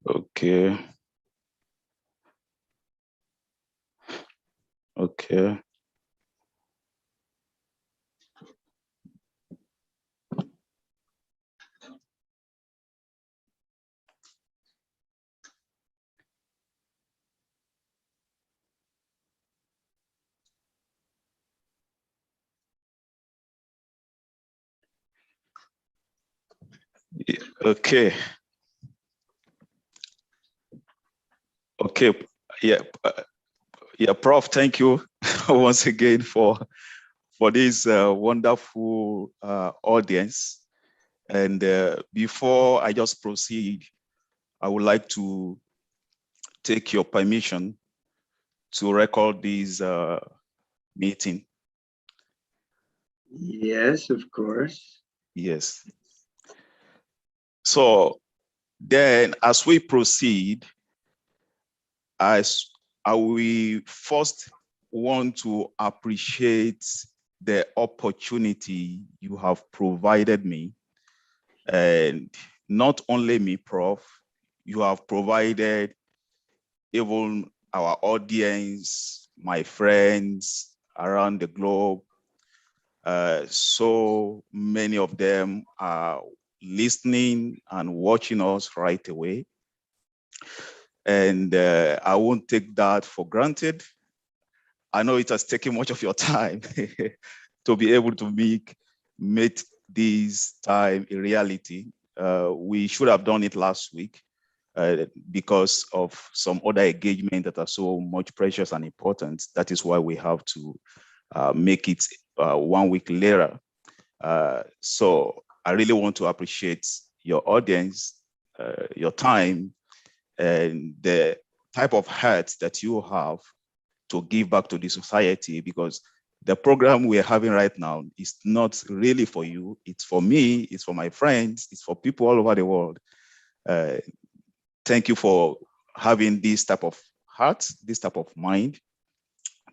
Okay. Okay. Okay. Okay. Yeah. Yeah, Prof, thank you once again for this wonderful audience. And before I just proceed, I would like to take your permission to record this meeting. Yes, of course. Yes. So then as we proceed, I will first want to appreciate the opportunity you have provided me. And not only me, Prof, you have provided even our audience, my friends around the globe. So many of them are listening and watching us right away. And I won't take that for granted. I know it has taken much of your time to be able to make this time a reality. We should have done it last week because of some other engagement that are so much precious and important. That is why we have to make it 1 week later. So I really want to appreciate your audience, your time, and the type of heart that you have to give back to the society, because the program we're having right now is not really for you. It's for me, it's for my friends, it's for people all over the world. Thank you for having this type of heart, this type of mind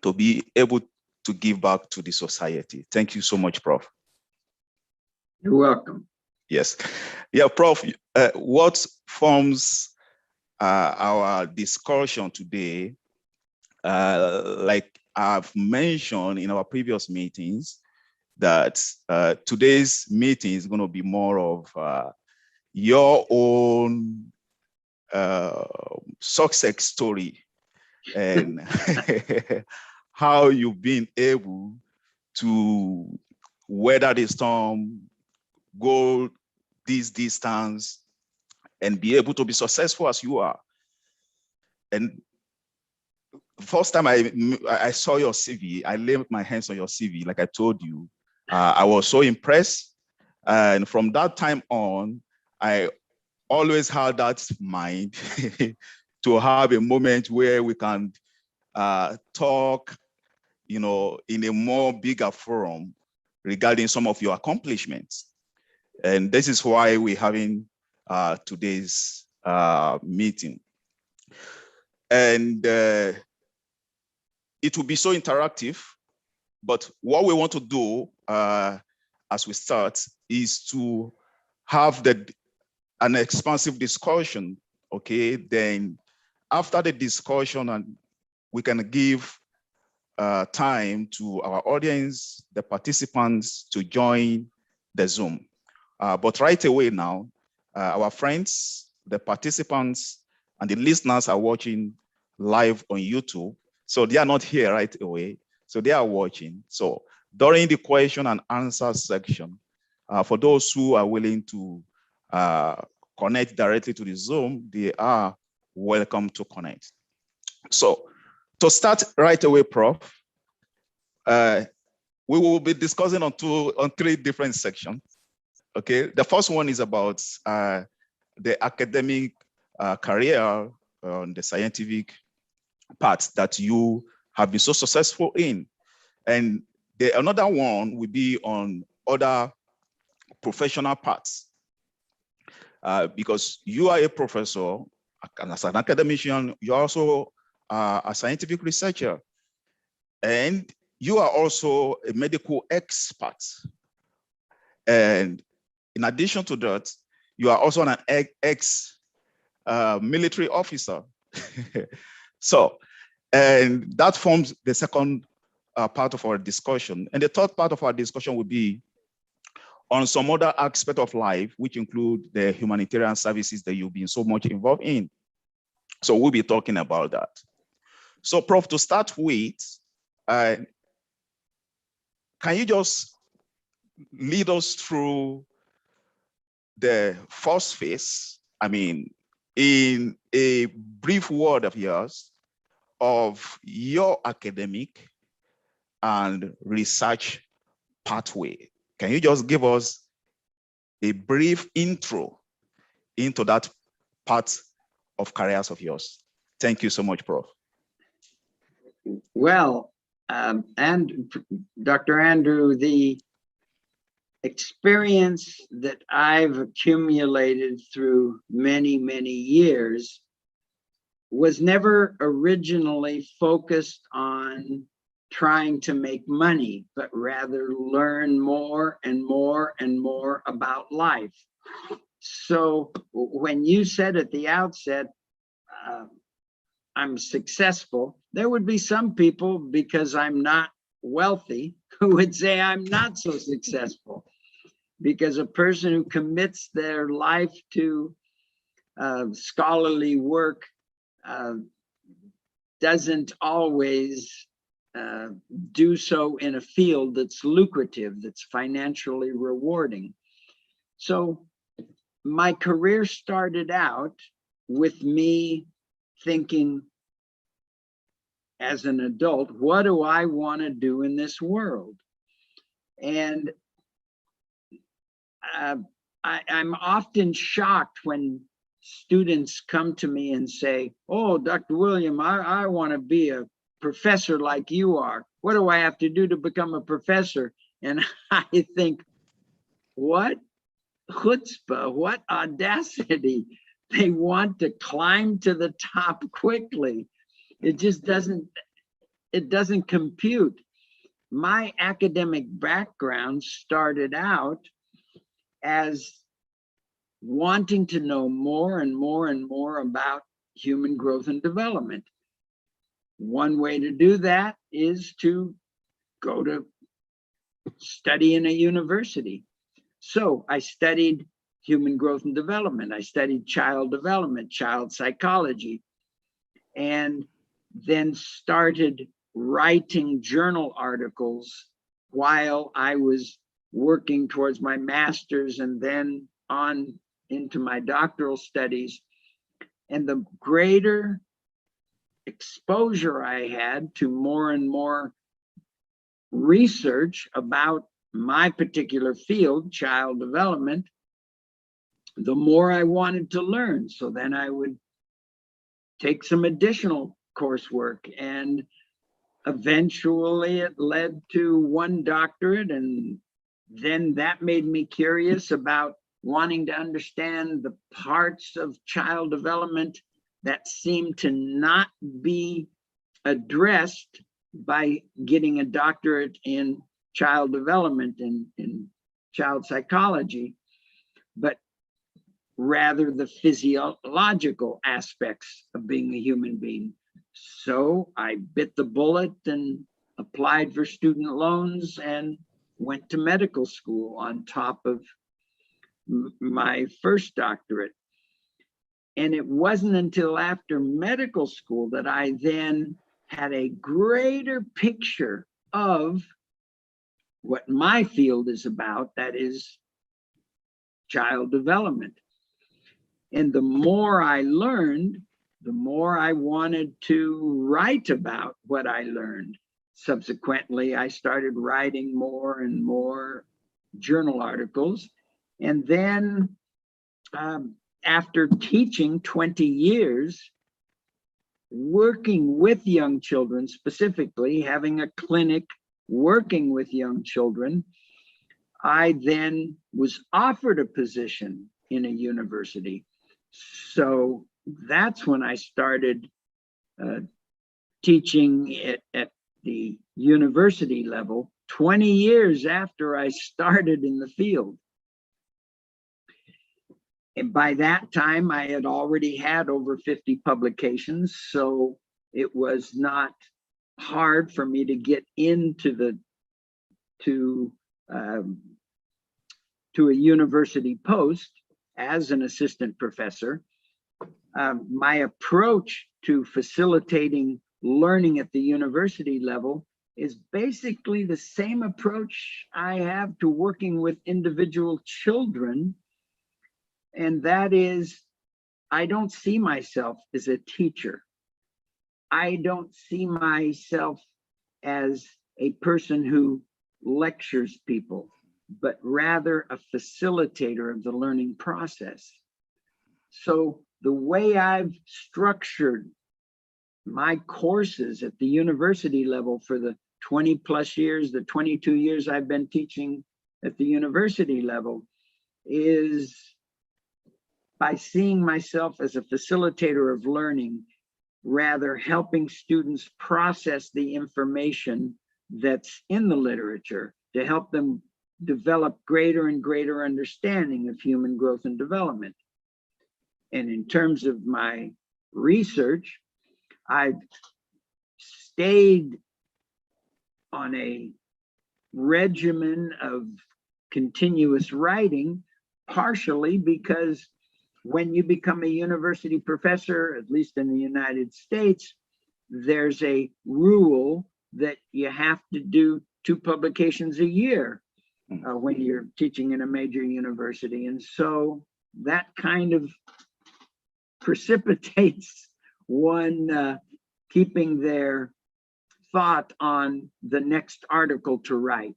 to be able to give back to the society. Thank you so much, Prof. You're welcome. Yes. Yeah, Prof, what forms our discussion today, like I've mentioned in our previous meetings, that today's meeting is going to be more of your own success story and how you've been able to weather the storm, go this distance, and be able to be successful as you are. And first time I saw your CV, I laid my hands on your CV, like I told you. I was so impressed. And from that time on, I always had that mind to have a moment where we can talk, in a more bigger forum regarding some of your accomplishments. And this is why we're having today's meeting. And it will be so interactive, but what we want to do as we start is to have an expansive discussion, okay? Then after the discussion, and we can give time to our audience, the participants, to join the Zoom. But right away now, our friends, the participants, and the listeners are watching live on YouTube. So they are not here right away. So they are watching. So during the question and answer section, for those who are willing to connect directly to the Zoom, they are welcome to connect. So to start right away, Prof, we will be discussing on 3 different sections. Okay, the first one is about the academic career on the scientific part that you have been so successful in. And another one will be on other professional parts. Because you are a professor, and as an academician, you're also a scientific researcher. And you are also a medical expert. And in addition to that, you are also an military officer. So, and that forms the second part of our discussion. And the third part of our discussion will be on some other aspect of life, which include the humanitarian services that you've been so much involved in. So we'll be talking about that. So Prof, to start with, can you just lead us through the first phase? I mean, in a brief word of yours, of your academic and research pathway. Can you just give us a brief intro into that part of careers of yours? Thank you so much, Prof. Well, and Dr. Andrew, the experience that I've accumulated through many, many years was never originally focused on trying to make money, but rather learn more and more and more about life. So when you said at the outset, I'm successful, there would be some people, because I'm not wealthy, who would say I'm not so successful, because a person who commits their life to scholarly work doesn't always do so in a field that's lucrative, that's financially rewarding. So my career started out with me thinking as an adult, what do I want to do in this world? And I'm often shocked when students come to me and say, oh, Dr. William, I want to be a professor like you are. What do I have to do to become a professor? And I think, what chutzpah, what audacity. They want to climb to the top quickly. It just doesn't compute. My academic background started out as wanting to know more and more and more about human growth and development. One way to do that is to go to study in a university. So I studied human growth and development. I studied child development, child psychology, and then started writing journal articles while I was working towards my master's and then on into my doctoral studies. And the greater exposure I had to more and more research about my particular field, child development, the more I wanted to learn. So then I would take some additional coursework, and eventually it led to one doctorate. And then that made me curious about wanting to understand the parts of child development that seem to not be addressed by getting a doctorate in child development and in child psychology, but rather the physiological aspects of being a human being. So I bit the bullet and applied for student loans and went to medical school on top of my first doctorate. And it wasn't until after medical school that I then had a greater picture of what my field is about, that is child development. And the more I learned, the more I wanted to write about what I learned. Subsequently, I started writing more and more journal articles. And then after teaching 20 years, working with young children, specifically having a clinic working with young children, I then was offered a position in a university. So that's when I started teaching at the university level, 20 years after I started in the field. And by that time, I had already had over 50 publications, so it was not hard for me to get into to a university post as an assistant professor. My approach to facilitating learning at the university level is basically the same approach I have to working with individual children. And that is, I don't see myself as a teacher. I don't see myself as a person who lectures people, but rather a facilitator of the learning process. So the way I've structured my courses at the university level for the 20 plus years, the 22 years I've been teaching at the university level, is by seeing myself as a facilitator of learning, rather helping students process the information that's in the literature to help them develop greater and greater understanding of human growth and development. And in terms of my research, I've stayed on a regimen of continuous writing, partially because when you become a university professor, at least in the United States, there's a rule that you have to do 2 publications a year when you're teaching in a major university. And so that kind of precipitates one keeping their thought on the next article to write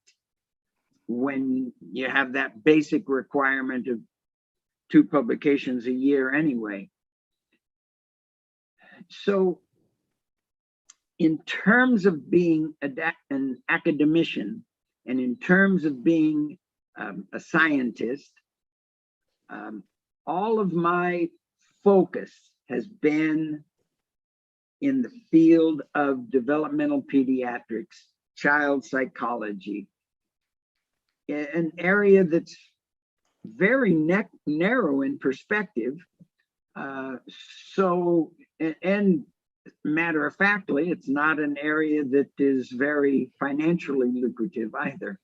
when you have that basic requirement of 2 publications a year anyway. So in terms of being an academician and in terms of being a scientist, all of my focus has been in the field of developmental pediatrics, child psychology, an area that's very narrow in perspective. And matter of factly, it's not an area that is very financially lucrative either.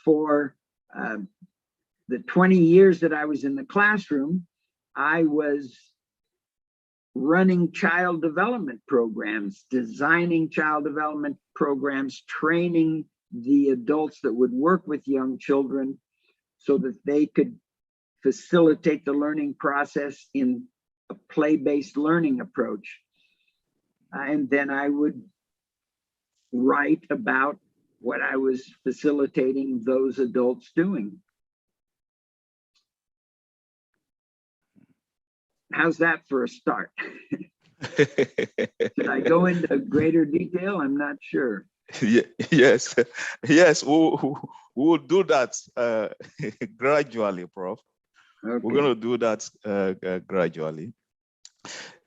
For the 20 years that I was in the classroom, I was running child development programs, designing child development programs, training the adults that would work with young children so that they could facilitate the learning process in a play-based learning approach. And then I would write about what I was facilitating those adults doing. How's that for a start? Should I go into greater detail? I'm not sure. Yes, we'll do that gradually, Prof. Okay. We're going to do that gradually.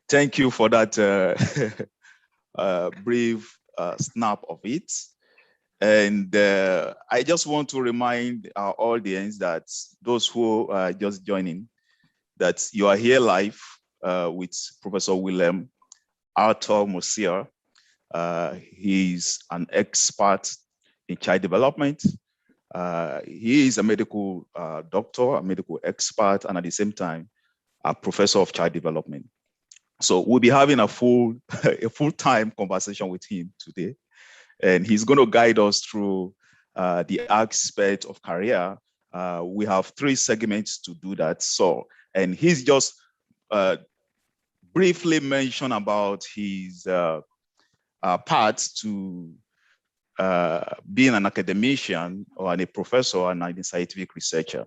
Thank you for that brief snap of it. And I just want to remind our audience that those who are just joining, that you are here live with Professor William Arthur Musier. He's an expert in child development. He is a medical doctor, a medical expert, and at the same time, a professor of child development. So we'll be having a full-time conversation with him today. And he's going to guide us through the aspect of career. We have 3 segments to do that. So, and he's just briefly mentioned about his path to being an academician or a professor and a scientific researcher.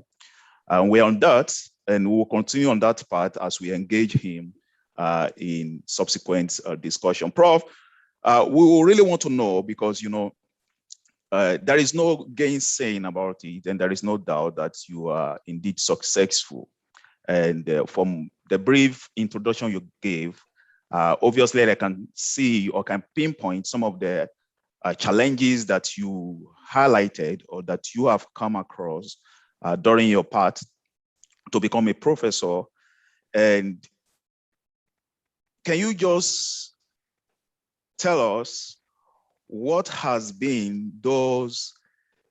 We're on that, and we will continue on that path as we engage him in subsequent discussion. Prof, we will really want to know, because there is no gainsaying about it, and there is no doubt that you are indeed successful. And from the brief introduction you gave, obviously I can see or can pinpoint some of the challenges that you highlighted or that you have come across during your path to become a professor. And can you just tell us what has been those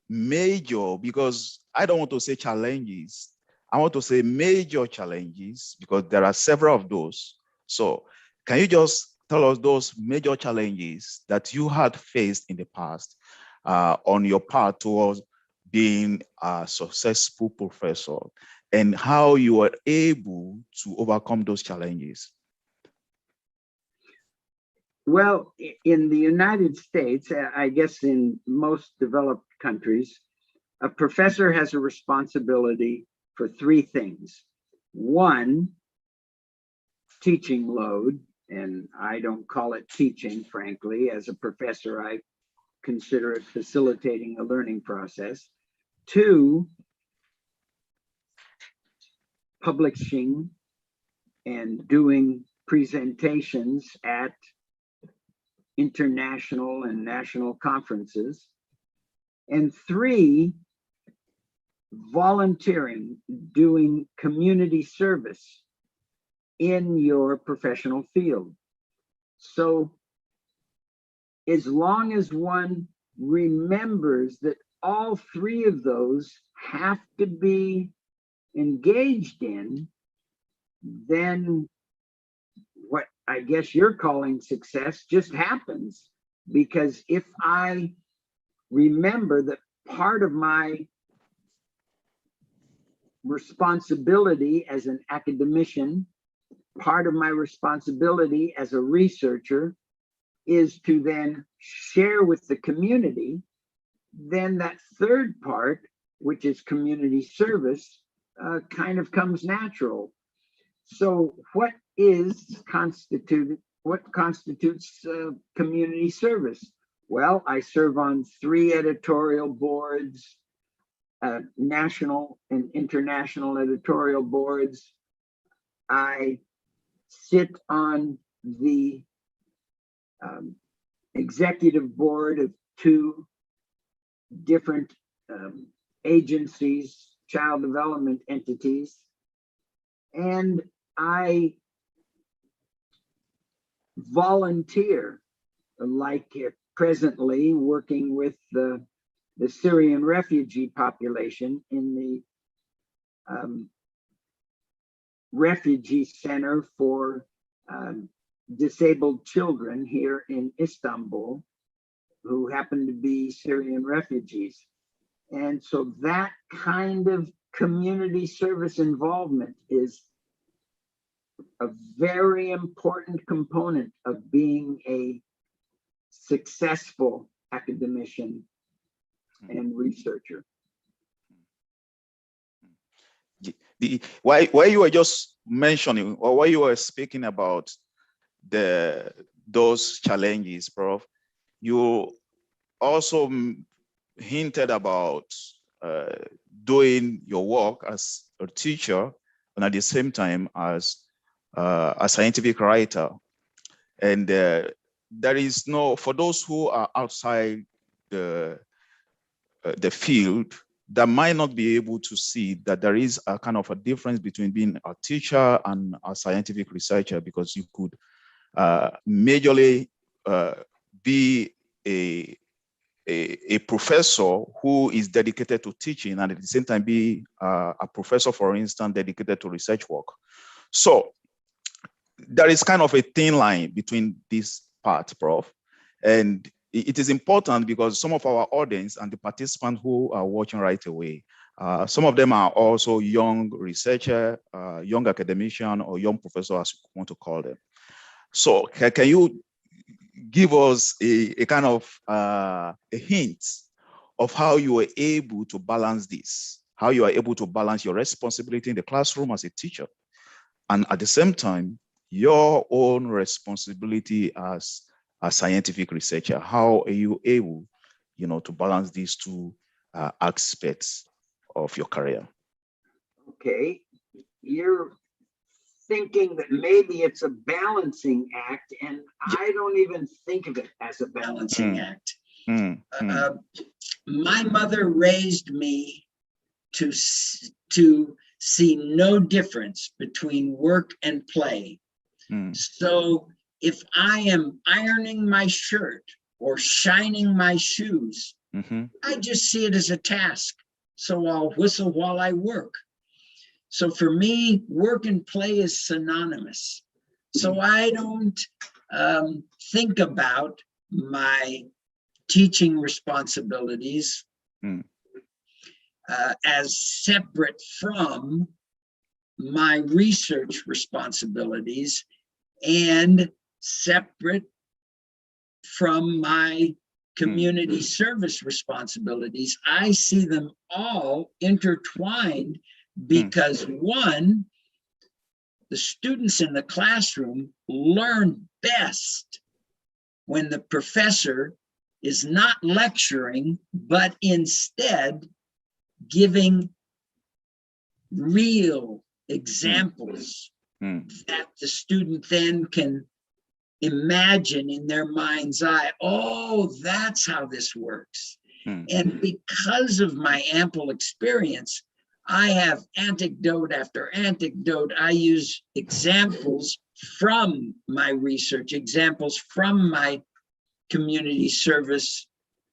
major, because I don't want to say challenges, I want to say major challenges, because there are several of those. So can you just tell us those major challenges that you had faced in the past on your path towards being a successful professor, and how you were able to overcome those challenges? Well, in the United States, I guess in most developed countries, a professor has a responsibility for three things. One, teaching load, and I don't call it teaching, frankly. As a professor, I consider it facilitating a learning process. Two, publishing and doing presentations at international and national conferences. And three, volunteering, doing community service in your professional field. So as long as one remembers that all three of those have to be engaged in, then what I guess you're calling success just happens. Because if I remember that part of my responsibility as an academician, part of my responsibility as a researcher is to then share with the community, then that third part, which is community service, kind of comes natural. So what constitutes community service? Well, I serve on 3 editorial boards, national and international editorial boards. I sit on the executive board of 2 different agencies, child development entities, and I volunteer, like presently working with the Syrian refugee population in the refugee center for disabled children here in Istanbul who happen to be Syrian refugees. And so that kind of community service involvement is a very important component of being a successful academician and researcher. Why you were just mentioning, or why you were speaking about those challenges, Prof, you also hinted about doing your work as a teacher and at the same time as a scientific writer. And there is no, for those who are outside the field, that might not be able to see that there is a kind of a difference between being a teacher and a scientific researcher, because you could majorly be a professor who is dedicated to teaching and at the same time be a professor, for instance, dedicated to research work. So there is kind of a thin line between this part, Prof. And it is important because some of our audience and the participants who are watching right away, some of them are also young researcher, young academician, or young professor, as you want to call them. So can you give us a kind of a hint of how you were able to balance this, how you are able to balance your responsibility in the classroom as a teacher, and at the same time, your own responsibility as a scientific researcher? How are you able, to balance these 2 aspects of your career? Okay, you're thinking that maybe it's a balancing act, and I don't even think of it as a balancing act. My mother raised me to see no difference between work and play. So if I am ironing my shirt or shining my shoes, I just see it as a task. So I'll whistle while I work. So for me, work and play is synonymous. So I don't think about my teaching responsibilities as separate from my research responsibilities and separate from my community service responsibilities. I see them all intertwined because one, the students in the classroom learn best when the professor is not lecturing, but instead giving real examples that the student then can imagine in their mind's eye. Oh, that's how this works. And because of my ample experience, I have anecdote after anecdote. I use examples from my research, examples from my community service,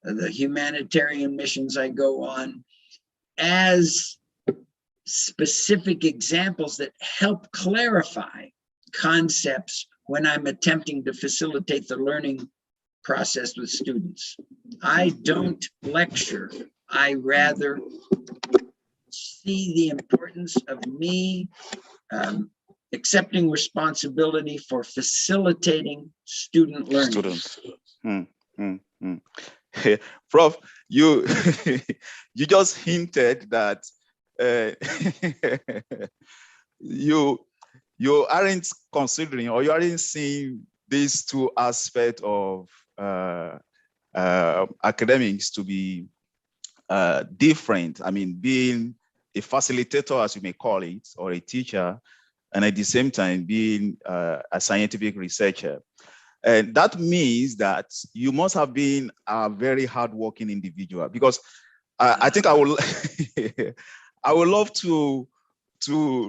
the humanitarian missions I go on, as specific examples that help clarify concepts when I'm attempting to facilitate the learning process with students. I don't lecture. I rather see the importance of me accepting responsibility for facilitating student learning. Prof, you you just hinted that you aren't considering, or you aren't seeing these two aspects of academics to be different. I mean, being a facilitator, as you may call it, or a teacher, and at the same time being a scientific researcher. And that means that you must have been a very hardworking individual, because I think I will I would love to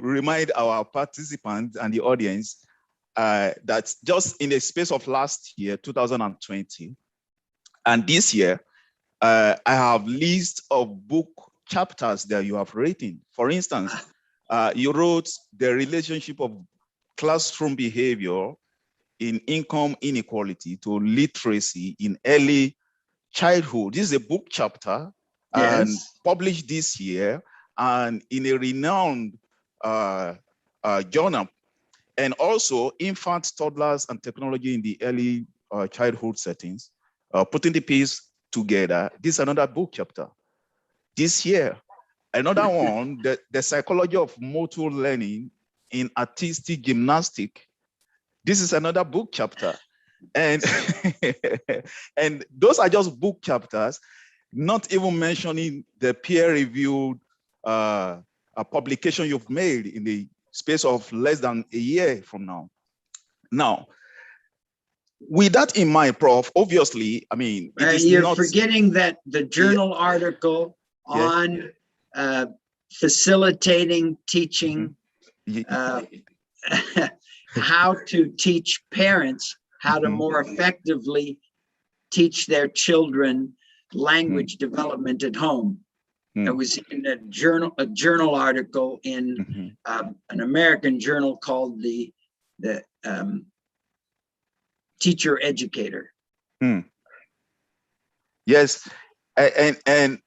remind our participants and the audience that just in the space of last year, 2020, and this year, I have list of book chapters that you have written. For instance, you wrote The Relationship of Classroom Behavior in Income Inequality to Literacy in Early Childhood. This is a book chapter and published this year and in a renowned journal. And also Infants, Toddlers, and Technology in the Early Childhood Settings, putting the piece together. This is another book chapter. This year, another one, the Psychology of Motor Learning in Artistic Gymnastic. This is another book chapter. And, and those are just book chapters, not even mentioning the peer-reviewed publication you've made in the space of less than a year from now. Now, with that in mind, Prof, obviously, I mean, you're forgetting that the journal article on facilitating teaching, how to teach parents how to more effectively teach their children language development at home. It was in a journal article in an American journal called the Teacher Educator. Yes, and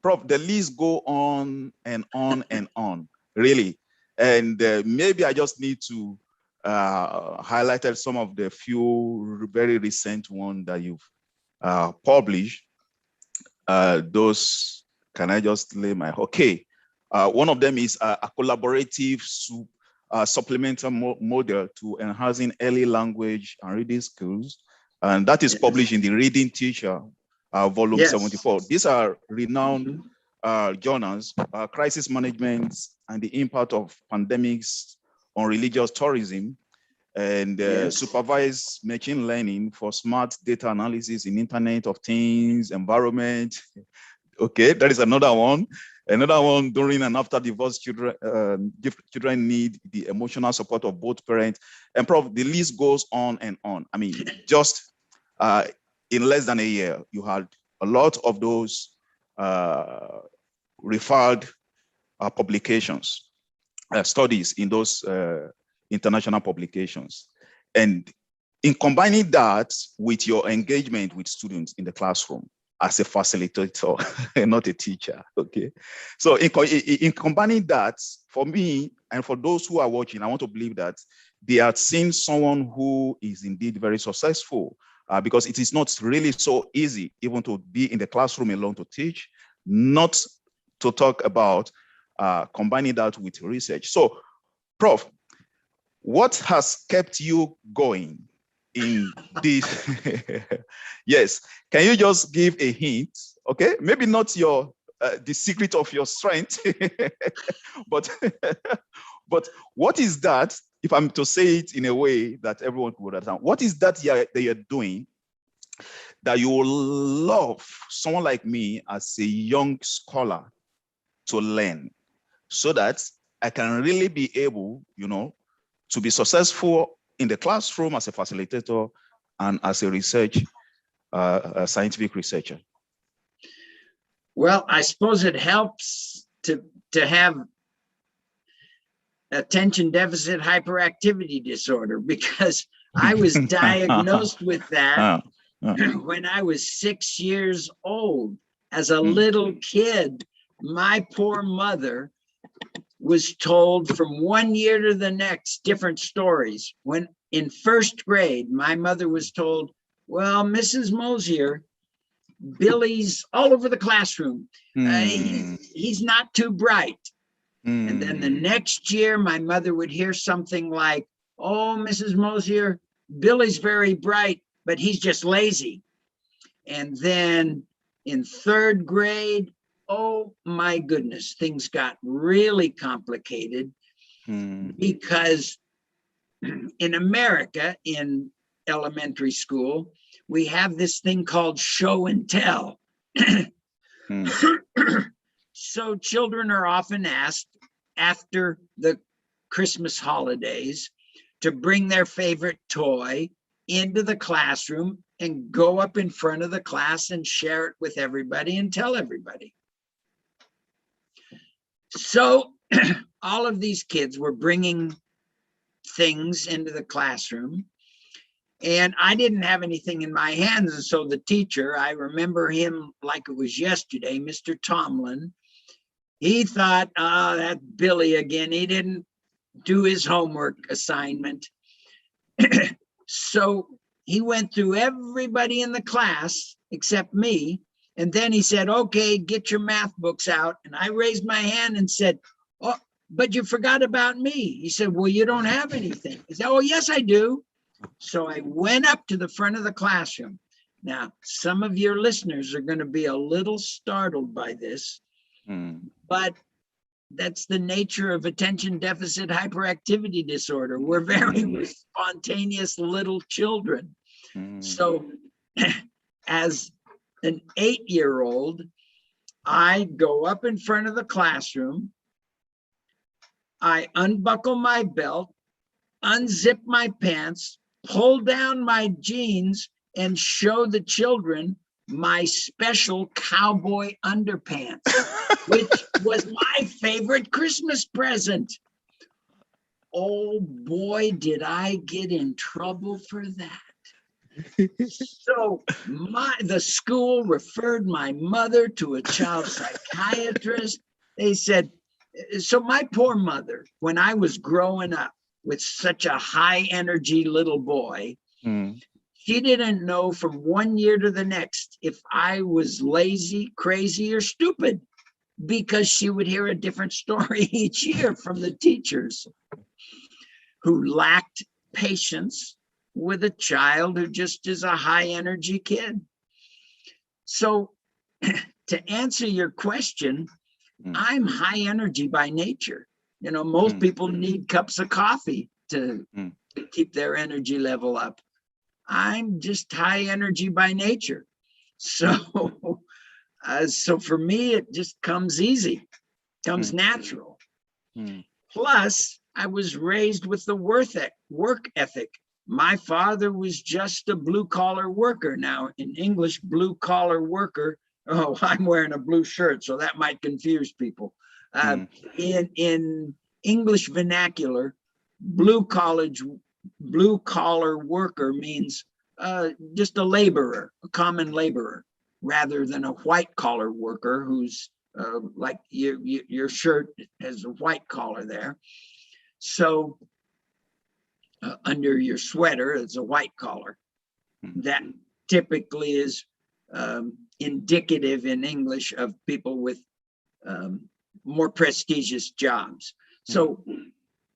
Prof, the list go on and on and on, really. And maybe I just need to highlight some of the few very recent ones that you've published. Those, can I just lay my, okay. One of them is a collaborative supplemental model to enhancing early language and reading skills. And that is published in the Reading Teacher, volume 74. These are renowned journals, Crisis Management and the Impact of Pandemics on Religious Tourism, and Supervised Machine Learning for Smart Data Analysis in Internet of Things Environment. Okay, that is another one. Another one, during and after divorce, children need the emotional support of both parents. And Prof, the list goes on and on. I mean, just in less than a year, you had a lot of those referred publications, studies in those international publications. And in combining that with your engagement with students in the classroom as a facilitator and not a teacher, okay? So in combining that, for me and for those who are watching, I want to believe that they are seeing someone who is indeed very successful, because it is not really so easy even to be in the classroom alone to teach, not to talk about combining that with research. So, Prof, what has kept you going in this? Yes, can you just give a hint? Okay, maybe not your the secret of your strength, but but what is that? If I'm to say it in a way that everyone could understand, what is that you're doing that you will love someone like me as a young scholar to learn, so that I can really be able, to be successful in the classroom as a facilitator and as a a scientific researcher? Well, I suppose it helps to have attention deficit hyperactivity disorder, because I was diagnosed with that when I was 6 years old. As a little kid, my poor mother was told from one year to the next different stories. When in first grade, my mother was told, well, Mrs. Mosier, Billy's all over the classroom. He's not too bright. And then the next year, my mother would hear something like, oh, Mrs. Mosier, Billy's very bright, but he's just lazy. And then in third grade, oh my goodness, things got really complicated, because in America, in elementary school, we have this thing called show and tell. So children are often asked after the Christmas holidays to bring their favorite toy into the classroom and go up in front of the class and share it with everybody and tell everybody. So all of these kids were bringing things into the classroom, and I didn't have anything in my hands. And so the teacher, I remember him like it was yesterday, Mr. Tomlin, he thought, that's Billy again. He didn't do his homework assignment. So he went through everybody in the class except me. And then he said, okay, get your math books out. And I raised my hand and said, oh, but you forgot about me. He said, well, you don't have anything. He said, oh, yes, I do. So I went up to the front of the classroom. Now, some of your listeners are going to be a little startled by this, but that's the nature of attention deficit hyperactivity disorder. We're very spontaneous little children. So as an 8-year-old, I go up in front of the classroom, I unbuckle my belt, unzip my pants, pull down my jeans, and show the children my special cowboy underpants, which was my favorite Christmas present. Oh boy, did I get in trouble for that. So the school referred my mother to a child psychiatrist. They said, so my poor mother, when I was growing up with such a high energy little boy, she didn't know from one year to the next if I was lazy, crazy, or stupid, because she would hear a different story each year from the teachers who lacked patience with a child who just is a high energy kid. So to answer your question, I'm high energy by nature. Most people need cups of coffee to keep their energy level up. I'm just high energy by nature. So, so for me, it just comes easy. comes natural. Mm. Plus, I was raised with the work ethic. My father was just a blue collar worker. Now, in English, blue collar worker. Oh, I'm wearing a blue shirt, so that might confuse people. In English vernacular, blue collar worker means just a laborer, a common laborer, rather than a white collar worker who's like your shirt has a white collar there. So under your sweater, it's a white collar. That typically is indicative in English of people with more prestigious jobs. So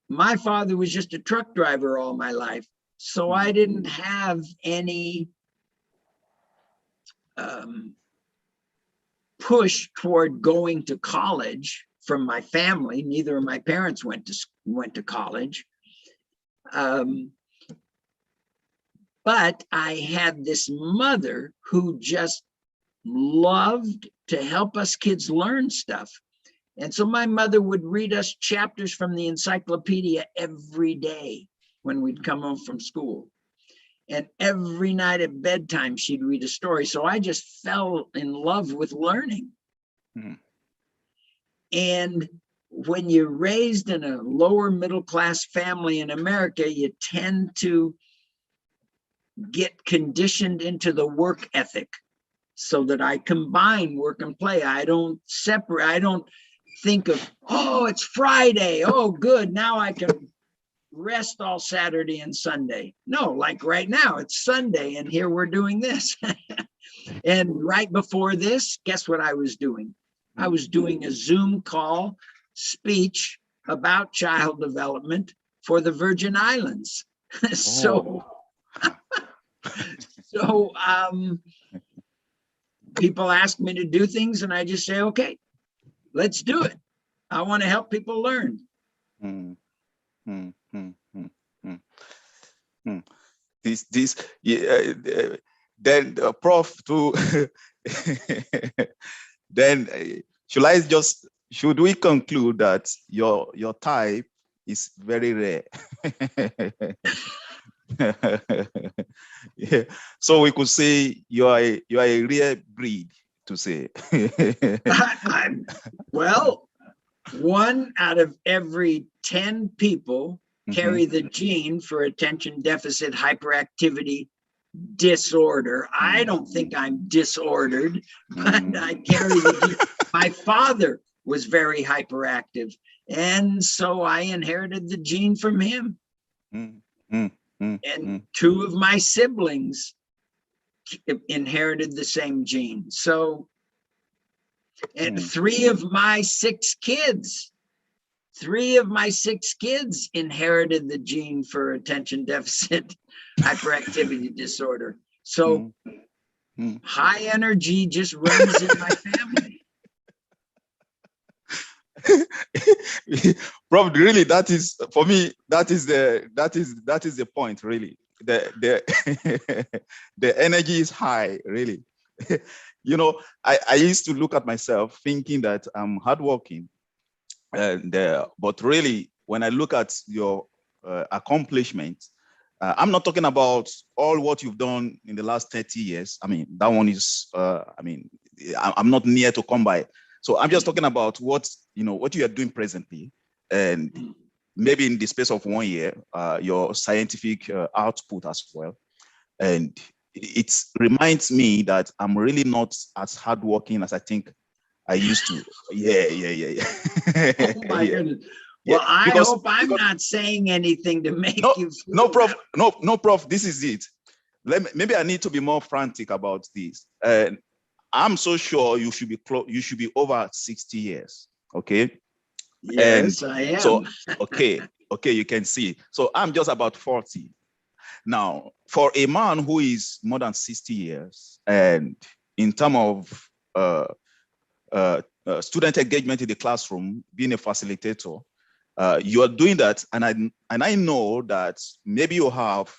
my father was just a truck driver all my life. So I didn't have any push toward going to college from my family. Neither of my parents went to college. But I had this mother who just loved to help us kids learn stuff. And so my mother would read us chapters from the encyclopedia every day when we'd come home from school. And every night at bedtime, she'd read a story. So I just fell in love with learning. And when you're raised in a lower middle class family in America, you tend to get conditioned into the work ethic, so that I combine work and play. I don't separate. I don't think of, oh, it's Friday. Oh, good. Now I can rest all Saturday and Sunday. No, like right now, it's Sunday and here we're doing this. And right before this, guess what I was doing? I was doing a Zoom call speech about child development for the Virgin Islands. So people ask me to do things and I just say, okay, let's do it. I want to help people learn. Then Prof, to then should we conclude that your type is very rare? Yeah. So we could say you are a rare breed, to say. Well, 1 out of every 10 people carry the gene for attention deficit hyperactivity disorder. I don't think I'm disordered, but I carry the gene. My father was very hyperactive, and so I inherited the gene from him. And 2 of my siblings inherited the same gene. So, and 3 of my 6 kids inherited the gene for attention deficit hyperactivity disorder. So high energy just runs in my family. Probably, really, that is, for me, that is the point, really. The the energy is high, really. You know, I used to look at myself thinking that I'm hardworking, but really, when I look at your accomplishments, I'm not talking about all what you've done in the last 30 years. I mean, that one is, I'm not near to come by. So I'm just talking about what you are doing presently, and maybe in the space of 1 year, your scientific output as well. And it reminds me that I'm really not as hardworking as I think I used to. Yeah. Oh my goodness. Well, I hope I'm not saying anything to make you feel no, Prof. No, Prof. This is it. Maybe I need to be more frantic about this. I'm so sure you should be over 60 years. Okay. Yes, I am. So okay, you can see. So I'm just about 40. Now, for a man who is more than 60 years, and in terms of student engagement in the classroom, being a facilitator, you are doing that, and I know that maybe you have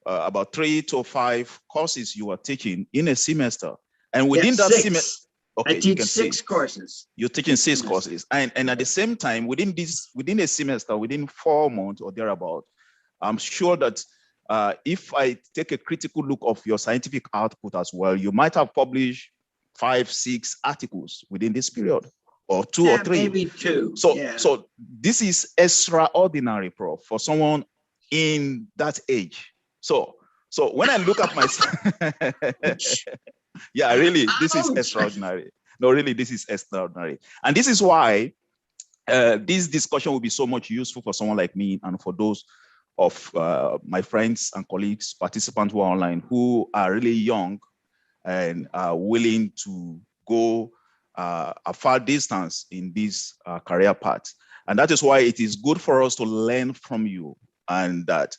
about 3 to 5 courses you are taking in a semester, and within that semester, Okay, I you teach can see 6 courses. you're teaching 6 courses, and at the same time, within a semester, within 4 months or thereabout, I'm sure that if I take a critical look of your scientific output as well, you might have published 5, 6 articles within this period, or 2 or 3. Maybe 2. So this is extraordinary, Prof, for someone in that age. So when I look at myself, yeah, really, this is extraordinary. No, really, this is extraordinary. And this is why this discussion will be so much useful for someone like me and for those of my friends and colleagues, participants who are online, who are really young and are willing to go a far distance in this career path. And that is why it is good for us to learn from you, and that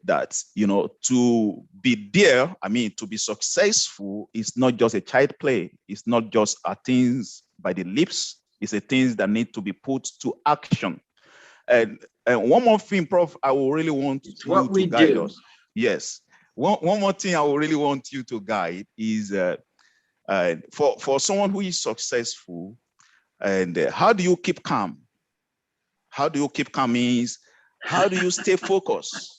to be there, to be successful is not just a child play. It's not just a things by the lips. It's a things that need to be put to action. And one more thing, Prof, I will really want you to guide us. Yes. One more thing I will really want you to guide is for someone who is successful, and how do you keep calm? How do you keep calm means, how do you stay focused?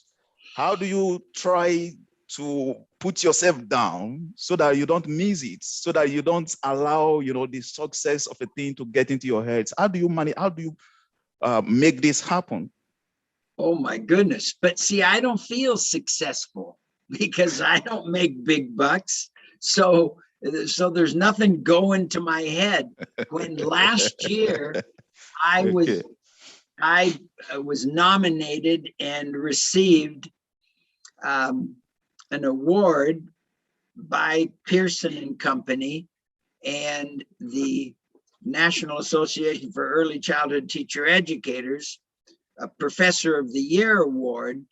How do you try to put yourself down so that you don't miss it, so that you don't allow, the success of a thing to get into your heads? How do you manage? How do you make this happen? Oh my goodness. But see, I don't feel successful because I don't make big bucks. So there's nothing going to my head. When last year I was nominated and received an award by Pearson and Company and the National Association for Early Childhood Teacher Educators, a Professor of the Year award.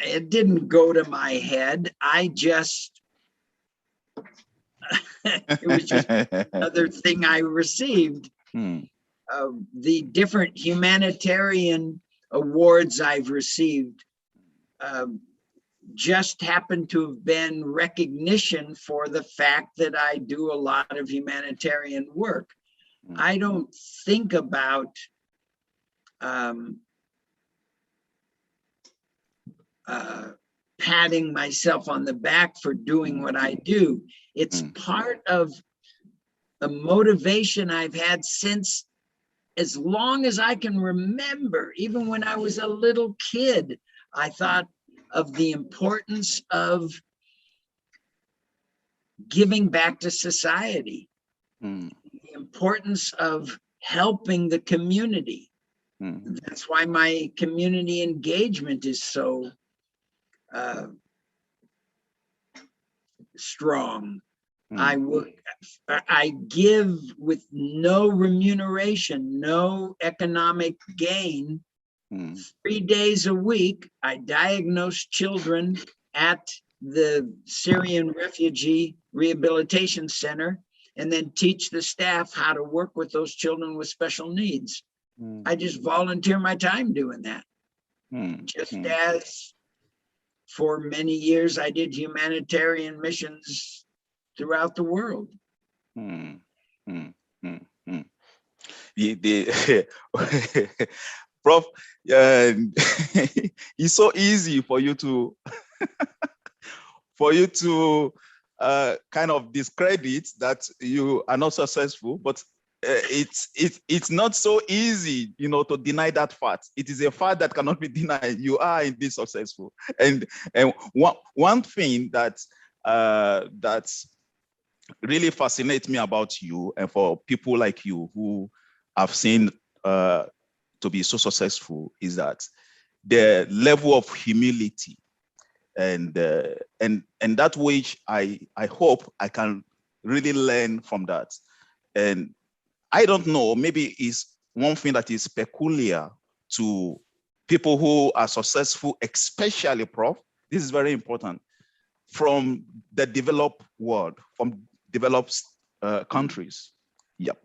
It didn't go to my head. It was just another thing I received. The different humanitarian awards I've received just happen to have been recognition for the fact that I do a lot of humanitarian work. I don't think about patting myself on the back for doing what I do. It's part of the motivation I've had since as long as I can remember. Even when I was a little kid, I thought of the importance of giving back to society, the importance of helping the community. That's why my community engagement is so strong. I give with no remuneration, no economic gain. 3 days a week, I diagnose children at the Syrian Refugee Rehabilitation Center and then teach the staff how to work with those children with special needs. I just volunteer my time doing that. Just as for many years, I did humanitarian missions throughout the world. Prof, it's so easy for you to kind of discredit that you are not successful, but it's not so easy, to deny that fact. It is a fact that cannot be denied. You are indeed successful, and one thing that really fascinates me about you, and for people like you who have seen to be so successful, is that the level of humility, and that which I hope I can really learn from that. And I don't know, maybe it's one thing that is peculiar to people who are successful, especially, Prof, this is very important, from the developed world, from developed countries. Yep.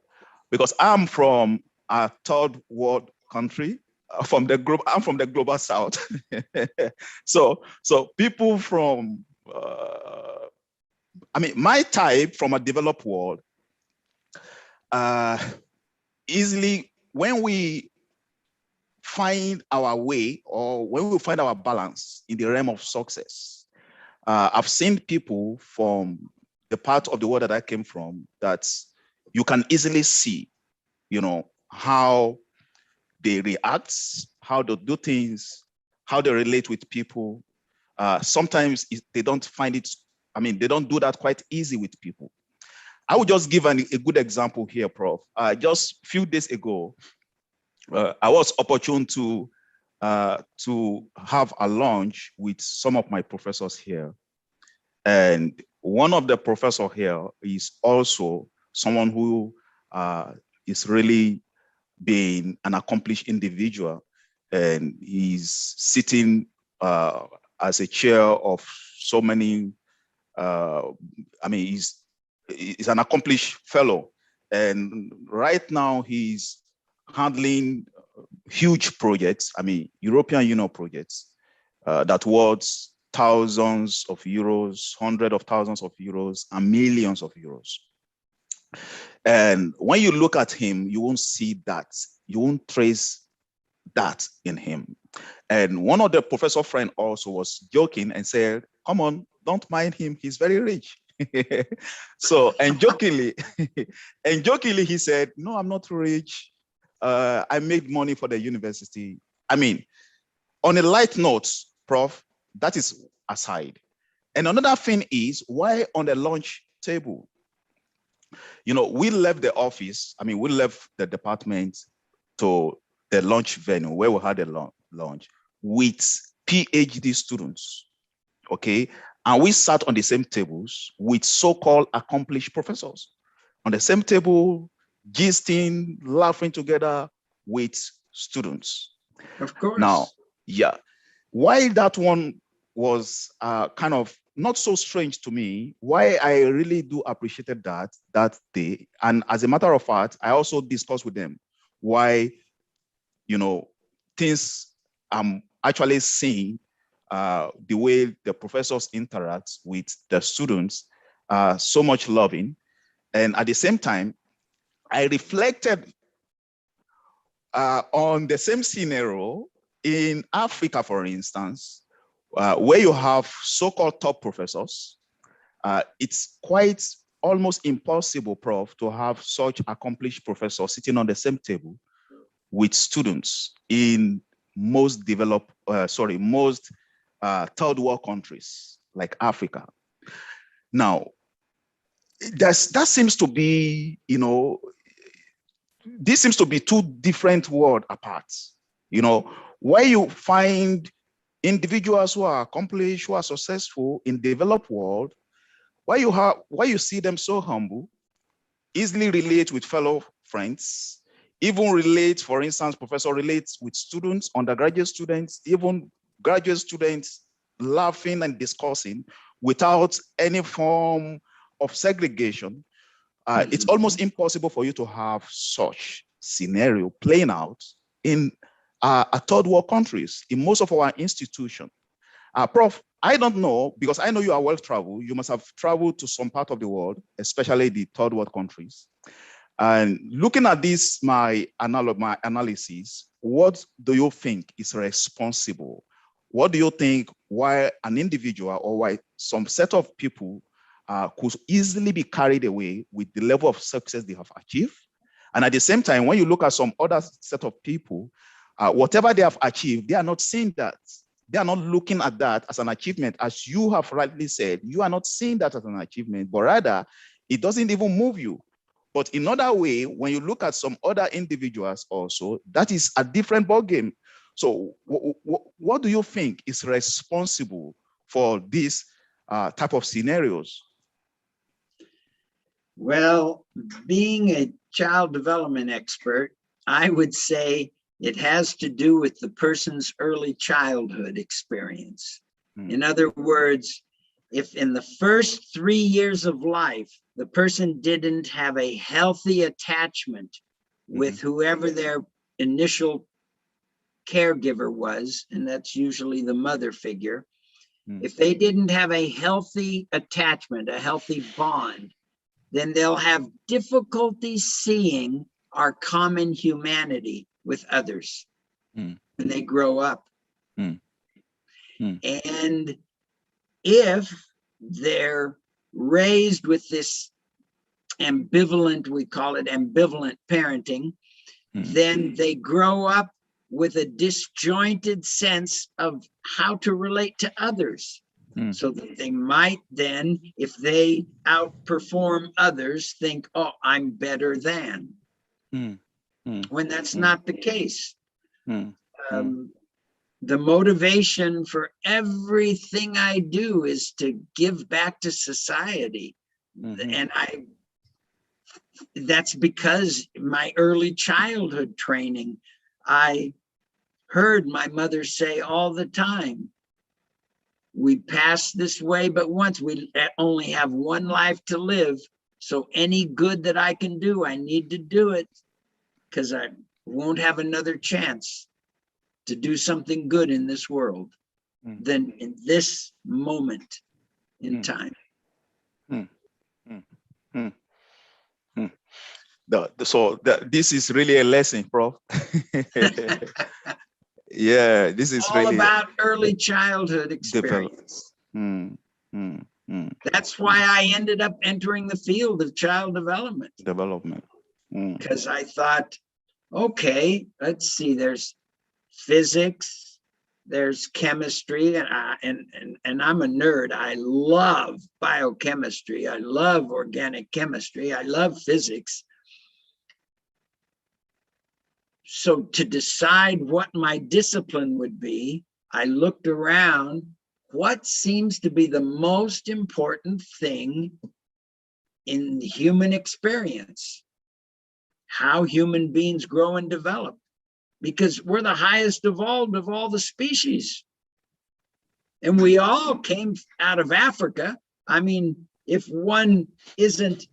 Because I'm from a third world country, I'm from the global south. So people from, my type from a developed world easily when we find our way or when we find our balance in the realm of success. I've seen people from the part of the world that I came from that you can easily see, how they react, how they do things, how they relate with people. Sometimes they don't find it, they don't do that quite easy with people. I will just give a good example here, Prof. Just a few days ago, I was opportune to have a lunch with some of my professors here. And one of the professors here is also someone who is really being an accomplished individual. And he's sitting as a chair of so many, he's an accomplished fellow. And right now he's handling huge projects, European Union projects that worth thousands of euros, hundreds of thousands of euros, and millions of euros. And when you look at him, you won't see that. You won't trace that in him. And one of the professor friend also was joking and said, come on, don't mind him. He's very rich. So, and jokingly, he said, no, I'm not rich. I made money for the university. On a light note, Prof, that is aside. And another thing is, why on the lunch table? We left the office. We left the department to the lunch venue where we had a lunch with PhD students, okay? And we sat on the same tables with so-called accomplished professors on the same table, gisting, laughing together with students. Of course. Now, yeah, why that one was kind of not so strange to me, why I really do appreciated that day. And as a matter of fact, I also discussed with them why, things I'm actually seeing the way the professors interact with the students, so much loving. And at the same time, I reflected on the same scenario in Africa, for instance, where you have so-called top professors. It's quite almost impossible, Prof, to have such accomplished professors sitting on the same table with students in most developed, most third world countries like Africa. Now, that seems to be, this seems to be two different worlds apart. Where you find individuals who are accomplished, who are successful in developed world, why you see them so humble, easily relate with fellow friends, even relate, for instance, professor relates with students, undergraduate students, even graduate students, laughing and discussing without any form of segregation. It's almost impossible for you to have such scenario playing out in a third world countries, in most of our institutions. Prof, I don't know, because I know you are well traveled. You must have traveled to some part of the world, especially the third world countries. And looking at this, my analysis, what do you think is responsible? What do you think why an individual or why some set of people could easily be carried away with the level of success they have achieved? And at the same time, when you look at some other set of people, whatever they have achieved, they are not seeing that. They are not looking at that as an achievement. As you have rightly said, you are not seeing that as an achievement, but rather it doesn't even move you. But in another way, when you look at some other individuals also, that is a different ballgame. So what do you think is responsible for this type of scenarios? Well, being a child development expert, I would say it has to do with the person's early childhood experience. In other words, if in the first 3 years of life, the person didn't have a healthy attachment with whoever their initial caregiver was, and that's usually the mother figure, if they didn't have a healthy attachment, a healthy bond, then they'll have difficulty seeing our common humanity with others when they grow up. And if they're raised with this ambivalent, we call it ambivalent parenting, then they grow up with a disjointed sense of how to relate to others. So that they might then, if they outperform others, think, oh, I'm better than. When that's not the case. The motivation for everything I do is to give back to society. And that's because my early childhood training, I heard my mother say all the time, we pass this way but once, we only have one life to live, so any good that I can do, I need to do it, because I won't have another chance to do something good in this world than in this moment in time. This is really a lesson, Prof. Yeah, this is all really about early childhood experience. That's why I ended up entering the field of child development. Because I thought, okay, let's see, there's physics, there's chemistry, and I'm a nerd. I love biochemistry. I love organic chemistry. I love physics. So to decide what my discipline would be, I looked around, what seems to be the most important thing in the human experience? How human beings grow and develop. Because we're the highest evolved of all the species. And we all came out of Africa. I mean, if one isn't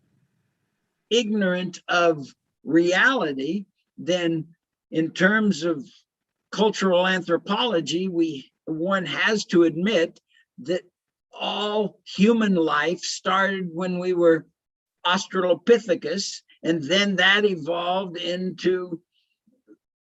ignorant of reality, then in terms of cultural anthropology, one has to admit that all human life started when we were Australopithecus, and then that evolved into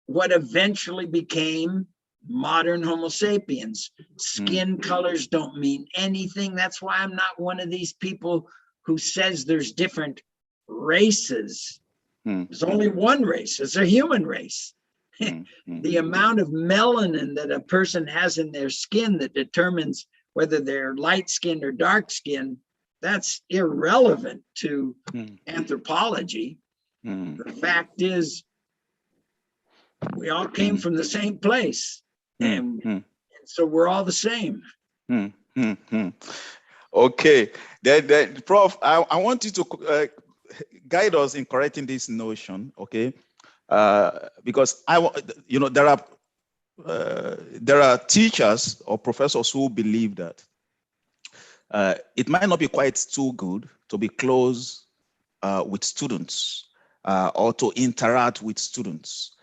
what eventually became modern Homo sapiens. Skin colors don't mean anything. That's why I'm not one of these people who says there's different races. There's only one race. It's a human race. The amount of melanin that a person has in their skin that determines whether they're light-skinned or dark-skinned, that's irrelevant to anthropology. The fact is, we all came from the same place, and so we're all the same. Okay, then, Prof, I want you to guide us in correcting this notion, okay? Because there are teachers or professors who believe that it might not be quite too good to be close with students or to interact with students.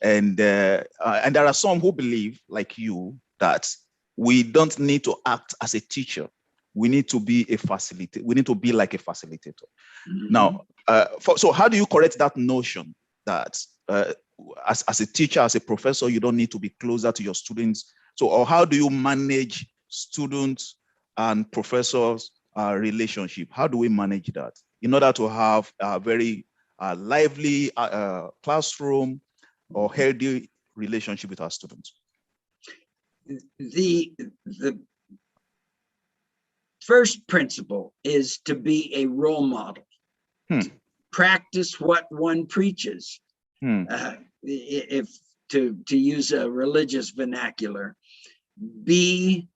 And there are some who believe, like you, that we don't need to act as a teacher. We need to be a facilitator. We need to be like a facilitator. Now, so how do you correct that notion that as a teacher, as a professor, you don't need to be closer to your students? So, or how do you manage students and professors relationship? How do we manage that in order to have a very lively classroom or healthy relationship with our students? The first principle is to be a role model. Practice what one preaches. If to use a religious vernacular, be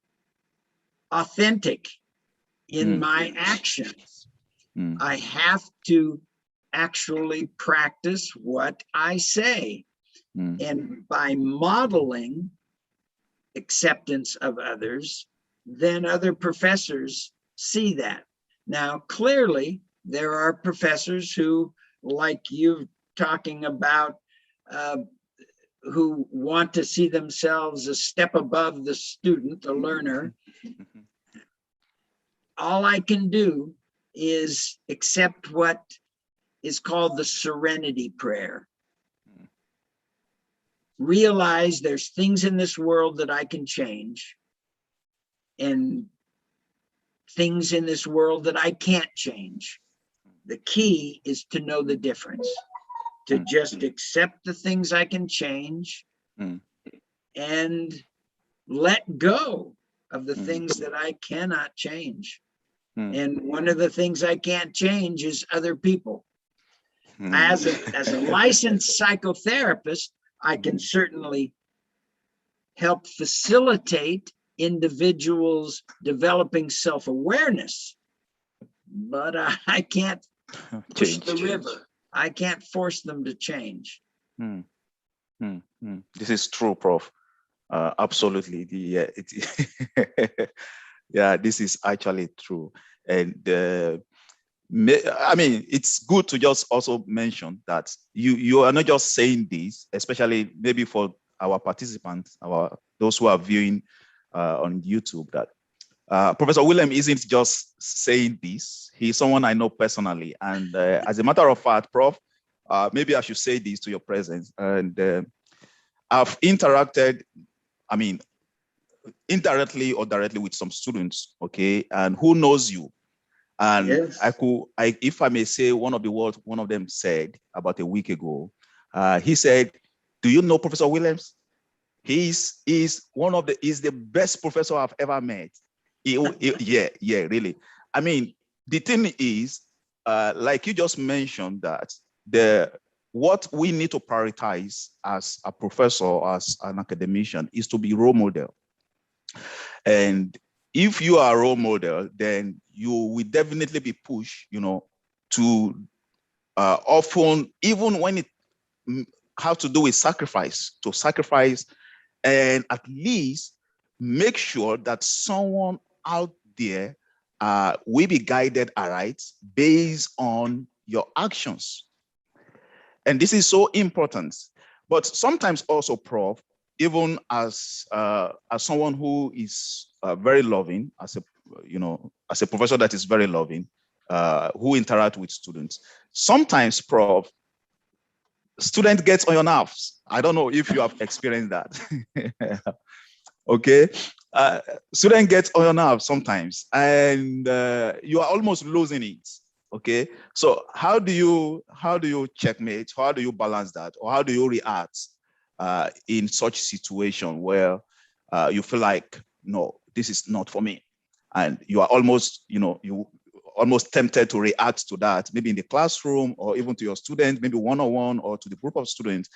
authentic in my actions. I have to actually practice what I say. And by modeling acceptance of others, then other professors see that. Now, clearly, there are professors who, like you talking about, who want to see themselves a step above the student, the learner. All I can do is accept what is called the serenity prayer. Realize there's things in this world that I can change and things in this world that I can't change. The key is to know the difference, to just accept the things I can change and let go of the things that I cannot change. And one of the things I can't change is other people. As a licensed psychotherapist, I can certainly help facilitate individuals developing self-awareness, but I can't push the river. I can't force them to change. This is true, Prof. Absolutely. Yeah, this is actually true. And I mean, it's good to just also mention that you are not just saying this, especially maybe for our participants, those who are viewing on YouTube, that Professor William isn't just saying this. He's someone I know personally. And as a matter of fact, Prof, maybe I should say this to your presence. And I've interacted, I mean, indirectly or directly with some students, okay? And who knows you? And yes. If I may say one of the words one of them said about a week ago, he said, "Do you know Professor Williams? He's the best professor I've ever met." Yeah, really. I mean, the thing is, like you just mentioned, that what we need to prioritize as a professor, as an academician, is to be role model. And if you are a role model, then you will definitely be pushed, to often, even when it have to do with sacrifice, and at least make sure that someone out there will be guided aright based on your actions. And this is so important. But sometimes also, Prof, even as someone who is very loving, as a professor that is very loving, who interact with students, sometimes, Prof, student gets on your nerves. I don't know if you have experienced that. Okay, student gets on your nerves sometimes, and you are almost losing it. Okay, so how do you checkmate? How do you balance that, or how do you react in such situation where you feel like, no, this is not for me, and you are almost, you almost tempted to react to that, maybe in the classroom or even to your students, maybe one-on-one or to the group of students.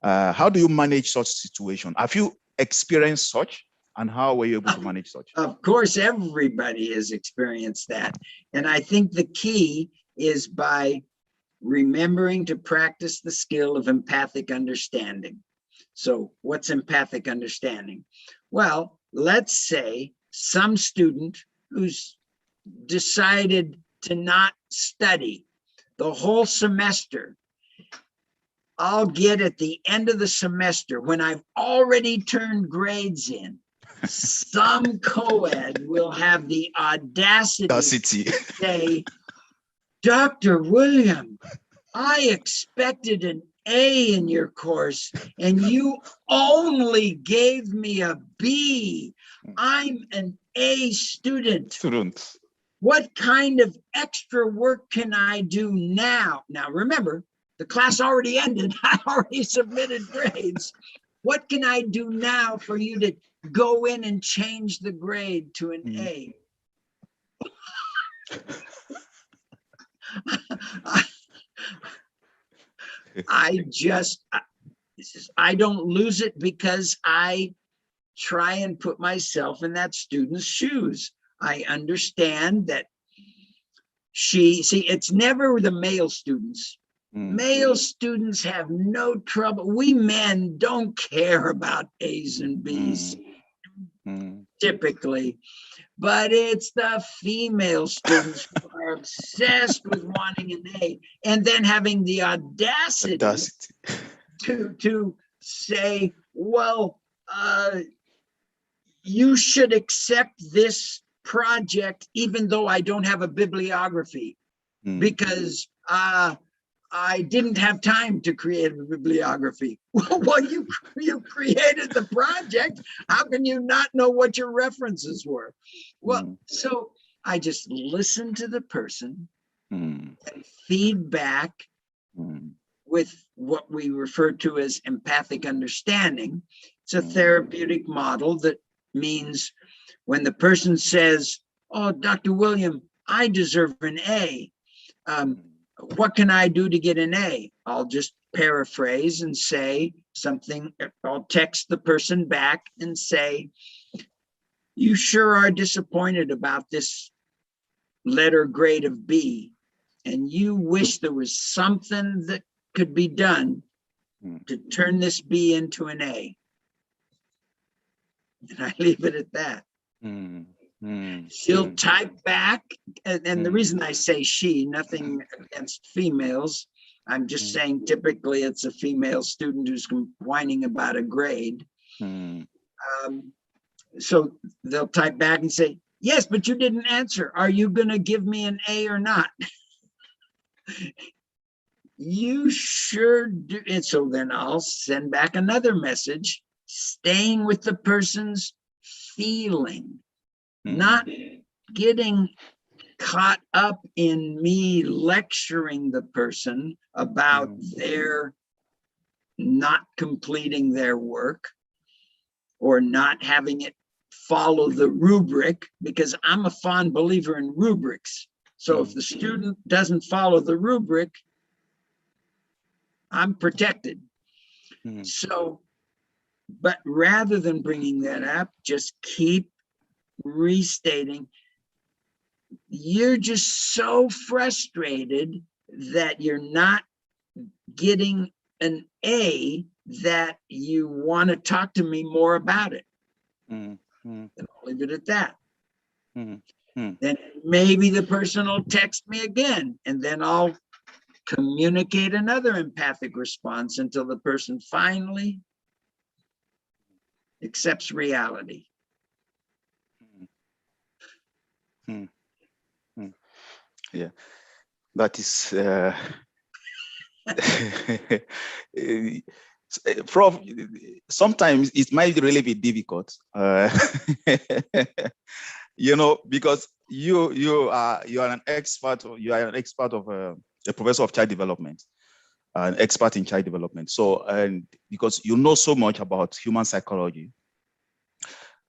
How do you manage such situation? Have you experienced such, and how were you able to manage such? Of course, everybody has experienced that. And I think the key is by remembering to practice the skill of empathic understanding. So what's empathic understanding? Well, let's say some student who's decided to not study the whole semester. I'll get at the end of the semester, when I've already turned grades in, some co-ed will have the audacity to say, "Dr. William, I expected an A in your course and you only gave me a B. I'm an A student. What kind of extra work can I do now?" Now, remember, the class already ended. I already submitted grades. What can I do now for you to go in and change the grade to an A? I don't lose it, because I try and put myself in that student's shoes. I understand that it's never the male students. Male students have no trouble. We men don't care about A's and B's typically, but it's the female students who are obsessed with wanting an A, and then having the audacity. To say, well, you should accept this project even though I don't have a bibliography, because I didn't have time to create a bibliography. Well, you created the project. How can you not know what your references were? Well, so I just listened to the person and feedback with what we refer to as empathic understanding. It's a therapeutic model that means when the person says, "Oh, Dr. William, I deserve an A. What can I do to get an A?" I'll just paraphrase and say something. I'll text the person back and say, "You sure are disappointed about this letter grade of B, and you wish there was something that could be done to turn this B into an A." And I leave it at that. She'll type back, and the reason I say she, nothing against females, I'm just saying typically it's a female student who's whining about a grade. So they'll type back and say, "Yes, but you didn't answer. Are you going to give me an A or not?" You sure do. And so then I'll send back another message, staying with the person's feeling, not getting caught up in me lecturing the person about their not completing their work or not having it follow the rubric, because I'm a fond believer in rubrics. So if the student doesn't follow the rubric, I'm protected. So, but rather than bringing that up, just keep restating. You're just so frustrated that you're not getting an A that you want to talk to me more about it. And I'll leave it at that. Then maybe the person will text me again, and then I'll communicate another empathic response until the person finally accepts reality. Yeah, that is Prof, sometimes it might really be difficult, you know, because you are an expert. You are an expert of a professor of child development, an expert in child development. So, and because you know so much about human psychology,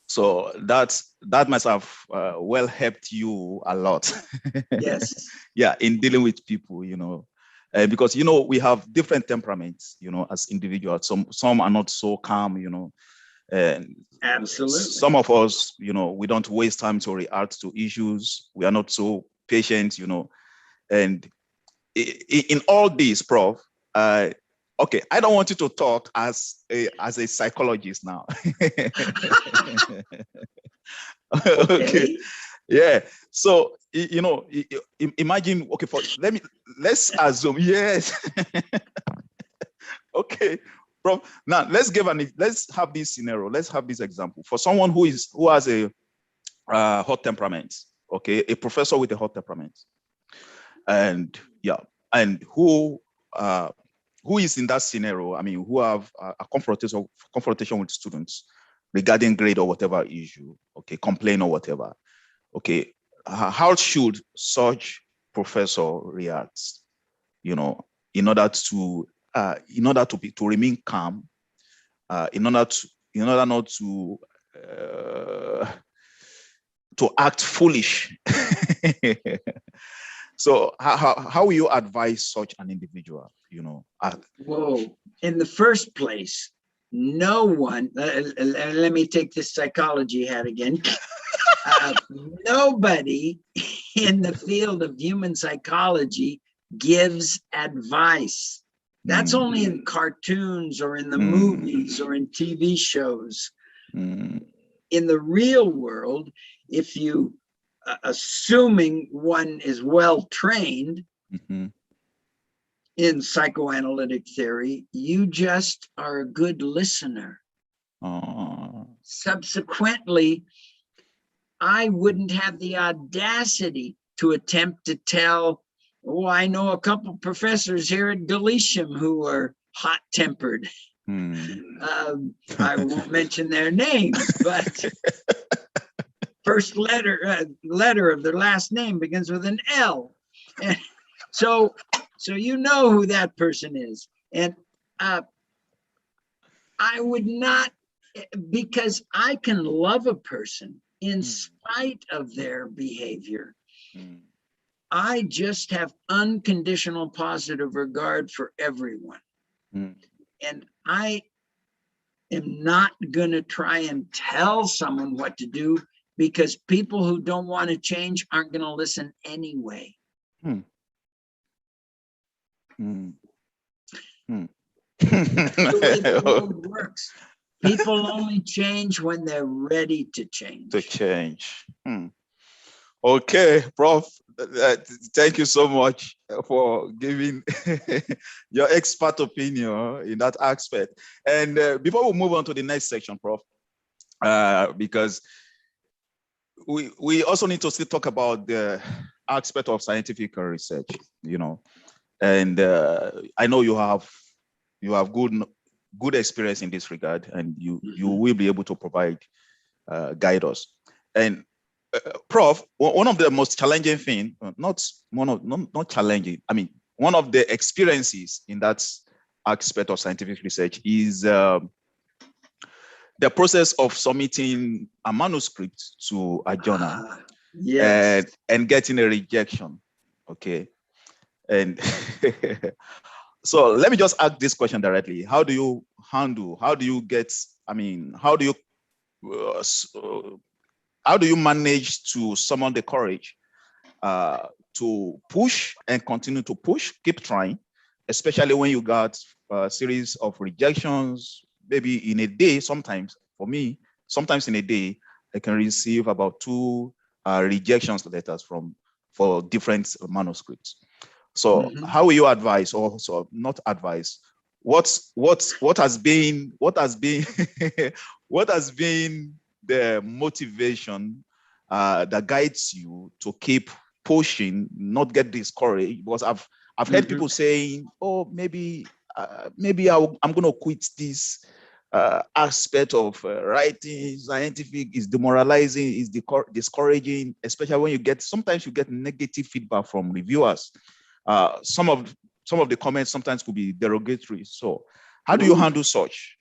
so that must have well helped you a lot. Yes. Yeah, in dealing with people, you know. Because you know we have different temperaments, you know, as individuals. Some are not so calm, you know, and absolutely. Some of us, you know, we don't waste time to react to issues. We are not so patient, you know, and in all this, Prof. Okay, I don't want you to talk as a psychologist now. Okay. Yeah. So, you know, imagine, okay, let's assume, yes. Okay, Prof. Now let's have this scenario. Let's have this example for someone who has a hot temperament. Okay, a professor with a hot temperament, and yeah, and who is in that scenario? I mean, who have a confrontation with students regarding grade or whatever issue. Okay, complain or whatever. Okay, how should such professor react? You know, in order to remain calm, in order not to act foolish. So how will you advise such an individual? You know, whoa! In the first place, no one. Let me take this psychology hat again. Nobody in the field of human psychology gives advice. That's only in cartoons or in the movies or in TV shows. In the real world, if you, assuming one is well trained in psychoanalytic theory, you just are a good listener. Subsequently, I wouldn't have the audacity to attempt to tell, oh, I know a couple professors here at Galicium who are hot-tempered. I won't mention their names, but first letter of their last name begins with an L. And so you know who that person is. And I would not, because I can love a person in spite of their behavior. I just have unconditional positive regard for everyone. And I am not going to try and tell someone what to do, because people who don't want to change aren't going to listen anyway. That's the way the world works. People only change when they're ready to change. Okay, Prof. Thank you so much for giving your expert opinion in that aspect. And before we move on to the next section, Prof, because we also need to still talk about the aspect of scientific research, you know. And I know you have good experience in this regard, and you will be able to provide guide us. And Prof, one of the most challenging thing, not challenging, I mean, one of the experiences in that aspect of scientific research is the process of submitting a manuscript to a journal and getting a rejection. Okay. And so let me just ask this question directly. How do you manage to summon the courage to push and continue to push, keep trying, especially when you got a series of rejections, maybe in a day? Sometimes, for me, sometimes in a day, I can receive about 2 rejections letters for different manuscripts. So how will you advise, or so not advise, what has been what has been the motivation that guides you to keep pushing, not get discouraged? Because I've heard people saying, oh, maybe I'm going to quit this aspect of writing scientific, is demoralizing, is discouraging, especially when sometimes you get negative feedback from reviewers. Some of the comments sometimes could be derogatory. So how do you handle such?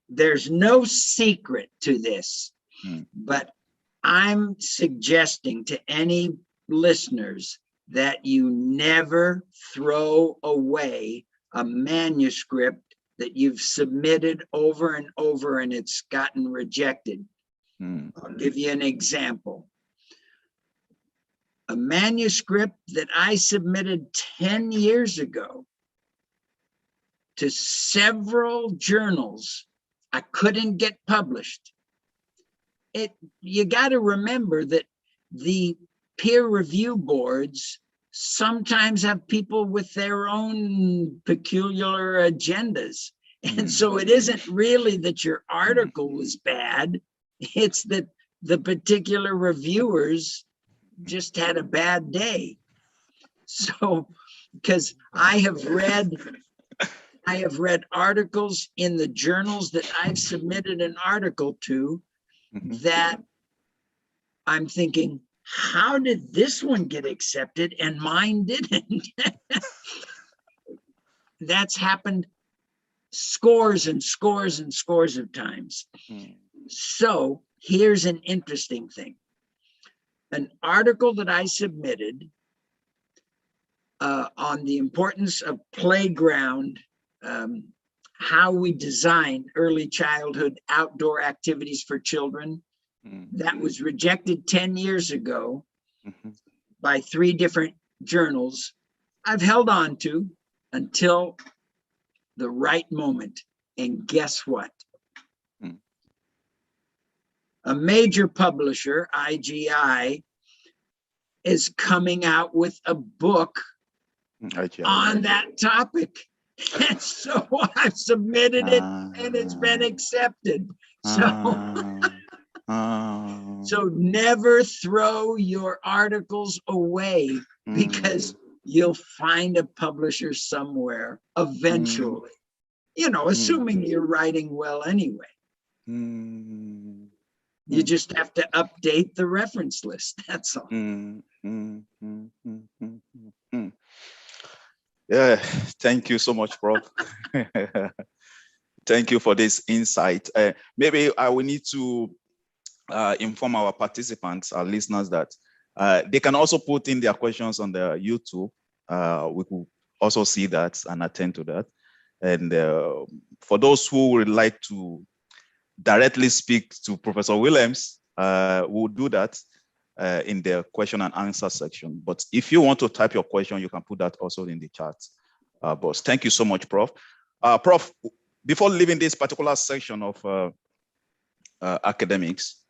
There's no secret to this, but I'm suggesting to any listeners that you never throw away a manuscript that you've submitted over and over and it's gotten rejected. I'll give you an example. A manuscript that I submitted 10 years ago to several journals, I couldn't get published. You got to remember that the peer review boards sometimes have people with their own peculiar agendas. And so it isn't really that your article was bad. It's that the particular reviewers just had a bad day. So, because I have read articles in the journals that I've submitted an article to that I'm thinking, how did this one get accepted and mine didn't? That's happened scores and scores and scores of times. So here's an interesting thing. An article that I submitted on the importance of playground, how we design early childhood outdoor activities for children, that was rejected 10 years ago by 3 different journals. I've held on to until the right moment. And guess what? A major publisher, IGI, is coming out with a book on that topic. And so I've submitted it and it's been accepted. So So never throw your articles away, because you'll find a publisher somewhere eventually, you know, assuming you're writing well anyway. You just have to update the reference list. That's all. Yeah, thank you so much, Prof. Thank you for this insight. Maybe I will need to inform our participants, our listeners, that they can also put in their questions on the YouTube. We could also see that and attend to that. And for those who would like to directly speak to Professor Williams, we'll do that in the question and answer section. But if you want to type your question, you can put that also in the chat box. Thank you so much, Prof. Prof, before leaving this particular section of academics,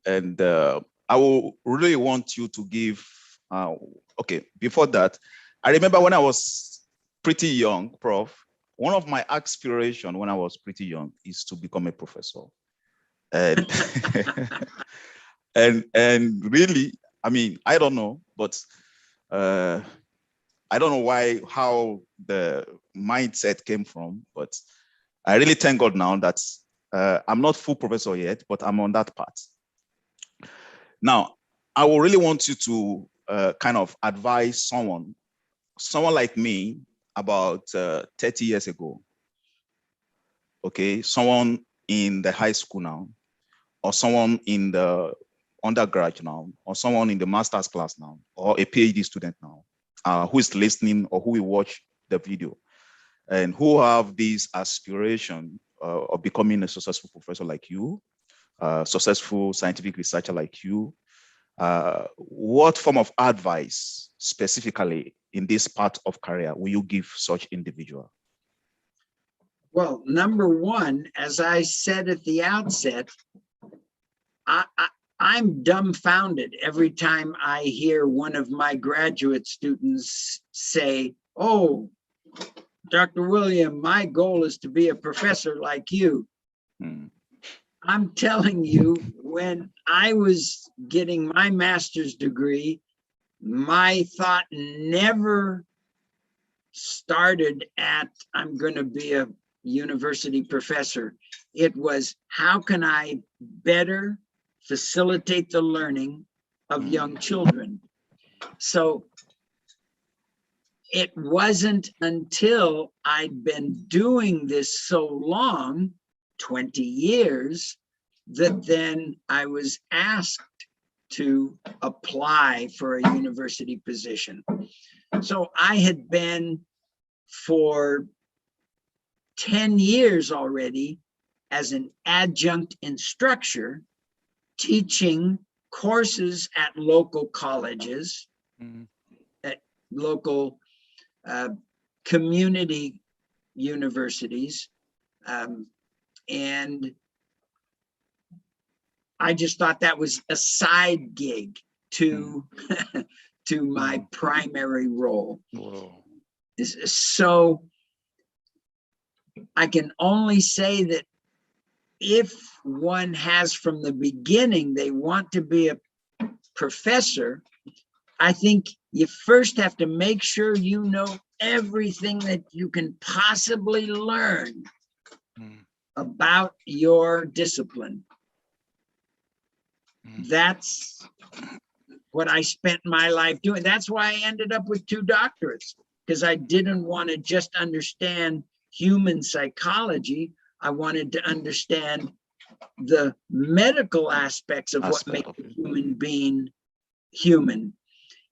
and I will really want you to give, okay, before that, I remember when I was pretty young, Prof, one of my aspirations when I was pretty young is to become a professor. And, and really, I mean, I don't know, but I don't know how the mindset came from, but I really thank God now that I'm not full professor yet, but I'm on that path. Now, I will really want you to kind of advise someone like me about 30 years ago, okay? Someone in the high school now, or someone in the undergrad now, or someone in the master's class now, or a PhD student now, who is listening or who will watch the video, and who have this aspiration of becoming a successful professor like you, successful scientific researcher like you. What form of advice specifically in this part of career will you give such individual? Well, number one, as I said at the outset, I'm dumbfounded every time I hear one of my graduate students say, "Oh, Dr. William, my goal is to be a professor like you." I'm telling you, when I was getting my master's degree, my thought never started at, I'm going to be a university professor. It was, how can I better facilitate the learning of young children? So it wasn't until I'd been doing this so long, 20 years, that then I was asked to apply for a university position. So I had been for 10 years already as an adjunct instructor, teaching courses at local colleges, at local community universities. And I just thought that was a side gig to, to my primary role. Whoa. So I can only say that if one has from the beginning, they want to be a professor, I think you first have to make sure you know everything that you can possibly learn about your discipline. That's what I spent my life doing. That's why I ended up with 2 doctorates, because I didn't want to just understand human psychology. I wanted to understand the medical aspects of what makes a human being human.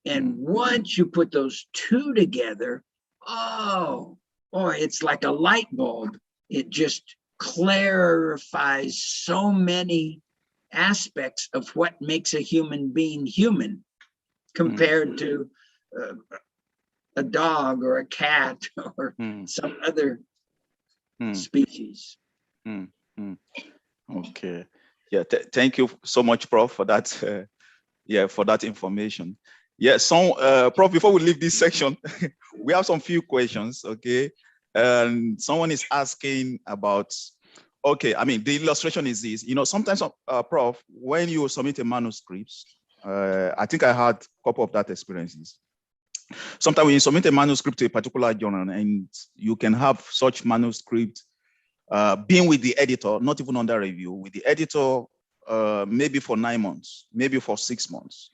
And once you put those 2 together, oh boy, it's like a light bulb. It just clarifies so many aspects of what makes a human being human compared to a dog or a cat or some other species. Okay. Yeah. Thank you so much, Prof, for that. Yeah, for that information. Yeah. So, Prof, before we leave this section, we have some few questions. Okay. And someone is asking about Okay, I mean, the illustration is this. You know, sometimes, Prof, when you submit a manuscript, I think I had a couple of that experiences. Sometimes when you submit a manuscript to a particular journal, and you can have such manuscript being with the editor, not even under review, with the editor maybe for 9 months, maybe for 6 months,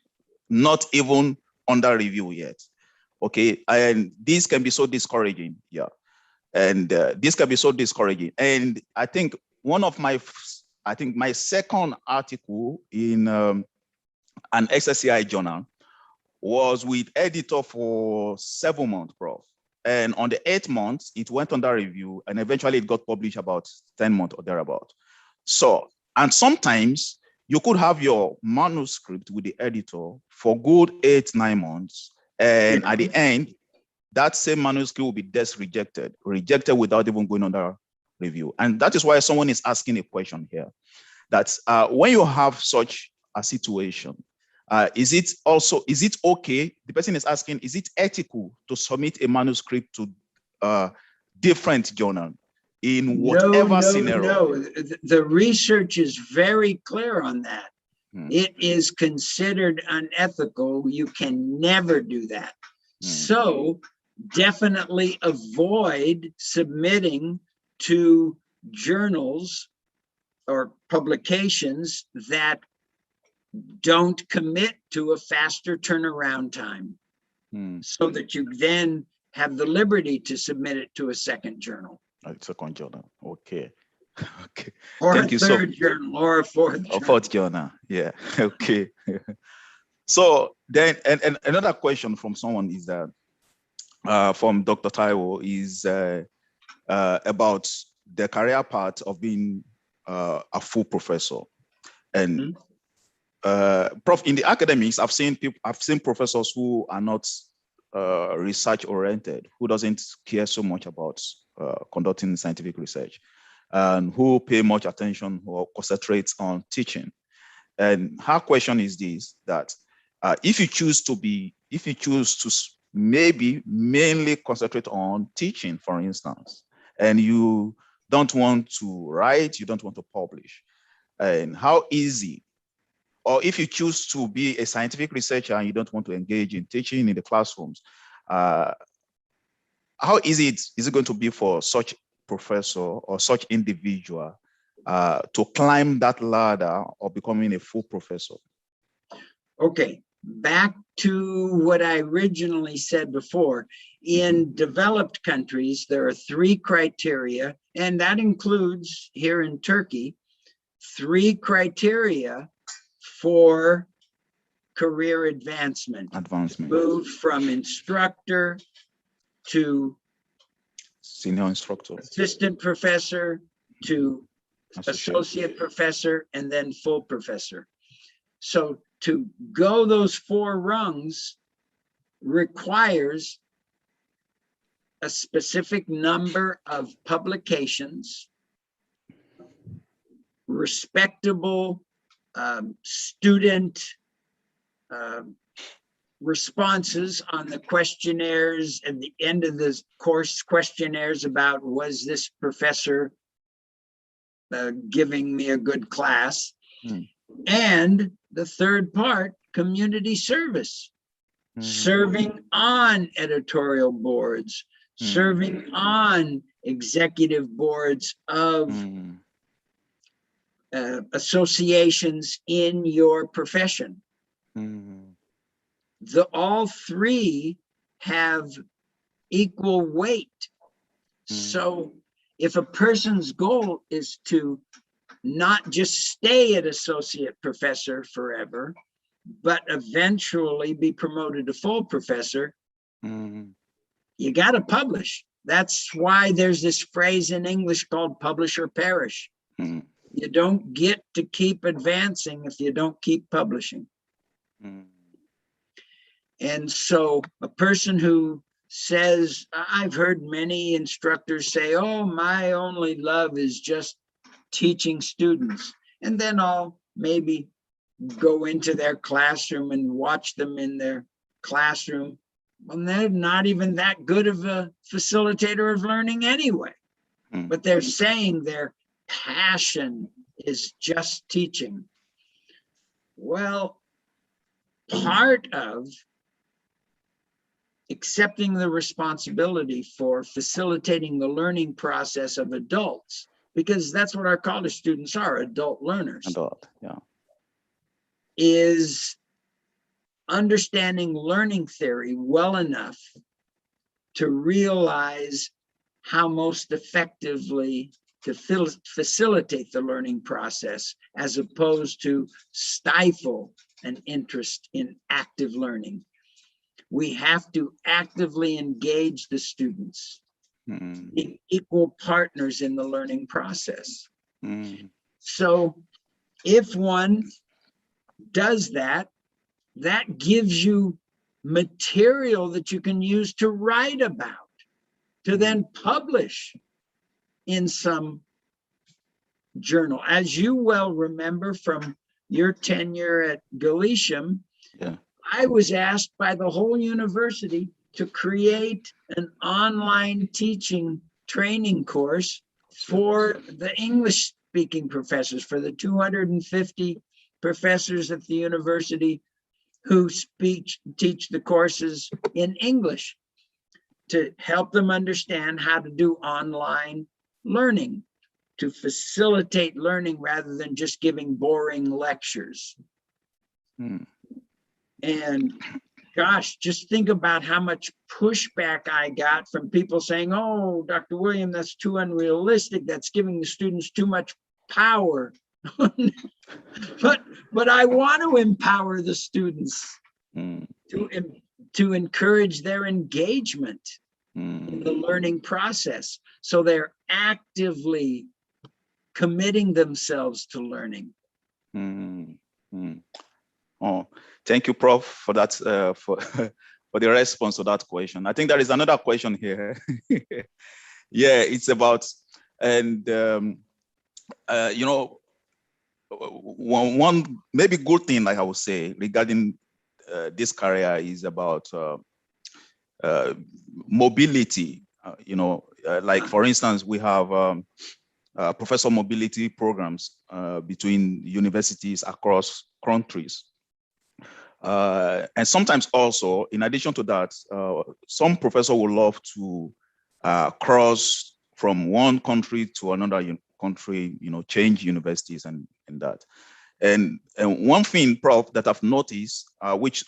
not even under review yet. Okay, and this can be so discouraging. Yeah. And this can be so discouraging. And I think my second article in an SSCI journal was with editor for 7 months, Prof. And on the 8th month, it went under review, and eventually it got published about 10 months or thereabout. So, and sometimes you could have your manuscript with the editor for good 8-9 months, and at the end, that same manuscript will be just rejected without even going under review. And that is why someone is asking a question here. That's when you have such a situation, is it okay? The person is asking, is it ethical to submit a manuscript to different journal in whatever scenario? No. The research is very clear on that. It is considered unethical. You can never do that. So definitely avoid submitting to journals or publications that don't commit to a faster turnaround time, so that you then have the liberty to submit it to a second journal. Second journal, okay. Okay. Or thank a third journal, or a fourth journal. Fourth journal, yeah, okay. So then, and another question from someone is that, from Dr. Taiwo, is about the career path of being a full professor. And Prof, in the academics, I've seen professors who are not research oriented, who doesn't care so much about conducting scientific research, and who pay much attention or concentrates on teaching. And her question is this: that if you choose to maybe mainly concentrate on teaching, for instance, and you don't want to write, you don't want to publish, and how easy, or if you choose to be a scientific researcher and you don't want to engage in teaching in the classrooms, how easy is it going to be for such professor or such individual to climb that ladder of becoming a full professor? Okay, back to what I originally said before. In developed countries, there are 3 criteria, and that includes here in Turkey, 3 criteria for career advancement. Move from instructor to senior instructor, assistant professor to associate professor, and then full professor. So to go those 4 rungs requires a specific number of publications, respectable student responses on the questionnaires at the end of the course, questionnaires about, was this professor giving me a good class? And the third part, community service, serving on editorial boards, serving on executive boards of associations in your profession. All 3 have equal weight. So if a person's goal is to not just stay at associate professor forever, but eventually be promoted to full professor, you got to publish. That's why there's this phrase in English called publish or perish. You don't get to keep advancing if you don't keep publishing. And so a person who says, I've heard many instructors say, oh, my only love is just teaching students, and then I'll maybe go into their classroom and watch them in their classroom. Well, they're not even that good of a facilitator of learning anyway, but they're saying they're passion is just teaching. Well, part of accepting the responsibility for facilitating the learning process of adults, because that's what our college students are, adult learners. Adult, yeah. Is understanding learning theory well enough to realize how most effectively to facilitate the learning process, as opposed to stifle an interest in active learning. We have to actively engage the students, being equal partners in the learning process. So if one does that, that gives you material that you can use to write about, to then publish in some journal. As you well remember from your tenure at Galicium, yeah. I was asked by the whole university to create an online teaching training course for the English speaking professors, for the 250 professors at the university who teach the courses in English, to help them understand how to do online learning, to facilitate learning rather than just giving boring lectures. And gosh, just think about how much pushback I got from people saying, oh, Dr. William, that's too unrealistic. That's giving the students too much power. But I want to empower the students to encourage their engagement in the learning process. So they're actively committing themselves to learning. Oh, thank you, Prof, for that, for the response to that question. I think there is another question here. Yeah, it's about, and you know, one maybe good thing, like I would say, regarding this career is about mobility. You know, like for instance, we have professor mobility programs between universities across countries. And sometimes also, in addition to that, some professor would love to cross from one country to another country, you know, change universities and that. And one thing, Prof, that I've noticed, which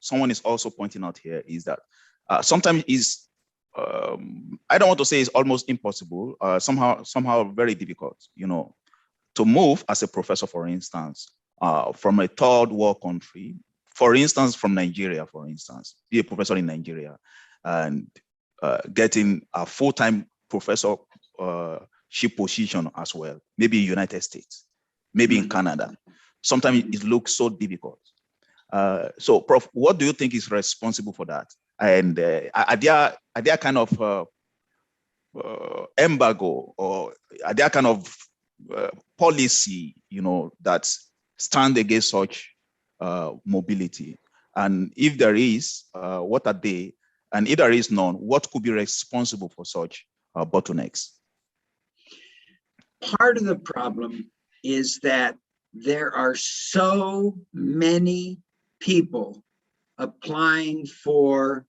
someone is also pointing out here, is that sometimes is I don't want to say it's almost impossible, somehow very difficult, you know, to move as a professor, for instance, from a third world country, for instance, from Nigeria, for instance, be a professor in Nigeria and getting a full-time professorship position as well, maybe in United States, maybe in Canada. Sometimes it looks so difficult. So, Prof, what do you think is responsible for that? And are there kind of embargo, or are there kind of policy, you know, that stand against such mobility? And if there is, what are they? And if there is none, what could be responsible for such bottlenecks? Part of the problem is that there are so many people applying for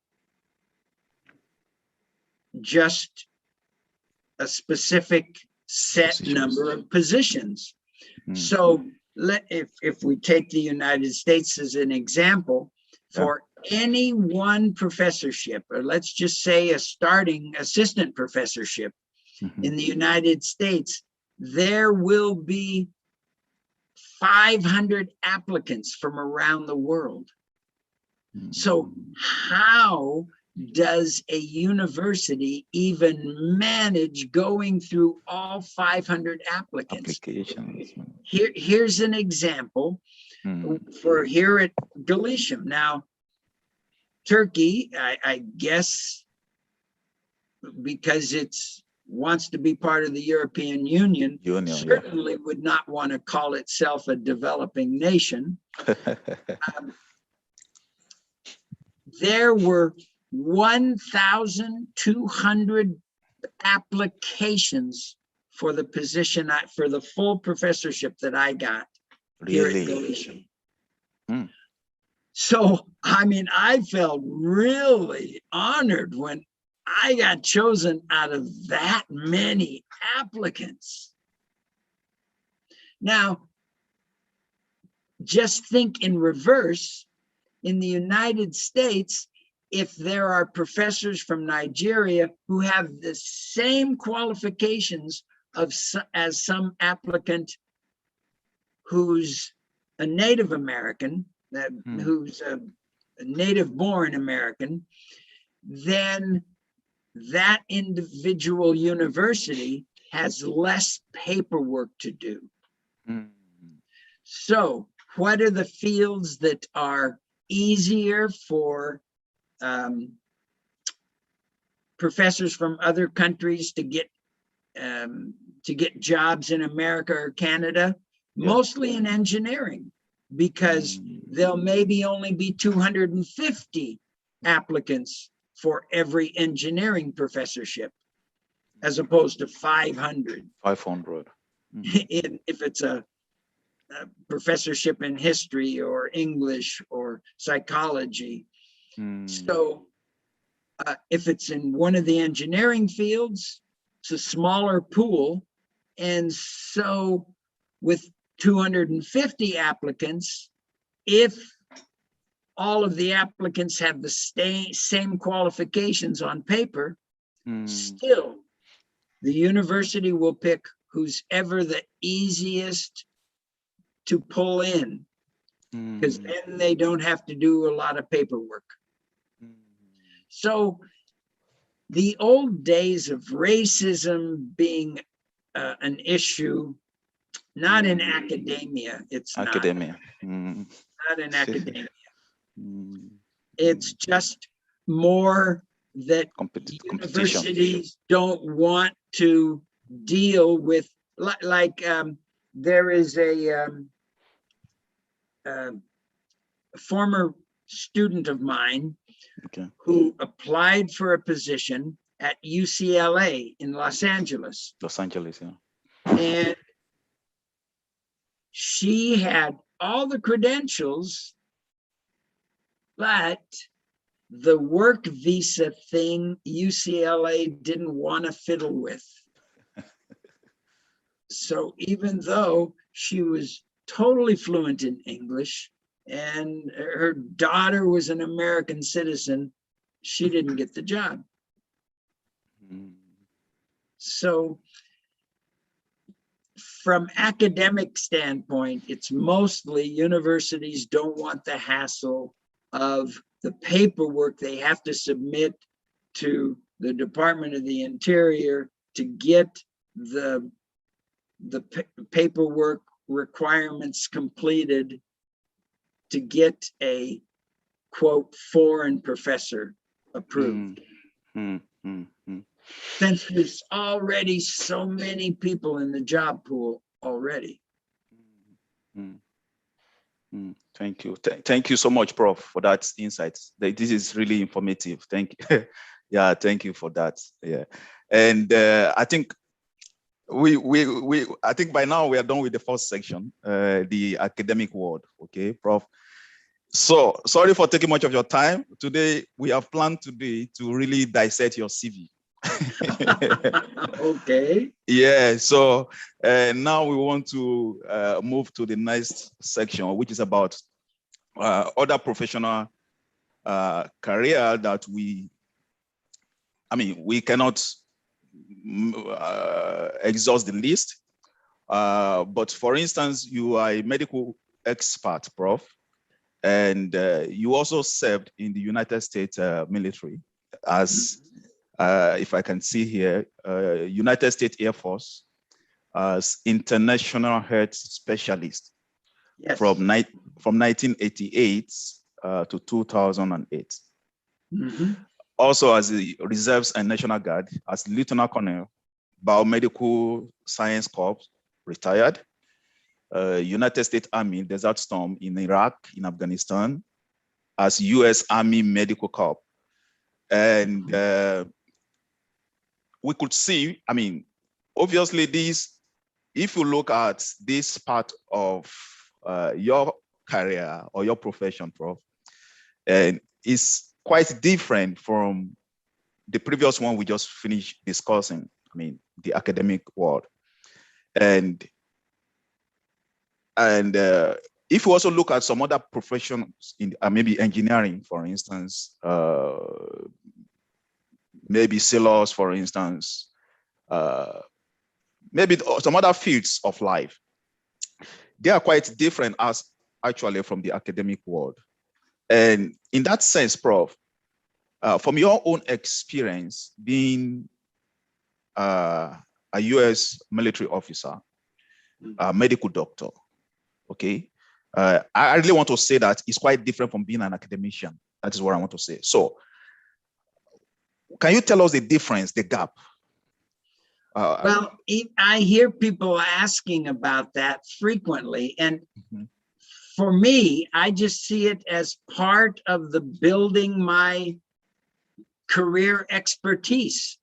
just a specific set number of positions. So if we take the United States as an example, for any one professorship, or let's just say a starting assistant professorship in the United States, there will be 500 applicants from around the world. So how does a university even manage going through all 500 applicants? Here's an example for here at Galicium. Now, Turkey, I guess, because it's wants to be part of the European Union, certainly would not want to call itself a developing nation. There were 1,200 applications for the position, for the full professorship that I got here at Galician. So, I mean, I felt really honored when I got chosen out of that many applicants. Now, just think in reverse. In the United States, if there are professors from Nigeria who have the same qualifications as some applicant who's a Native American, who's a native-born American, then that individual university has less paperwork to do. So what are the fields that are easier for professors from other countries to get jobs in America or Canada? Mostly in engineering, because there'll maybe only be 250 applicants for every engineering professorship, as opposed to 500. 500. If it's a professorship in history or English or psychology. So if it's in one of the engineering fields, it's a smaller pool. And so with 250 applicants, if all of the applicants have the same qualifications on paper, still the university will pick who's ever the easiest to pull in, because then they don't have to do a lot of paperwork. So the old days of racism being an issue, not in academia, it's academia. Not in academia. It's just more that universities don't want to deal with, like there is a former student of mine who applied for a position at UCLA in Los Angeles. And she had all the credentials, but the work visa thing UCLA didn't want to fiddle with. So even though she was totally fluent in English and her daughter was an American citizen, she didn't get the job. So from academic standpoint, it's mostly universities don't want the hassle of the paperwork they have to submit to the Department of the Interior to get the paperwork requirements completed to get a, quote, foreign professor approved. Since there's already so many people in the job pool already. Thank you. Thank you so much, Prof, for that insight. This is really informative. Thank you. Yeah, thank you for that. Yeah, and I think I think by now we are done with the first section, the academic world. Okay, Prof. So sorry for taking much of your time. Today we have planned today to really dissect your CV. Okay. Yeah, so now we want to move to the next section, which is about other professional career that we cannot exhaust the list. But for instance, you are a medical expert, Prof, and you also served in the United States military as if I can see here, United States Air Force as international health specialist. Yes. From 1988 to 2008. Also as the Reserves and National Guard, as Lieutenant Colonel, Biomedical Science Corps, retired. United States Army Desert Storm in Iraq, in Afghanistan, as U.S. Army Medical Corps. And we could see, obviously this, if you look at this part of your career or your profession, Prof, and it's quite different from the previous one we just finished discussing. I mean, the academic world. And if you also look at some other professions in maybe engineering, for instance, maybe sailors, for instance, maybe some other fields of life, they are quite different as actually from the academic world. And in that sense, Prof, from your own experience being a US military officer, a medical doctor, okay, I really want to say that it's quite different from being an academician. That is what I want to say. So can you tell us the difference, the gap? Well, I hear people asking about that frequently. And for me, I just see it as part of the building my career expertise,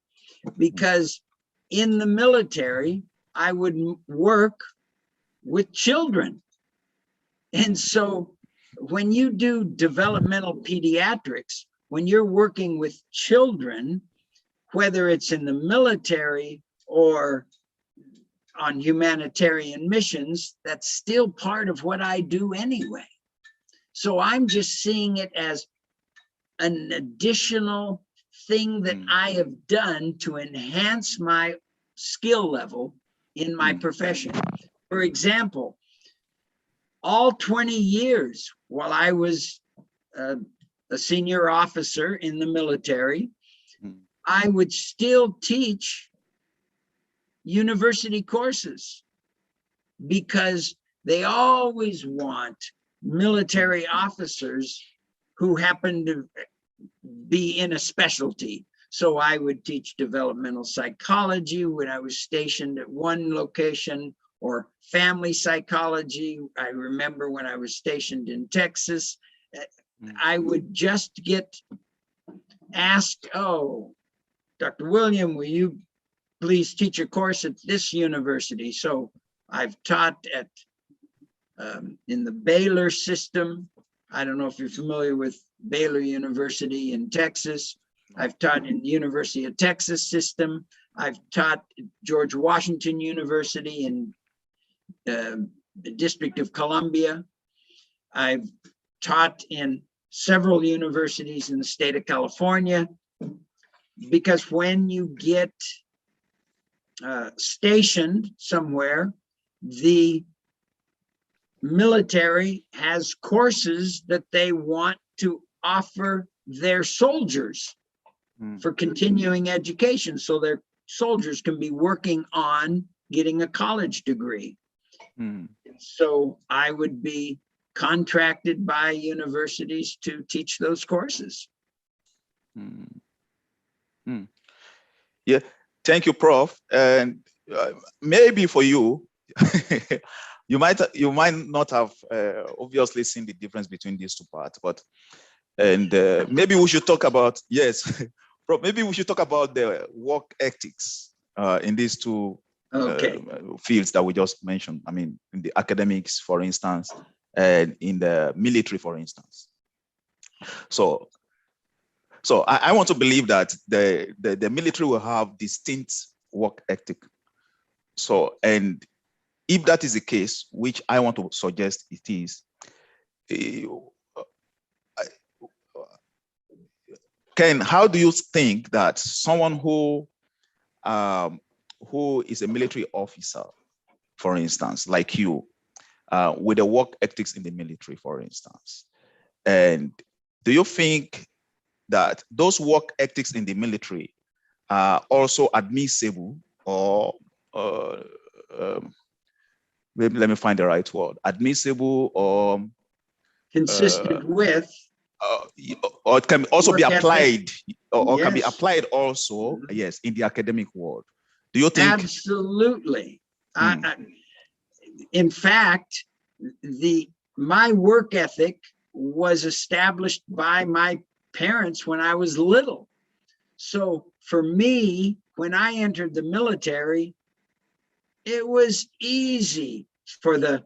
because in the military, I would work with children. And so when you do developmental pediatrics, when you're working with children, whether it's in the military or on humanitarian missions, that's still part of what I do anyway. So I'm just seeing it as an additional thing that I have done to enhance my skill level in my profession. For example, all 20 years while I was a senior officer in the military, I would still teach university courses because they always want military officers who happen to be in a specialty. So I would teach developmental psychology when I was stationed at one location, or family psychology. I remember when I was stationed in Texas, I would just get asked, oh, Dr. William, will you please teach a course at this university? So I've taught at in the Baylor system. I don't know if you're familiar with Baylor University in Texas. I've taught in the University of Texas system. I've taught at George Washington University in the District of Columbia. I've taught in several universities in the state of California, because when you get stationed somewhere, the military has courses that they want to offer their soldiers for continuing education, so their soldiers can be working on getting a college degree. So I would be contracted by universities to teach those courses. Yeah, thank you, Prof. And maybe for you, you might not have obviously seen the difference between these two parts, but maybe we should talk about, yes, Prof, maybe we should talk about the work ethics in these two fields that we just mentioned. I mean, in the academics, for instance, and in the military, for instance. So I want to believe that the military will have distinct work ethic. So, and if that is the case, which I want to suggest it is, Ken, how do you think that someone who is a military officer, for instance, like you, with the work ethics in the military, for instance, and do you think that those work ethics in the military are also admissible, or maybe let me find the right word, admissible or consistent with, or it can also be applied, or yes, can be applied also, yes, in the academic world. Do you think? Absolutely. In fact, my work ethic was established by my parents when I was little. So for me, when I entered the military, it was easy for the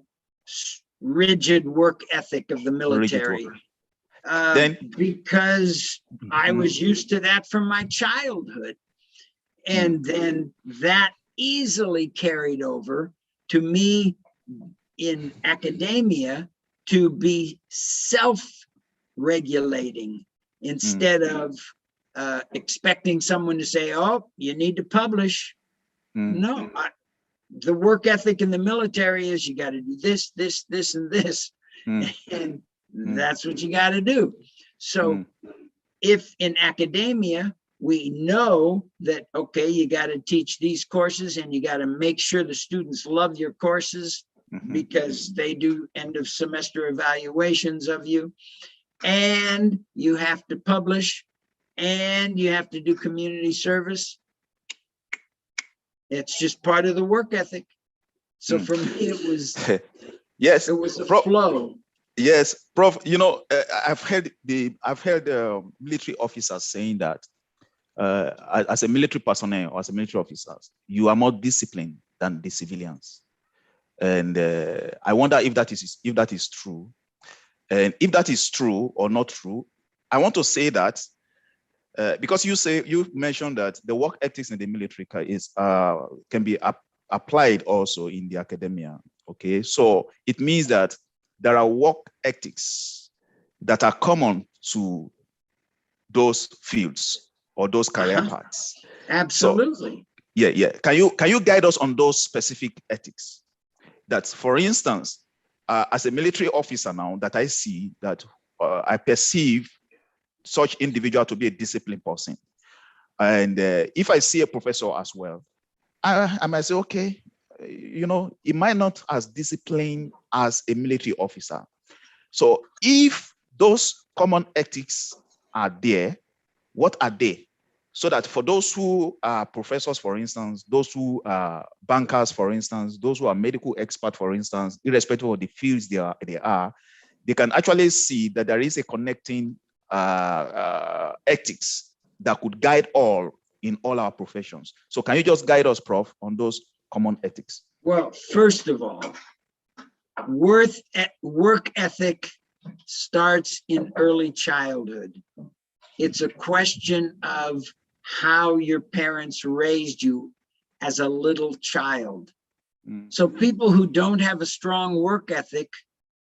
rigid work ethic of the military. Because I was used to that from my childhood. And then that easily carried over to me in academia to be self-regulating instead of expecting someone to say, oh, you need to publish. No, the work ethic in the military is you got to do this, this, this, and this. And that's what you got to do. So if in academia, we know that, okay, you got to teach these courses and you got to make sure the students love your courses because they do end of semester evaluations of you, and you have to publish and you have to do community service. It's just part of the work ethic. So for me, it was, yes, it was a flow. Yes, Prof. You know, I've heard military officers saying that as a military personnel or as a military officers, you are more disciplined than the civilians, and I wonder if that is true. And if that is true or not true, I want to say that because you mentioned that the work ethics in the military can be applied also in the academia. Okay, so it means that there are work ethics that are common to those fields or those career paths. Absolutely. So, yeah. Can you guide us on those specific ethics? That, for instance, as a military officer now, that I see that I perceive such individual to be a disciplined person, and if I see a professor as well, I might say, okay, you know, it might not as disciplined as a military officer. So if those common ethics are there, what are they? So that for those who are professors, for instance, those who are bankers, for instance, those who are medical experts, for instance, irrespective of the fields they are, they can actually see that there is a connecting ethics that could guide all in all our professions. So can you just guide us, Prof, on those common ethics? Well, first of all, work ethic starts in early childhood. It's a question of how your parents raised you as a little child. So people who don't have a strong work ethic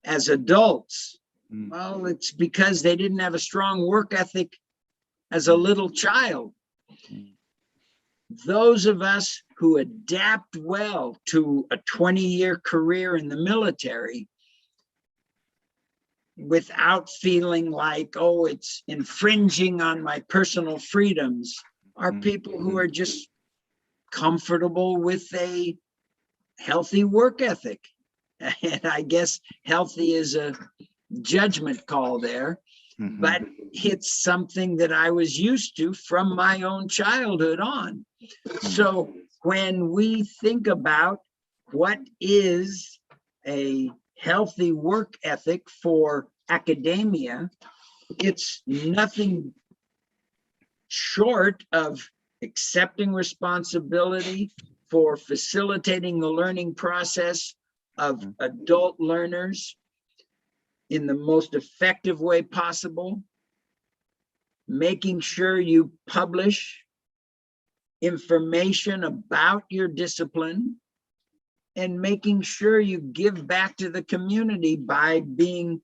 as adults, well, it's because they didn't have a strong work ethic as a little child. Those of us who adapt well to a 20-year career in the military without feeling like, oh, it's infringing on my personal freedoms, are people who are just comfortable with a healthy work ethic. And I guess healthy is a judgment call there, but it's something that I was used to from my own childhood on. So when we think about what is a healthy work ethic for academia, it's nothing short of accepting responsibility for facilitating the learning process of adult learners in the most effective way possible, making sure you publish information about your discipline, and making sure you give back to the community by being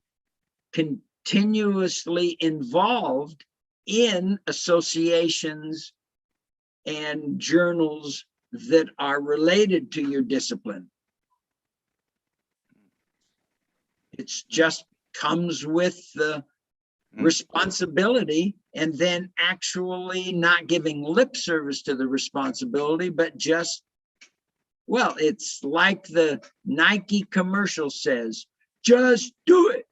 continuously involved in associations and journals that are related to your discipline. It's just comes with the responsibility, and then actually not giving lip service to the responsibility, but just, well, it's like the Nike commercial says, just do it.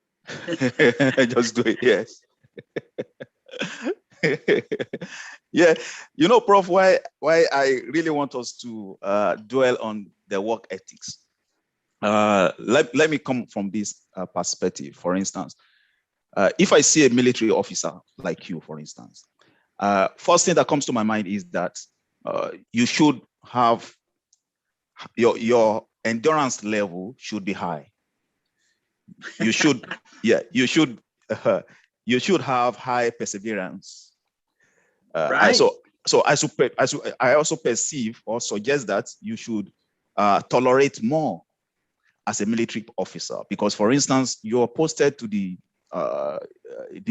Just do it, yes. Yeah, you know, Prof, why I really want us to dwell on the work ethics. Let me come from this perspective. For instance, if I see a military officer like you, for instance, first thing that comes to my mind is that you should have your endurance level should be high. You should, yeah, you should have high perseverance. Right. So I also perceive or suggest that you should tolerate more as a military officer, because, for instance, you're posted to the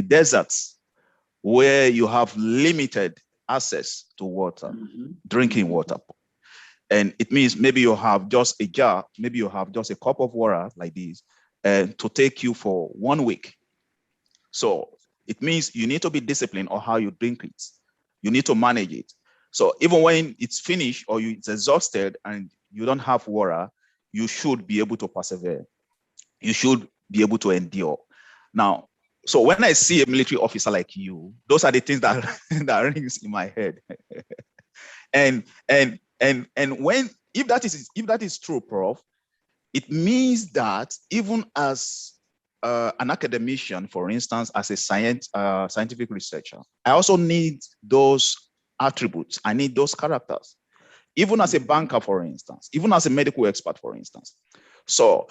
deserts where you have limited access to water, drinking water. And it means maybe you have just a jar, maybe you have just a cup of water like this, to take you for 1 week. So it means you need to be disciplined on how you drink it. You need to manage it. So even when it's finished or it's exhausted and you don't have water, you should be able to persevere. You should be able to endure. Now, so when I see a military officer like you, those are the things that that rings in my head. and when, if that is true, Prof, it means that even as an academician, for instance, as a scientific researcher, I also need those attributes. I need those characters. Even as a banker, for instance, even as a medical expert, for instance. So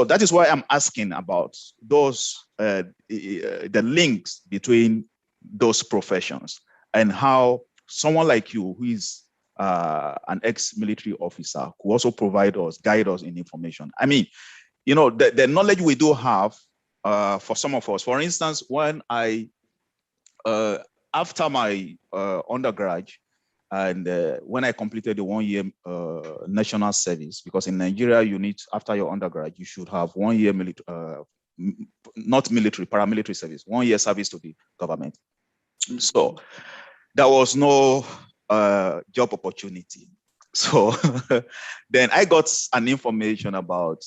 that is why I'm asking about those the links between those professions, and how someone like you, who is an ex-military officer, could also guide us in information. I mean, the knowledge we do have, for some of us, for instance, when I after my undergrad, and when I completed the 1 year national service, because in Nigeria, you need, after your undergrad, you should have 1 year not military, paramilitary service, 1 year service to the government. So there was no job opportunity. So then I got an information about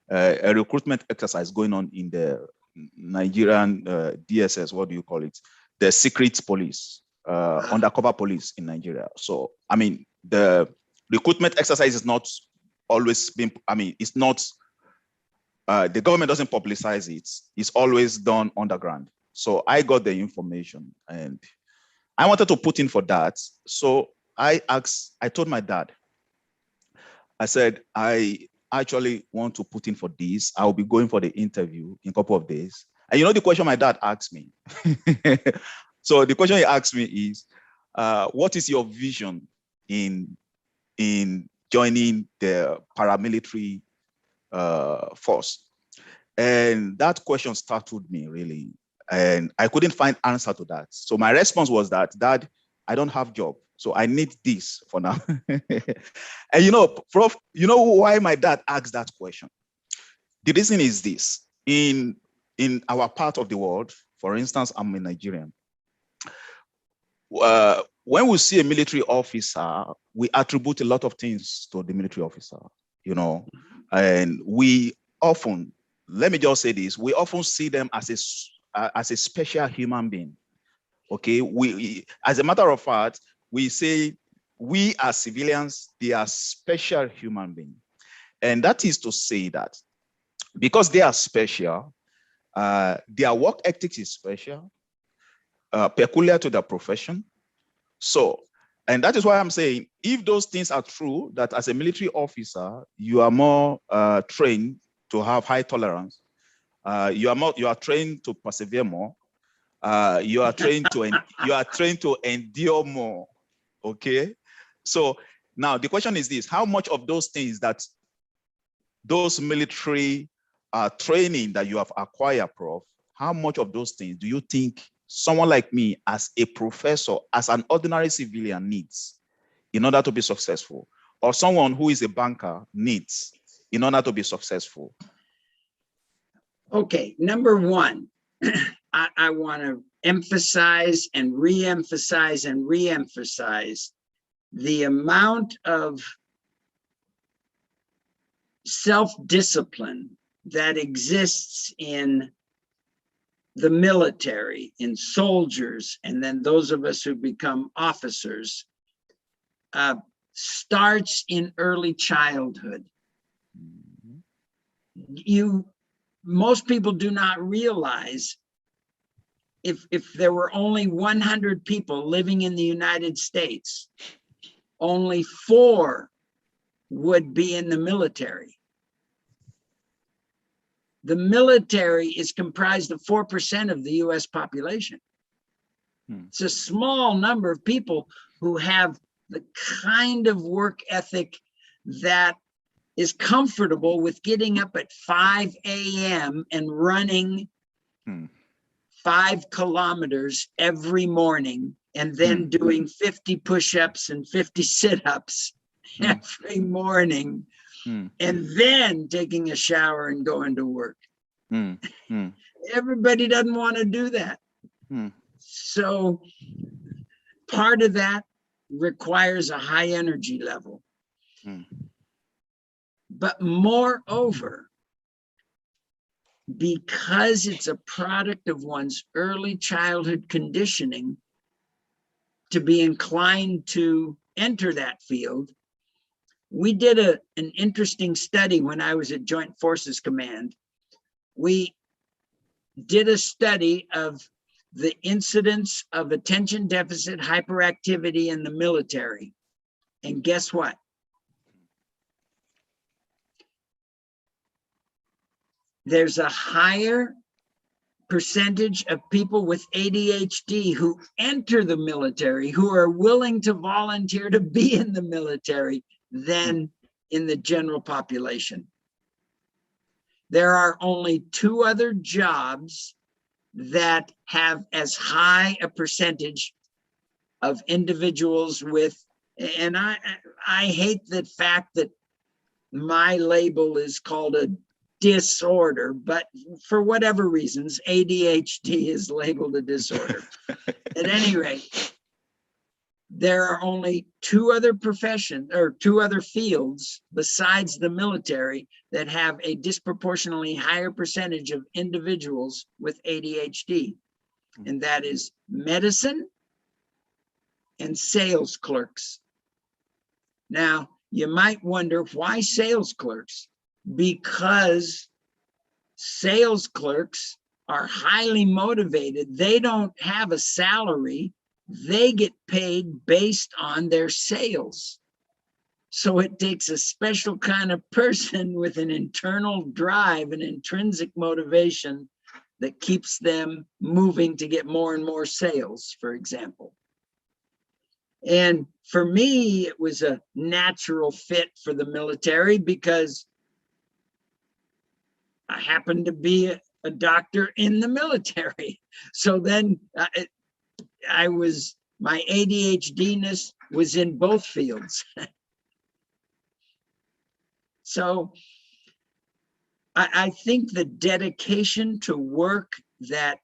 a recruitment exercise going on in the Nigerian DSS, what do you call it? The secret police, undercover police in Nigeria. So, I mean, the recruitment exercise is not always been, I mean, it's not, the government doesn't publicize it. It's always done underground. So I got the information and I wanted to put in for that. So I told my dad, I said, I actually want to put in for this. I'll be going for the interview in a couple of days. And the question my dad asked me. So the question he asked me is, what is your vision in joining the paramilitary force? And that question startled me, really. And I couldn't find answer to that. So my response was that, Dad, I don't have job, so I need this for now. And Prof, why my dad asked that question? The reason is this: in our part of the world, for instance, I'm a Nigerian. When we see a military officer, we attribute a lot of things to the military officer, and we often, let me just say this, we often see them as a special human being. Okay, we, as a matter of fact, we say we as civilians, they are special human beings. And that is to say that because they are special, their work ethics is special, peculiar to their profession. So, and that is why I'm saying, if those things are true, that as a military officer, you are more trained to have high tolerance, you are trained to persevere more, you are trained to endure more. Okay, so now the question is this: how much of those things, that those military training that you have acquired, Prof, how much of those things do you think someone like me, as a professor, as an ordinary civilian, needs in order to be successful, or someone who is a banker needs in order to be successful? Okay, number one, I want to emphasize and re-emphasize and re-emphasize the amount of self-discipline that exists in the military, in soldiers, and then those of us who become officers, starts in early childhood. Most people do not realize, if there were only 100 people living in the United States, only 4 would be in the military. The military is comprised of 4% of the US population. It's a small number of people who have the kind of work ethic that is comfortable with getting up at 5 a.m. and running 5 kilometers every morning and then doing 50 push-ups and 50 sit-ups every morning and then taking a shower and going to work. Everybody doesn't want to do that. So part of that requires a high energy level. But moreover, because it's a product of one's early childhood conditioning to be inclined to enter that field, we did an interesting study when I was at Joint Forces Command. We did a study of the incidence of attention deficit hyperactivity in the military. And guess what? There's a higher percentage of people with ADHD who enter the military, who are willing to volunteer to be in the military than in the general population. There are only 2 other jobs that have as high a percentage of individuals with, and I hate the fact that my label is called a disorder, but for whatever reasons, ADHD is labeled a disorder. At any rate, there are only 2 other professions or 2 other fields besides the military that have a disproportionately higher percentage of individuals with ADHD, and that is medicine and sales clerks. Now, you might wonder why sales clerks? Because sales clerks are highly motivated. They don't have a salary. They get paid based on their sales. So it takes a special kind of person with an internal drive and intrinsic motivation that keeps them moving to get more and more sales, for example. And for me, it was a natural fit for the military because I happened to be a doctor in the military. So then my ADHD-ness was in both fields. So I think the dedication to work that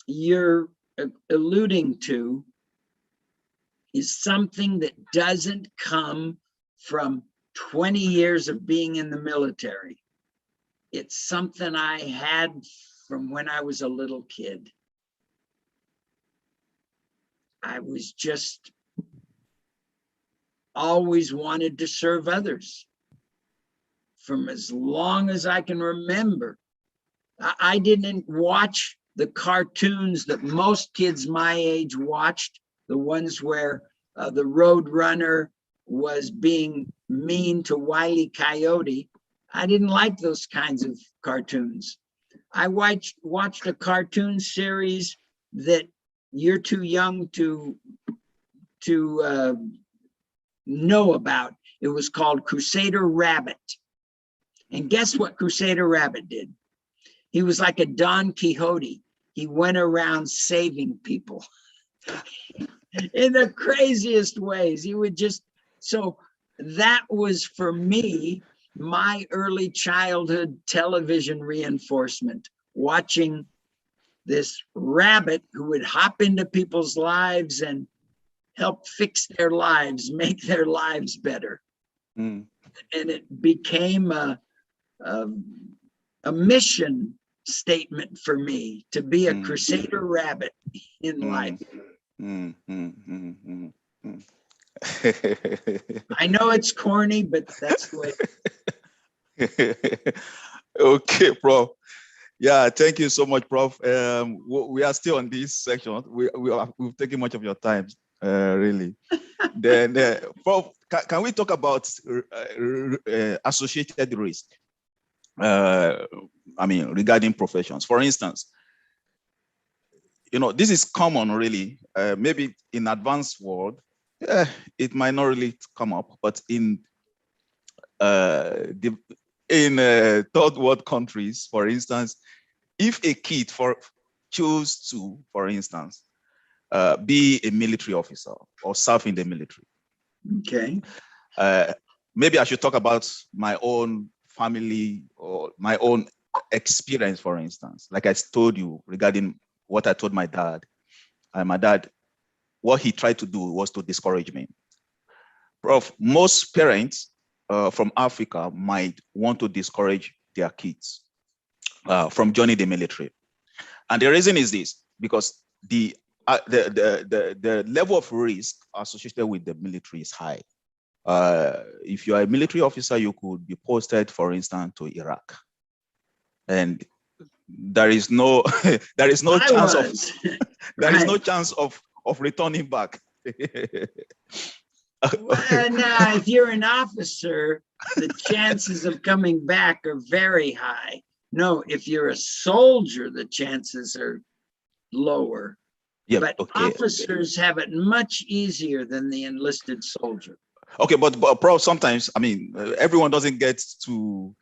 you're alluding to is something that doesn't come from 20 years of being in the military. It's something I had from when I was a little kid. I was just always wanted to serve others. From as long as I can remember, I didn't watch the cartoons that most kids my age watched, the ones where the Road Runner was being mean to Wile E. Coyote. I didn't like those kinds of cartoons. I watched a cartoon series that you're too young to know about. It was called Crusader Rabbit. And guess what Crusader Rabbit did? He was like a Don Quixote. He went around saving people in the craziest ways. He would so that was for me, my early childhood television reinforcement, watching this rabbit who would hop into people's lives and help fix their lives, make their lives better. And it became a mission statement for me to be a Crusader Rabbit in life. I know it's corny, but that's the way. Okay, Prof. Yeah, thank you so much, Prof. We are still on this section. We've taken much of your time. Really. Then, Prof, can we talk about associated risk? I mean, regarding professions. For instance, this is common, really. Maybe in advanced world, it might not really come up, but in third world countries, for instance, if a kid choose to, for instance, be a military officer or serve in the military. Okay. Maybe I should talk about my own family or my own experience, for instance. Like I told you regarding what I told my dad. My dad, what he tried to do was to discourage me. Prof, most parents from Africa might want to discourage their kids from joining the military. And the reason is this, because the level of risk associated with the military is high. If you are a military officer, you could be posted, for instance, to Iraq, and there is no chance of returning back. Well, now, if you're an officer, the chances of coming back are very high. No, if you're a soldier, the chances are lower. Yeah, but officers have it much easier than the enlisted soldier. Okay, but Prof, sometimes, I mean, everyone doesn't get to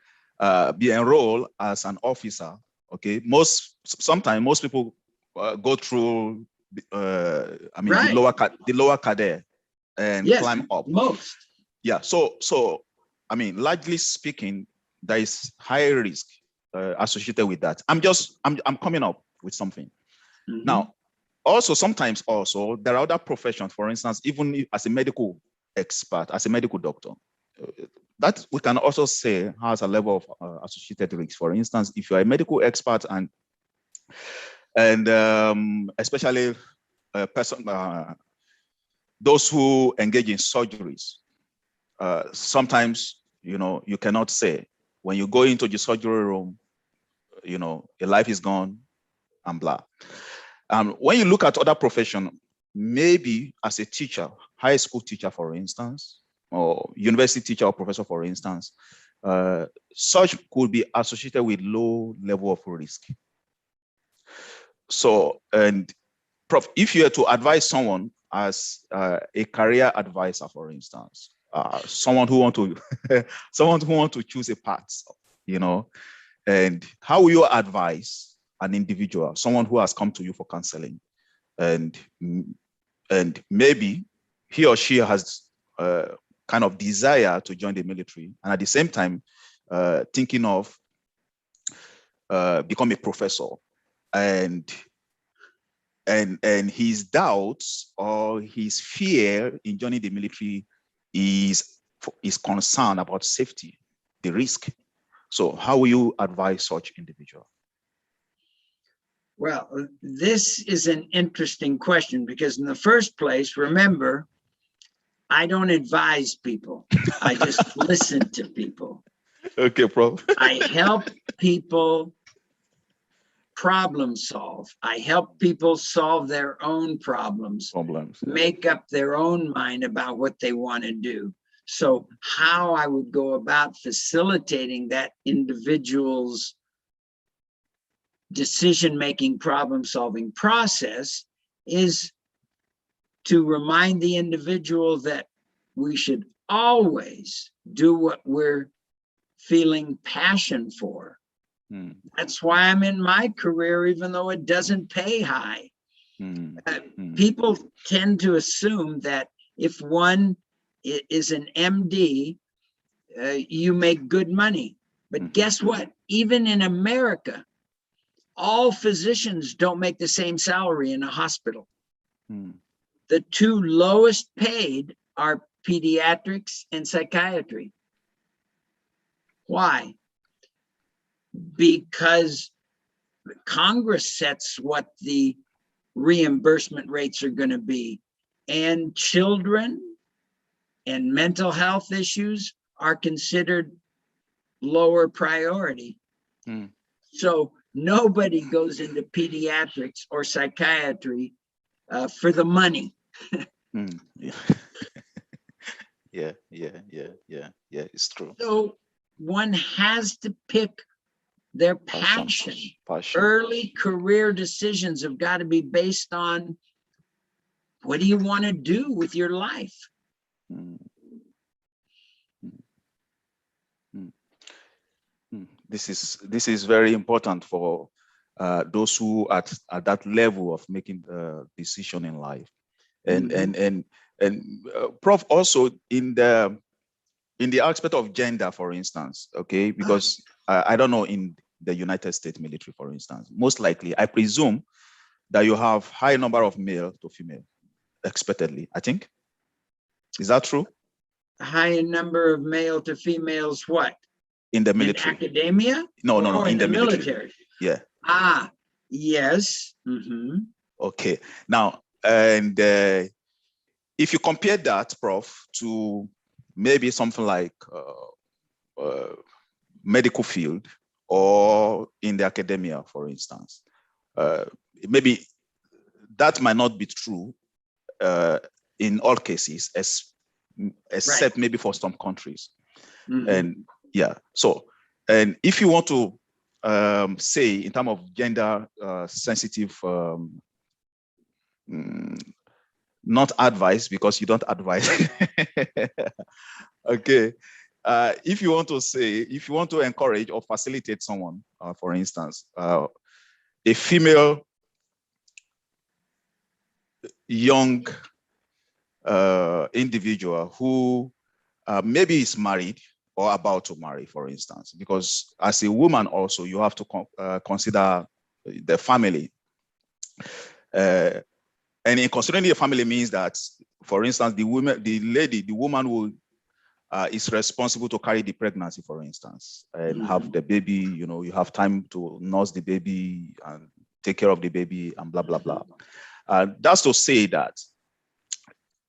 be enrolled as an officer. Okay, sometimes most people go through, right, the lower cadet and climb up. Most. Yeah. So, I mean, largely speaking, there is high risk associated with that. I'm coming up with something. Mm-hmm. Now, sometimes there are other professions, for instance, even as a medical expert, as a medical doctor, that we can also say has a level of associated risk. For instance, if you are a medical expert and especially those who engage in surgeries, sometimes, you cannot say when you go into the surgery room, a life is gone and blah. When you look at other professions, maybe as a teacher, high school teacher, for instance, or university teacher or professor, for instance, such could be associated with low level of risk. So, and Prof, if you are to advise someone as a career advisor, for instance, someone who want to choose a path, and how will you advise an individual, someone who has come to you for counseling, and maybe he or she has kind of desire to join the military, and at the same time thinking of become a professor, and his doubts or his fear in joining the military is concerned about safety, the risk. So how will you advise such individual? Well, this is an interesting question because in the first place, remember, I don't advise people. I just listen to people. Okay, Prof. I help people problem solve. I help people solve their own problems, make up their own mind about what they want to do. So how I would go about facilitating that individual's decision-making, problem-solving process is to remind the individual that we should always do what we're feeling passion for. That's why I'm in my career, even though it doesn't pay high. People tend to assume that if one is an MD, you make good money. But guess what? Even in America, all physicians don't make the same salary in a hospital. The two lowest paid are pediatrics and psychiatry. Why? Because Congress sets what the reimbursement rates are going to be, and children and mental health issues are considered lower priority. So nobody goes into pediatrics or psychiatry for the money. Mm. Yeah. Yeah. It's true. So one has to pick their Passion. passion. Passion. Early career decisions have got to be based on what do you want to do with your life? Mm. Mm. This is very important for those who at that level of making the decision in life. And Mhm. Prof, also in the aspect of gender, for instance, okay, because I don't know in the United States military, for instance, most likely, I presume that you have high number of male to female, expectedly, I think. Is that true? A high number of male to females, what? In the In military? academia? No, In in the the military. military? Yeah. Yes. Mm-hmm. Okay. Now, and if you compare that, Prof, to maybe something like medical field or in the academia, for instance, uh, maybe that might not be true in all cases, except maybe for some countries. Mm-hmm. And yeah, so, and if you want to say in terms of gender sensitive, not advice, because you don't advise. Okay. If you want to say, if you want to encourage or facilitate someone, for instance, a female young individual who maybe is married or about to marry, for instance, because as a woman also, you have to consider the family. And in considering the family means that, for instance, the woman will is responsible to carry the pregnancy, for instance, and have the baby. You know, you have time to nurse the baby and take care of the baby and blah blah blah. That's to say that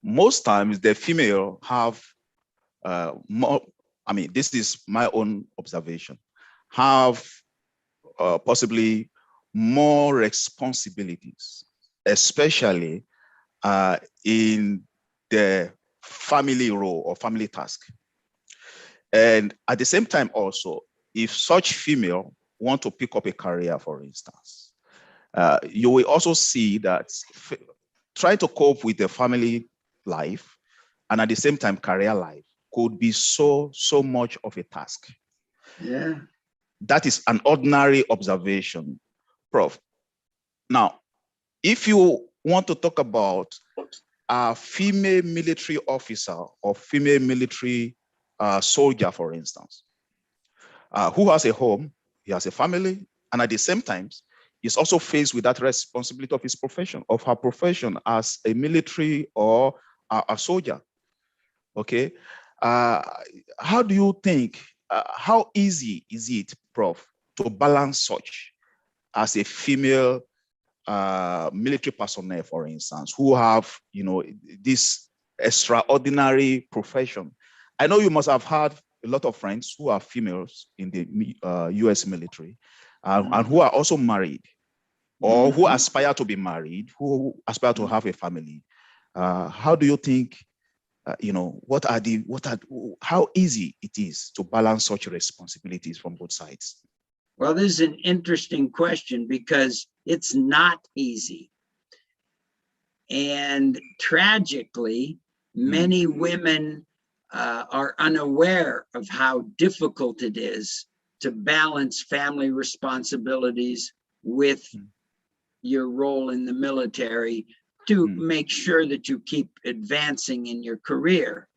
most times the female have more. I mean, this is my own observation. Have possibly more responsibilities, especially in the family role or family task. And at the same time also, if such female want to pick up a career, for instance, you will also see that try to cope with the family life and at the same time career life could be so much of a task. Yeah. That is an ordinary observation, Prof. Now, if you want to talk about a female military officer or female military soldier, for instance, who has a home, he has a family, and at the same time, is also faced with that responsibility of his profession, of her profession as a military or a soldier. Okay, how do you think? How easy is it, Prof, to balance such as a female military personnel, for instance, who have, you know, this extraordinary profession? I know you must have had a lot of friends who are females in the US military and who are also married or who aspire to be married, who aspire to have a family. How do you think, how easy it is to balance such responsibilities from both sides? Well, this is an interesting question because it's not easy. And tragically, many women are unaware of how difficult it is to balance family responsibilities with your role in the military to make sure that you keep advancing in your career.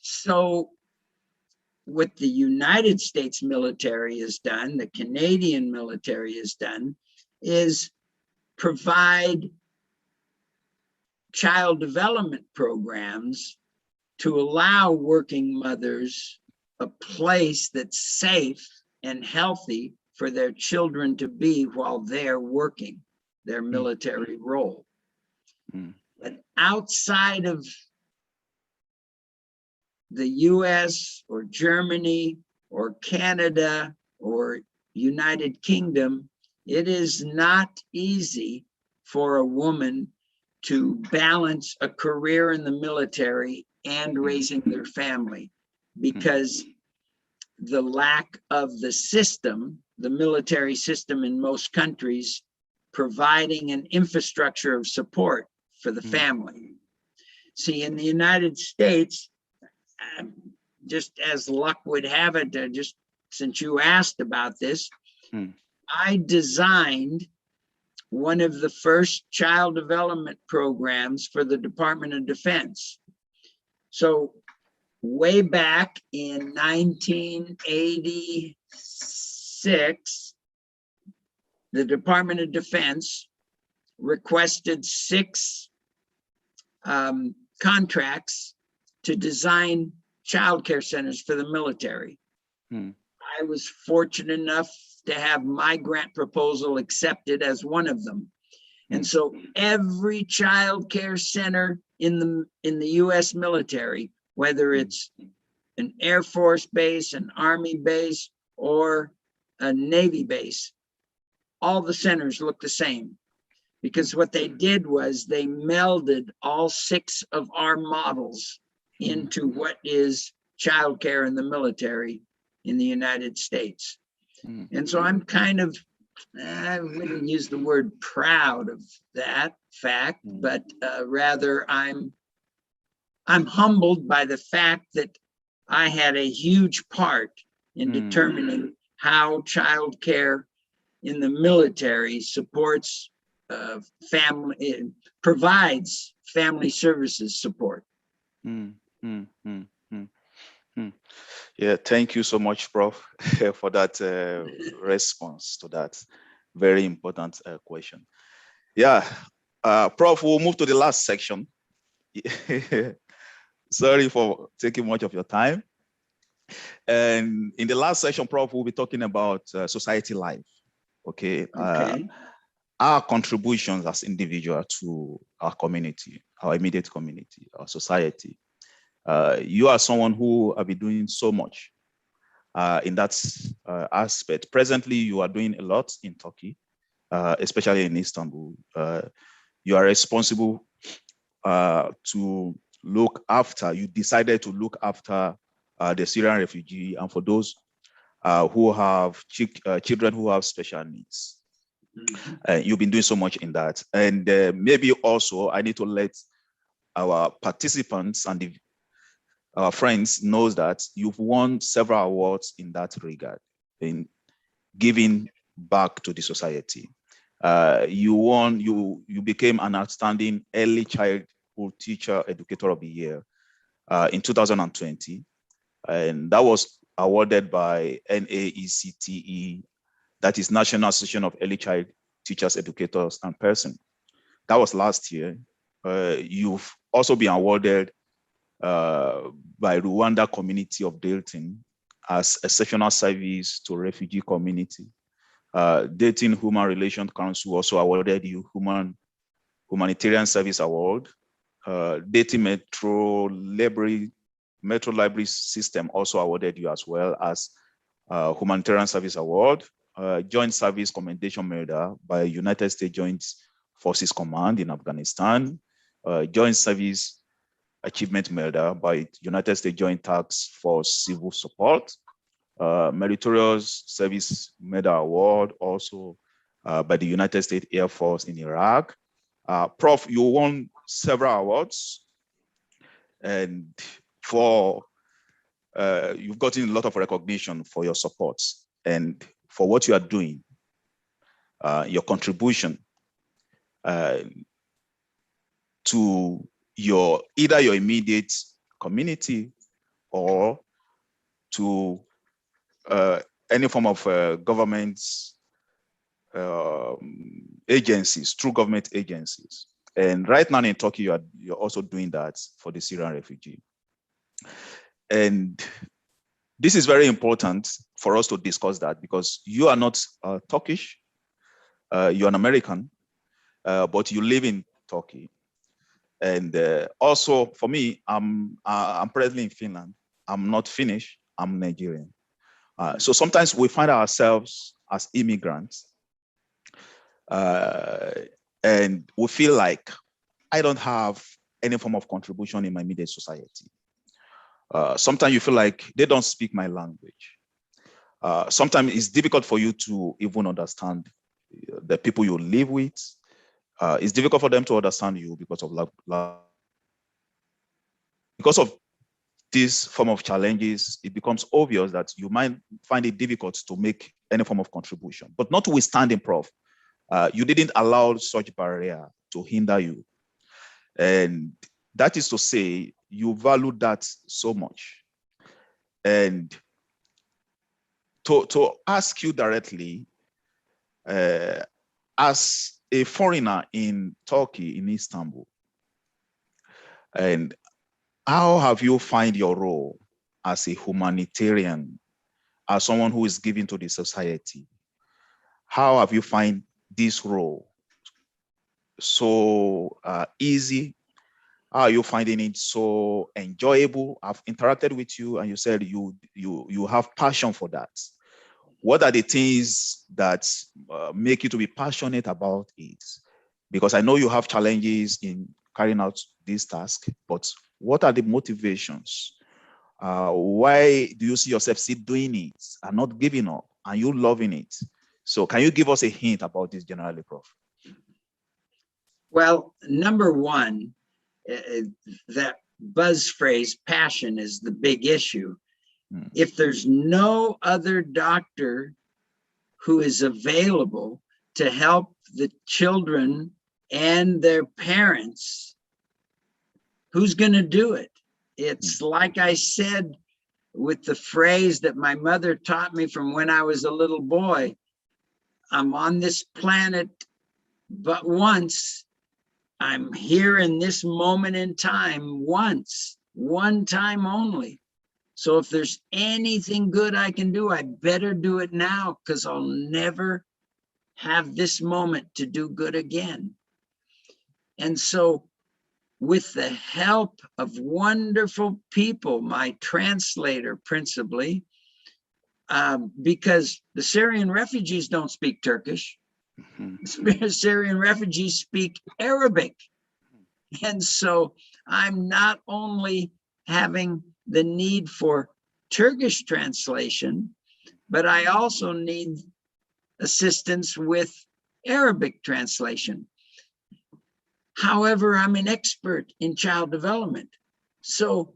So what the United States military has done, the Canadian military has done, is provide child development programs to allow working mothers a place that's safe and healthy for their children to be while they're working their military role. But outside of the US or Germany or Canada or United Kingdom, it is not easy for a woman to balance a career in the military and raising their family, because the lack of the system, the military system in most countries, providing an infrastructure of support for the family. See, in the United States, just as luck would have it, just since you asked about this, I designed one of the first child development programs for the Department of Defense. So way back in 1986, the Department of Defense requested 6 contracts to design childcare centers for the military. I was fortunate enough to have my grant proposal accepted as one of them. And so every child care center in the US military, whether it's an Air Force base, an Army base, or a Navy base, all the centers look the same. Because what they did was they melded all 6 of our models into what is childcare in the military in the United States. And so I'm kind of, I wouldn't use the word proud of that fact, but rather I'm humbled by the fact that I had a huge part in determining how childcare in the military supports family, provides family services support. Yeah, thank you so much, Prof, for that response to that very important question. Yeah, Prof, we'll move to the last section. Sorry for taking much of your time. And in the last section, Prof, we'll be talking about society life. Okay. Our contributions as individuals to our community, our immediate community, our society. You are someone who have been doing so much in that aspect. Presently, you are doing a lot in Turkey, especially in Istanbul. You are responsible to look after, you decided to look after the Syrian refugee, and for those who have children who have special needs. You've been doing so much in that. And maybe also I need to let our participants and our friends knows that you've won several awards in that regard, in giving back to the society. You became an outstanding early childhood teacher educator of the year in 2020. And that was awarded by NAECTE, that is National Association of Early Child Teachers, Educators, and Persons. That was last year. You've also been awarded by Rwanda Community of Dalton as exceptional service to refugee community. Dalton Human Relations Council also awarded you Humanitarian Service Award. Dalton Metro Library System also awarded you as well as Humanitarian Service Award. Joint Service Commendation Medal by United States Joint Forces Command in Afghanistan. Joint Service Achievement Medal by United States Joint Task Force Civil Support. Meritorious Service Medal Award also by the United States Air Force in Iraq. Prof, you won several awards, and you've gotten a lot of recognition for your support and for what you are doing, your contribution to either your immediate community or to any form of government agencies, through government agencies. And right now in Turkey, you're also doing that for the Syrian refugee. And this is very important for us to discuss that, because you are not Turkish, you're an American, but you live in Turkey. And also for me, I'm presently in Finland. I'm not Finnish, I'm Nigerian. So sometimes we find ourselves as immigrants and we feel like I don't have any form of contribution in my immediate society. Sometimes you feel like they don't speak my language. Sometimes it's difficult for you to even understand the people you live with. It's difficult for them to understand you because of because of this form of challenges. It becomes obvious that you might find it difficult to make any form of contribution. But notwithstanding, Prof, you didn't allow such barrier to hinder you. And that is to say, you value that so much. And to ask you directly, as a foreigner in Turkey, in Istanbul, and how have you find your role as a humanitarian, as someone who is giving to the society? How have you find this role so easy? How are you finding it so enjoyable? I've interacted with you and you said you have passion for that. What are the things that make you to be passionate about it? Because I know you have challenges in carrying out this task, but what are the motivations? Why do you see yourself still doing it and not giving up and you loving it? So can you give us a hint about this generally, Prof? Well, number one, that buzz phrase, passion, is the big issue. If there's no other doctor who is available to help the children and their parents, who's going to do it? It's like I said with the phrase that my mother taught me from when I was a little boy. I'm on this planet but once. I'm here in this moment in time once, one time only. So if there's anything good I can do, I better do it now, because I'll never have this moment to do good again. And so with the help of wonderful people, my translator principally, because the Syrian refugees don't speak Turkish. Syrian refugees speak Arabic. And so I'm not only having the need for Turkish translation, but I also need assistance with Arabic translation. However, I'm an expert in child development. So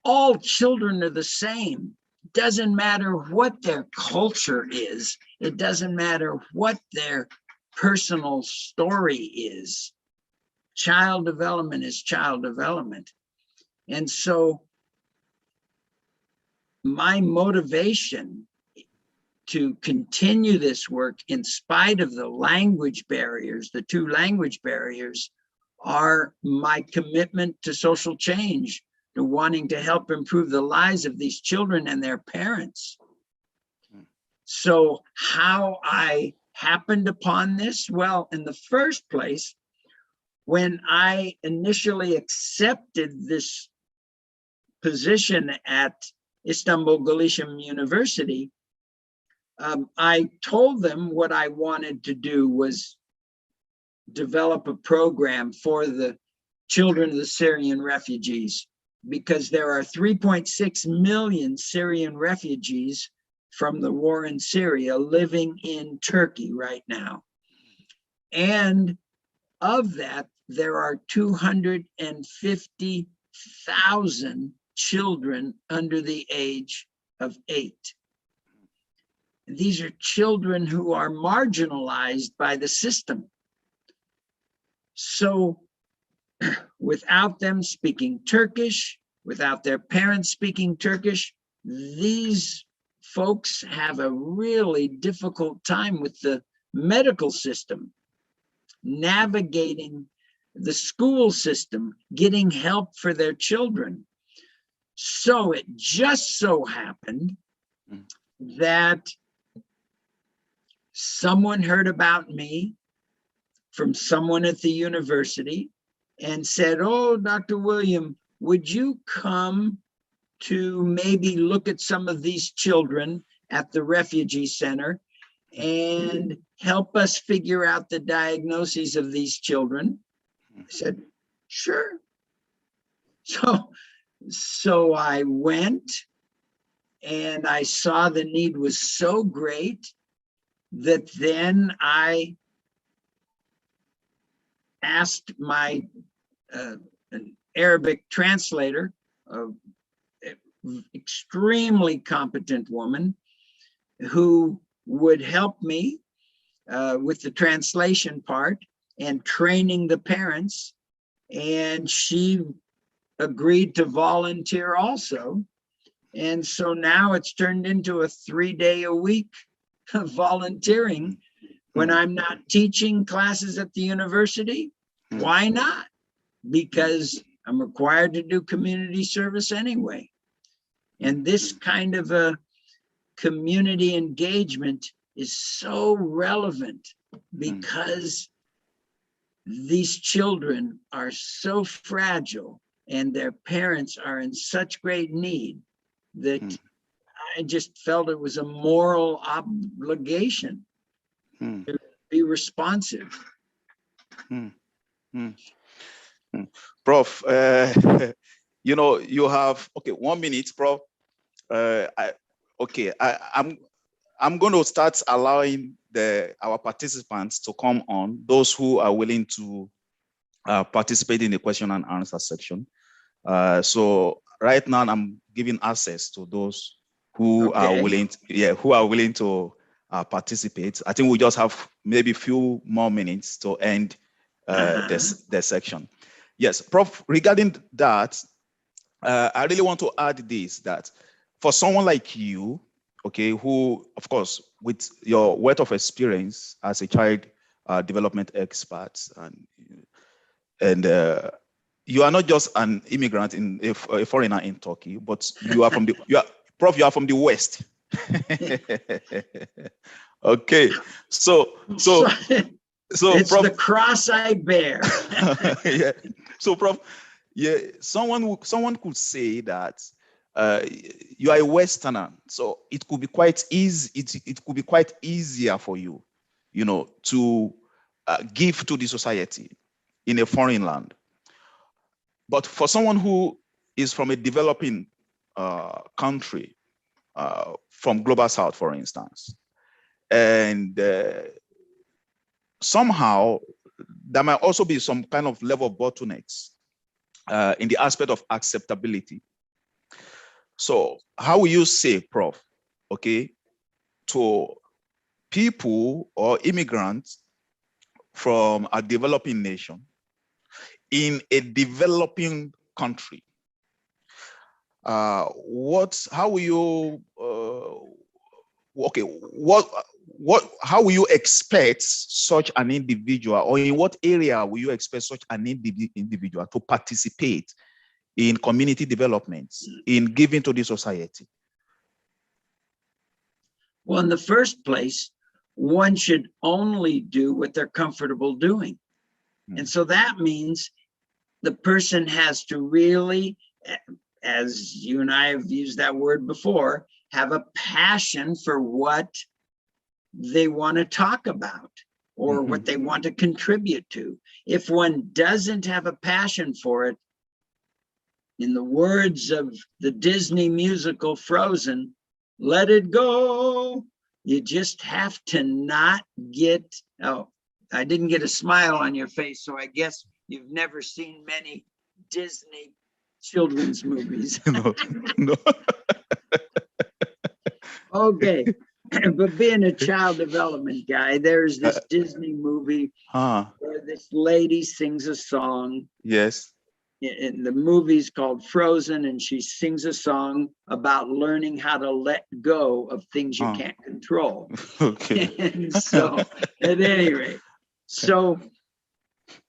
all children are the same. Doesn't matter what their culture is. It doesn't matter what their personal story is. Child development is child development. And so my motivation to continue this work in spite of the language barriers, the two language barriers, are my commitment to social change, to wanting to help improve the lives of these children and their parents. So how I happened upon this? Well, in the first place, when I initially accepted this position at Istanbul Galician University, I told them what I wanted to do was develop a program for the children of the Syrian refugees, because there are 3.6 million Syrian refugees from the war in Syria living in Turkey right now. And of that, there are 250,000 children under the age of 8. These are children who are marginalized by the system. So without them speaking Turkish, without their parents speaking Turkish, these folks have a really difficult time with the medical system, navigating the school system, getting help for their children. So it just so happened that someone heard about me from someone at the university and said, "Oh, Dr. William, would you come to maybe look at some of these children at the refugee center and help us figure out the diagnoses of these children?" I said, sure. So I went, and I saw the need was so great that then I asked my an Arabic translator, an extremely competent woman, who would help me with the translation part and training the parents. And she agreed to volunteer also. And so now it's turned into a 3-day-a-week volunteering. When I'm not teaching classes at the university, why not? Because I'm required to do community service anyway. And this kind of a community engagement is so relevant because these children are so fragile and their parents are in such great need that I just felt it was a moral obligation to be responsive. Prof, you have, okay, 1 minute, Prof. I'm going to start allowing our participants to come on, those who are willing to participate in the question and answer section. So right now I'm giving access to those who are willing to participate. I think we just have maybe a few more minutes to end this section. Yes, Prof, regarding that, I really want to add this, that for someone like you, okay, who, of course, with your wealth of experience as a child development expert, and you are not just an immigrant a foreigner in Turkey, but you are from you are from the West. Okay, so it's Prof, the cross I bear. Yeah. So, Prof, yeah, someone could say that you are a Westerner, so it could be quite easy. It could be quite easier for you, to give to the society in a foreign land. But for someone who is from a developing country, from Global South, for instance, and somehow there might also be some kind of level of bottlenecks in the aspect of acceptability. So how will you say, Prof, okay, to people or immigrants from a developing nation in a developing country? How will you, how will you expect such an individual, or in what area will you expect such an individual to participate in community development, in giving to the society? Well, in the first place, one should only do what they're comfortable doing. And so that means the person has to really, as you and I have used that word before, have a passion for what they want to talk about or what they want to contribute to. If one doesn't have a passion for it, in the words of the Disney musical Frozen, let it go. You just have to not get, oh, I didn't get a smile on your face, so I guess you've never seen many Disney children's movies. No. Okay, but being a child development guy, there's this Disney movie where this lady sings a song. Yes. And the movie's called Frozen, and she sings a song about learning how to let go of things you can't control. Okay. And so, at any rate, so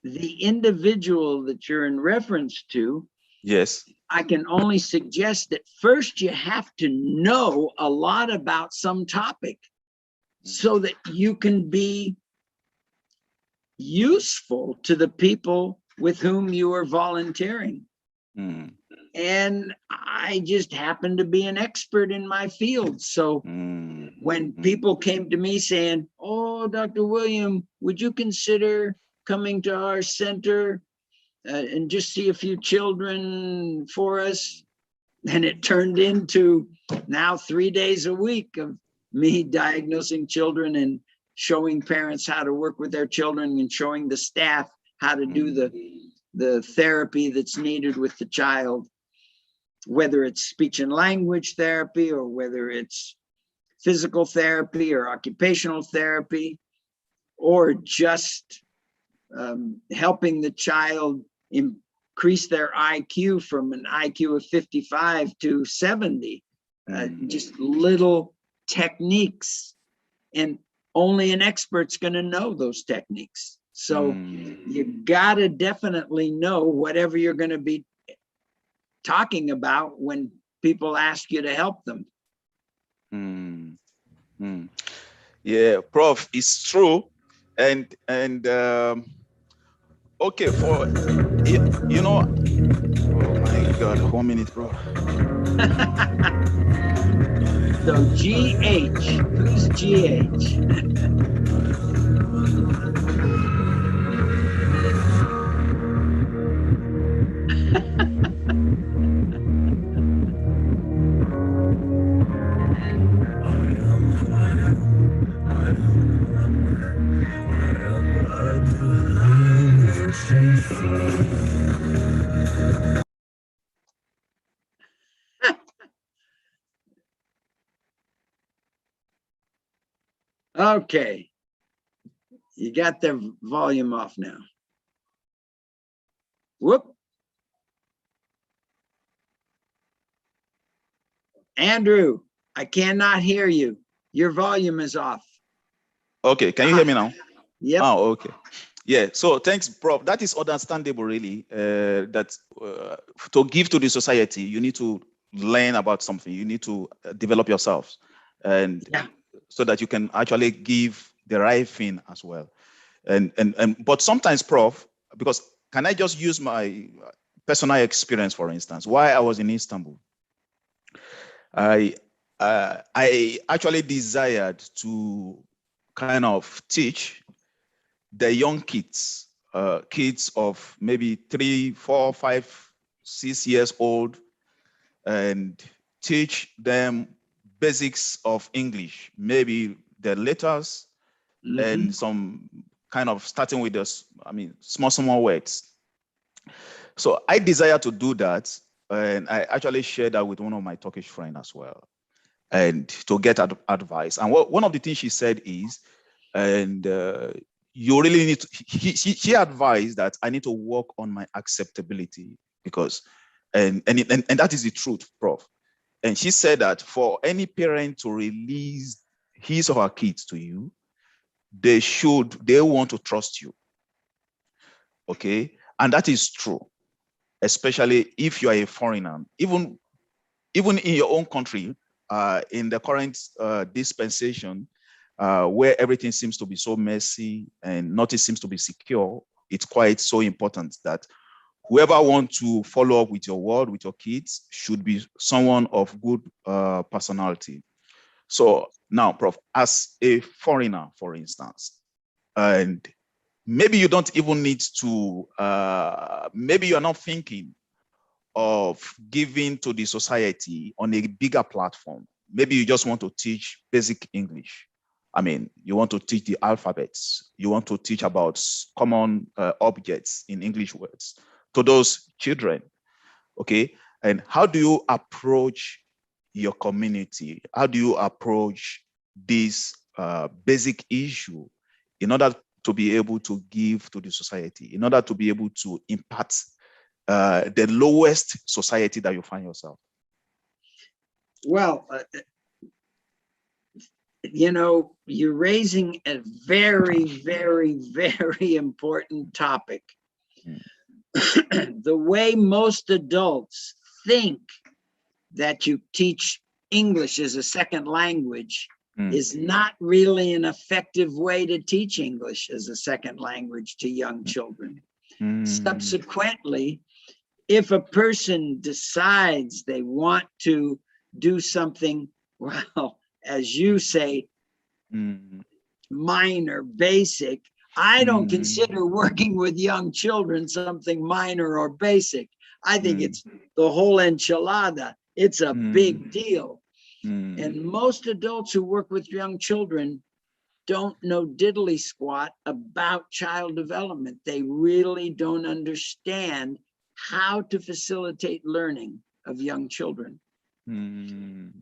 the individual that you're in reference to, yes, I can only suggest that first you have to know a lot about some topic so that you can be useful to the people with whom you are volunteering. And I just happen to be an expert in my field. So when people came to me saying, oh, Dr. William, would you consider coming to our center and just see a few children for us. And it turned into now 3 days a week of me diagnosing children and showing parents how to work with their children and showing the staff how to do the therapy that's needed with the child, whether it's speech and language therapy or whether it's physical therapy or occupational therapy, or just helping the child increase their IQ from an IQ of 55 to 70. Just little techniques, and only an expert's going to know those techniques. So you got to definitely know whatever you're going to be talking about when people ask you to help them. Yeah, Prof, it's true. And okay, for you know, oh my God, 1 minute, bro. So GH, who's GH? Okay, you got their volume off now. Whoop. Andrew, I cannot hear you. Your volume is off. Okay, can you hear me now? Yep. Oh, okay. Yeah, so thanks, Prof. That is understandable, really, that to give to the society, you need to learn about something. You need to develop yourselves, and so that you can actually give the right thing as well. But sometimes, Prof, because can I just use my personal experience, for instance, while I was in Istanbul, I actually desired to kind of teach the young kids, kids of maybe 3, 4, 5, 6 years old, and teach them basics of English, maybe the letters and some kind of starting with the, small words. So I desire to do that, and I actually shared that with one of my Turkish friends as well, and to get advice. And one of the things she said is, and you really need to, she advised that I need to work on my acceptability, because, and that is the truth, Prof. And she said that for any parent to release his or her kids to you, they want to trust you. Okay. And that is true, especially if you are a foreigner, even in your own country, in the current dispensation, where everything seems to be so messy and nothing seems to be secure, it's quite so important that whoever wants to follow up with your world, with your kids, should be someone of good personality. So now, Prof, as a foreigner, for instance, and maybe you don't even need to, maybe you're not thinking of giving to the society on a bigger platform. Maybe you just want to teach basic English. I mean, you want to teach the alphabets. You want to teach about common objects in English words to those children. Okay. And how do you approach your community? How do you approach this basic issue in order to be able to give to the society, in order to be able to impact the lowest society that you find yourself? Well, you're raising a very, very, very important topic. The way most adults think that you teach English as a second language is not really an effective way to teach English as a second language to young children. Subsequently, if a person decides they want to do something, well, as you say, minor, basic, I don't consider working with young children something minor or basic. I think it's the whole enchilada. It's a big deal. And most adults who work with young children don't know diddly squat about child development. They really don't understand how to facilitate learning of young children.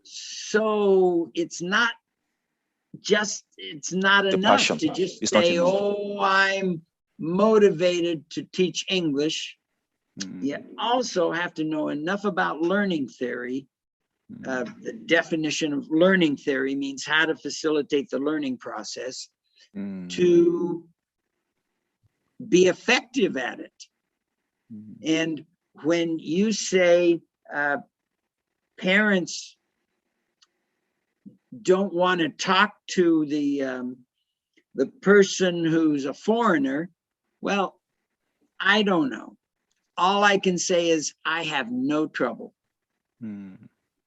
So it's not enough to just say, oh, I'm motivated to teach English. You also have to know enough about learning theory. The definition of learning theory means how to facilitate the learning process to be effective at it. And when you say parents don't want to talk to the person who's a foreigner, well, I don't know. All I can say is I have no trouble.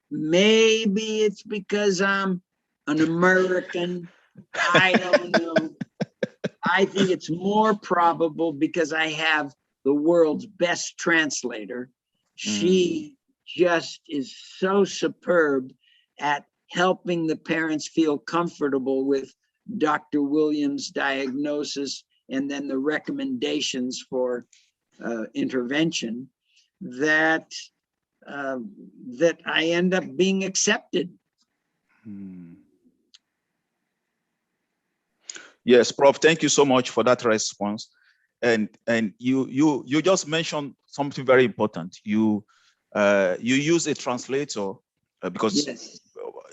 Maybe it's because I'm an American. I don't know. I think it's more probable because I have the world's best translator. She just is so superb at helping the parents feel comfortable with Dr. Williams' diagnosis and then the recommendations for intervention that I end up being accepted. Yes, Prof. Thank you so much for that response. And you just mentioned something very important. You use a translator because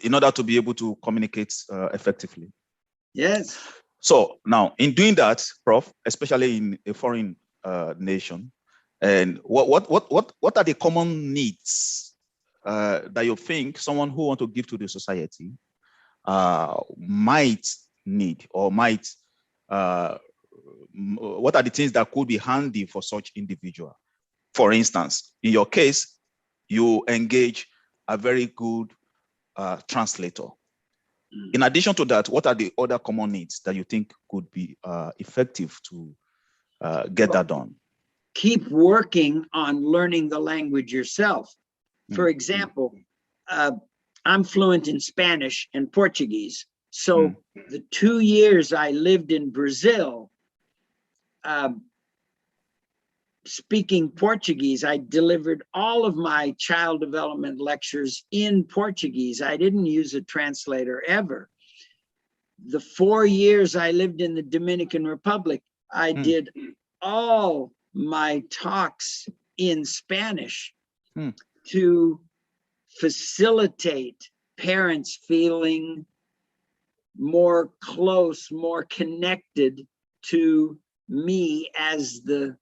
in order to be able to communicate effectively. Yes. So now, in doing that, Prof, especially in a foreign nation, and what are the common needs that you think someone who wants to give to the society might need, or might what are the things that could be handy for such individual? For instance, in your case, you engage a very good translator. In addition to that, what are the other common needs that you think could be effective to get that done? Keep working on learning the language yourself. For example, I'm fluent in Spanish and Portuguese. So the 2 years I lived in Brazil, speaking Portuguese, I delivered all of my child development lectures in Portuguese. I didn't use a translator ever. The 4 years I lived in the Dominican Republic, I did all my talks in Spanish to facilitate parents feeling more close, more connected to me as the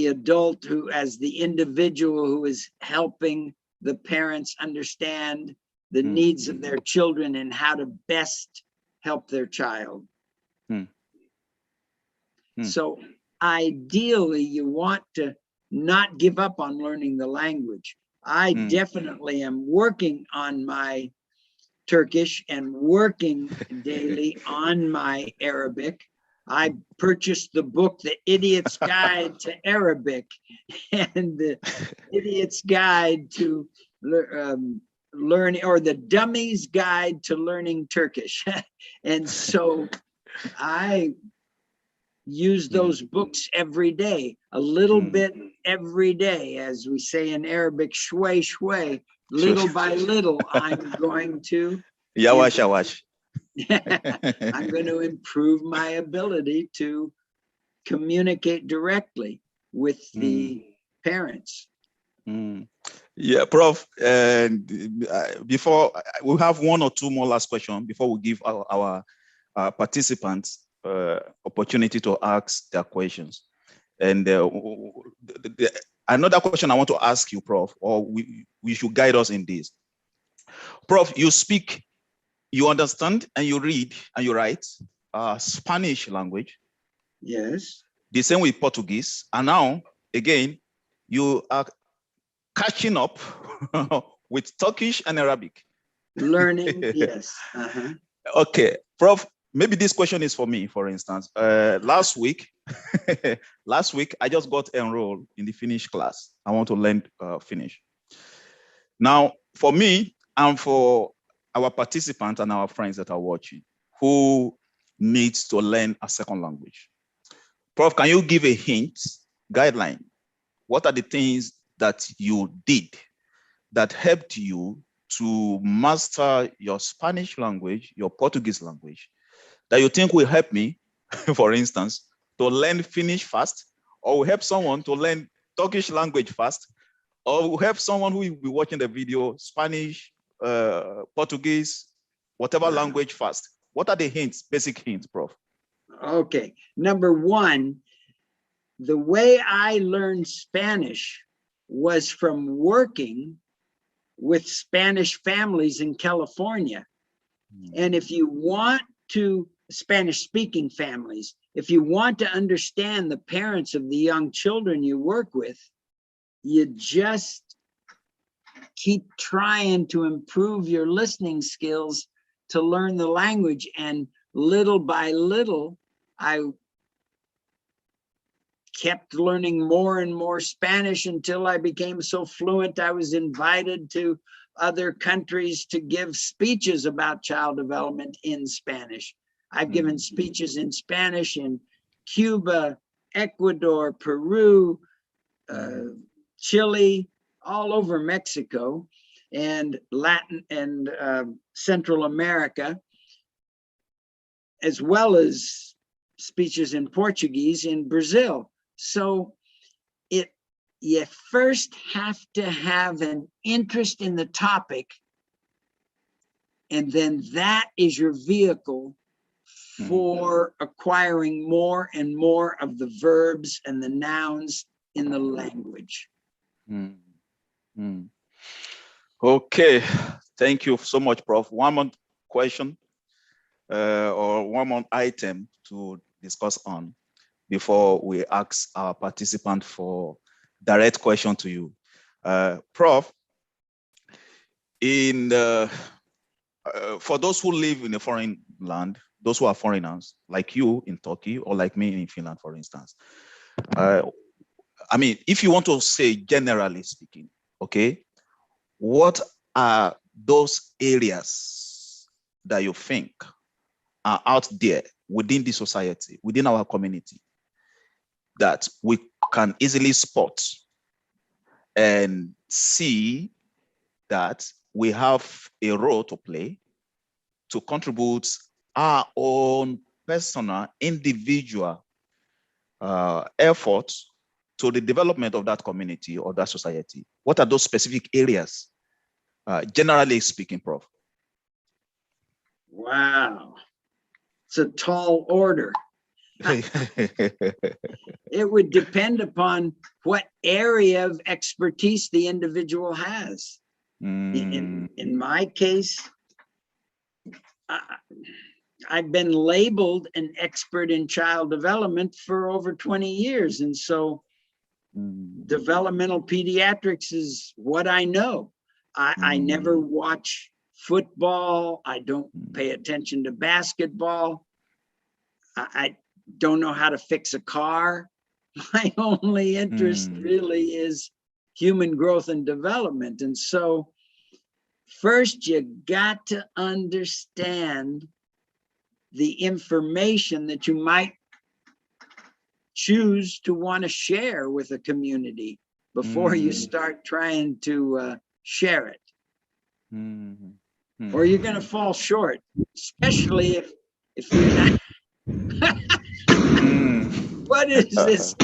adult as the individual who is helping the parents understand the needs of their children and how to best help their child. So ideally, you want to not give up on learning the language. I definitely am working on my Turkish and working daily on my Arabic. I purchased the book, The Idiot's Guide to Arabic and The Idiot's Guide to Learning, or The Dummy's Guide to Learning Turkish. And so I use those books every day, a little bit every day, as we say in Arabic, shway shway, little by little, I'm going to yawash yawash. I'm going to improve my ability to communicate directly with the parents. Yeah, Prof. And before we have one or two more last questions before we give our participants opportunity to ask their questions. And another question I want to ask you, Prof, or we should guide us in this. Prof, you speak, you understand, and you read and you write Spanish language. Yes. The same with Portuguese. And now, again, you are catching up with Turkish and Arabic. Learning, yes. Okay, Prof, maybe this question is for me, for instance. Last week, I just got enrolled in the Finnish class. I want to learn Finnish. Now, for me and for our participants and our friends that are watching who needs to learn a second language, Prof, can you give a hint, guideline? What are the things that you did that helped you to master your Spanish language, your Portuguese language, that you think will help me, for instance, to learn Finnish fast, or will help someone to learn Turkish language fast, or will help someone who will be watching the video, Spanish, Portuguese, whatever language fast? What are the hints, basic hints, Prof? Okay, number one, the way I learned Spanish was from working with Spanish families in California. And if you want to, Spanish-speaking families, if you want to understand the parents of the young children you work with, you just keep trying to improve your listening skills to learn the language. And little by little, I kept learning more and more Spanish until I became so fluent I was invited to other countries to give speeches about child development in Spanish. I've given speeches in Spanish in Cuba, Ecuador, Peru, Chile, all over Mexico, and Latin and Central America, as well as speeches in Portuguese in Brazil. So you first have to have an interest in the topic, and then that is your vehicle for acquiring more and more of the verbs and the nouns in the language. Okay, thank you so much, Prof. One more question or one more item to discuss on before we ask our participant for direct question to you. Prof, for those who live in a foreign land, those who are foreigners, like you in Turkey or like me in Finland, for instance, I mean, if you want to say generally speaking, okay, what are those areas that you think are out there within the society, within our community, that we can easily spot and see that we have a role to play to contribute our own personal, individual efforts to the development of that community or that society? What are those specific areas, generally speaking, Prof? Wow, it's a tall order. It would depend upon what area of expertise the individual has. In my case, I've been labeled an expert in child development for over 20 years. And so developmental pediatrics is what I know. I never watch football. I don't pay attention to basketball. I don't know how to fix a car. My only interest really is human growth and development. And so first you got to understand the information that you might choose to want to share with a community before you start trying to share it. Or you're going to fall short, especially if you're not. What is this?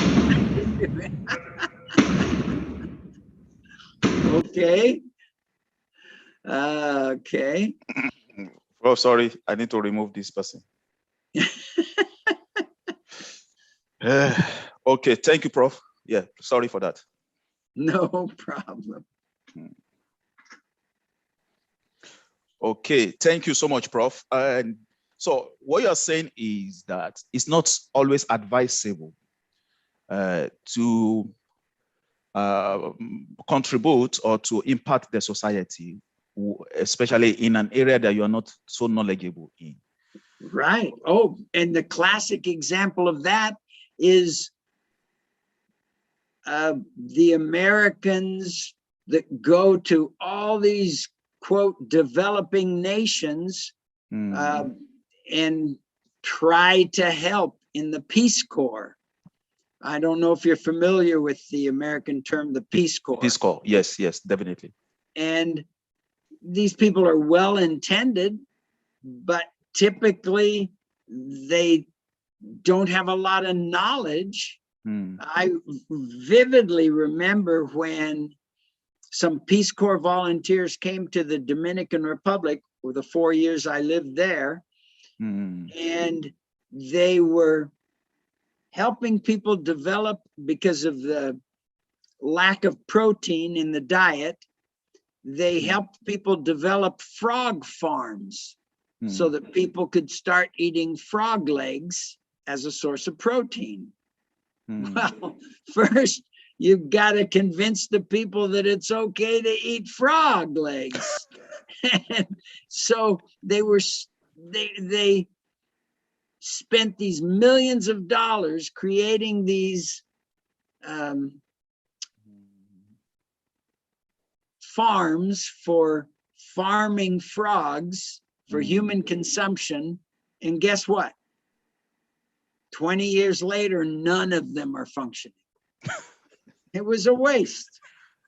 Okay. Okay. Oh, sorry, I need to remove this person. Okay, thank you, Prof. Yeah, sorry for that. No problem. Okay, thank you so much, Prof. And so what you're saying is that it's not always advisable to contribute or to impact the society, especially in an area that you are not so knowledgeable in. Right. Oh, and the classic example of that is the Americans that go to all these, quote, developing nations and try to help in the Peace Corps. I don't know if you're familiar with the American term, the Peace Corps. Peace Corps, yes, yes, definitely. And these people are well-intended, but typically they don't have a lot of knowledge. I vividly remember when some Peace Corps volunteers came to the Dominican Republic for the 4 years I lived there, and they were helping people develop, because of the lack of protein in the diet, they helped people develop frog farms so that people could start eating frog legs as a source of protein. Well, first, you've got to convince the people that it's okay to eat frog legs. And so they spent these millions of dollars creating these farms for farming frogs for human consumption. And guess what? 20 years later, none of them are functioning. It was a waste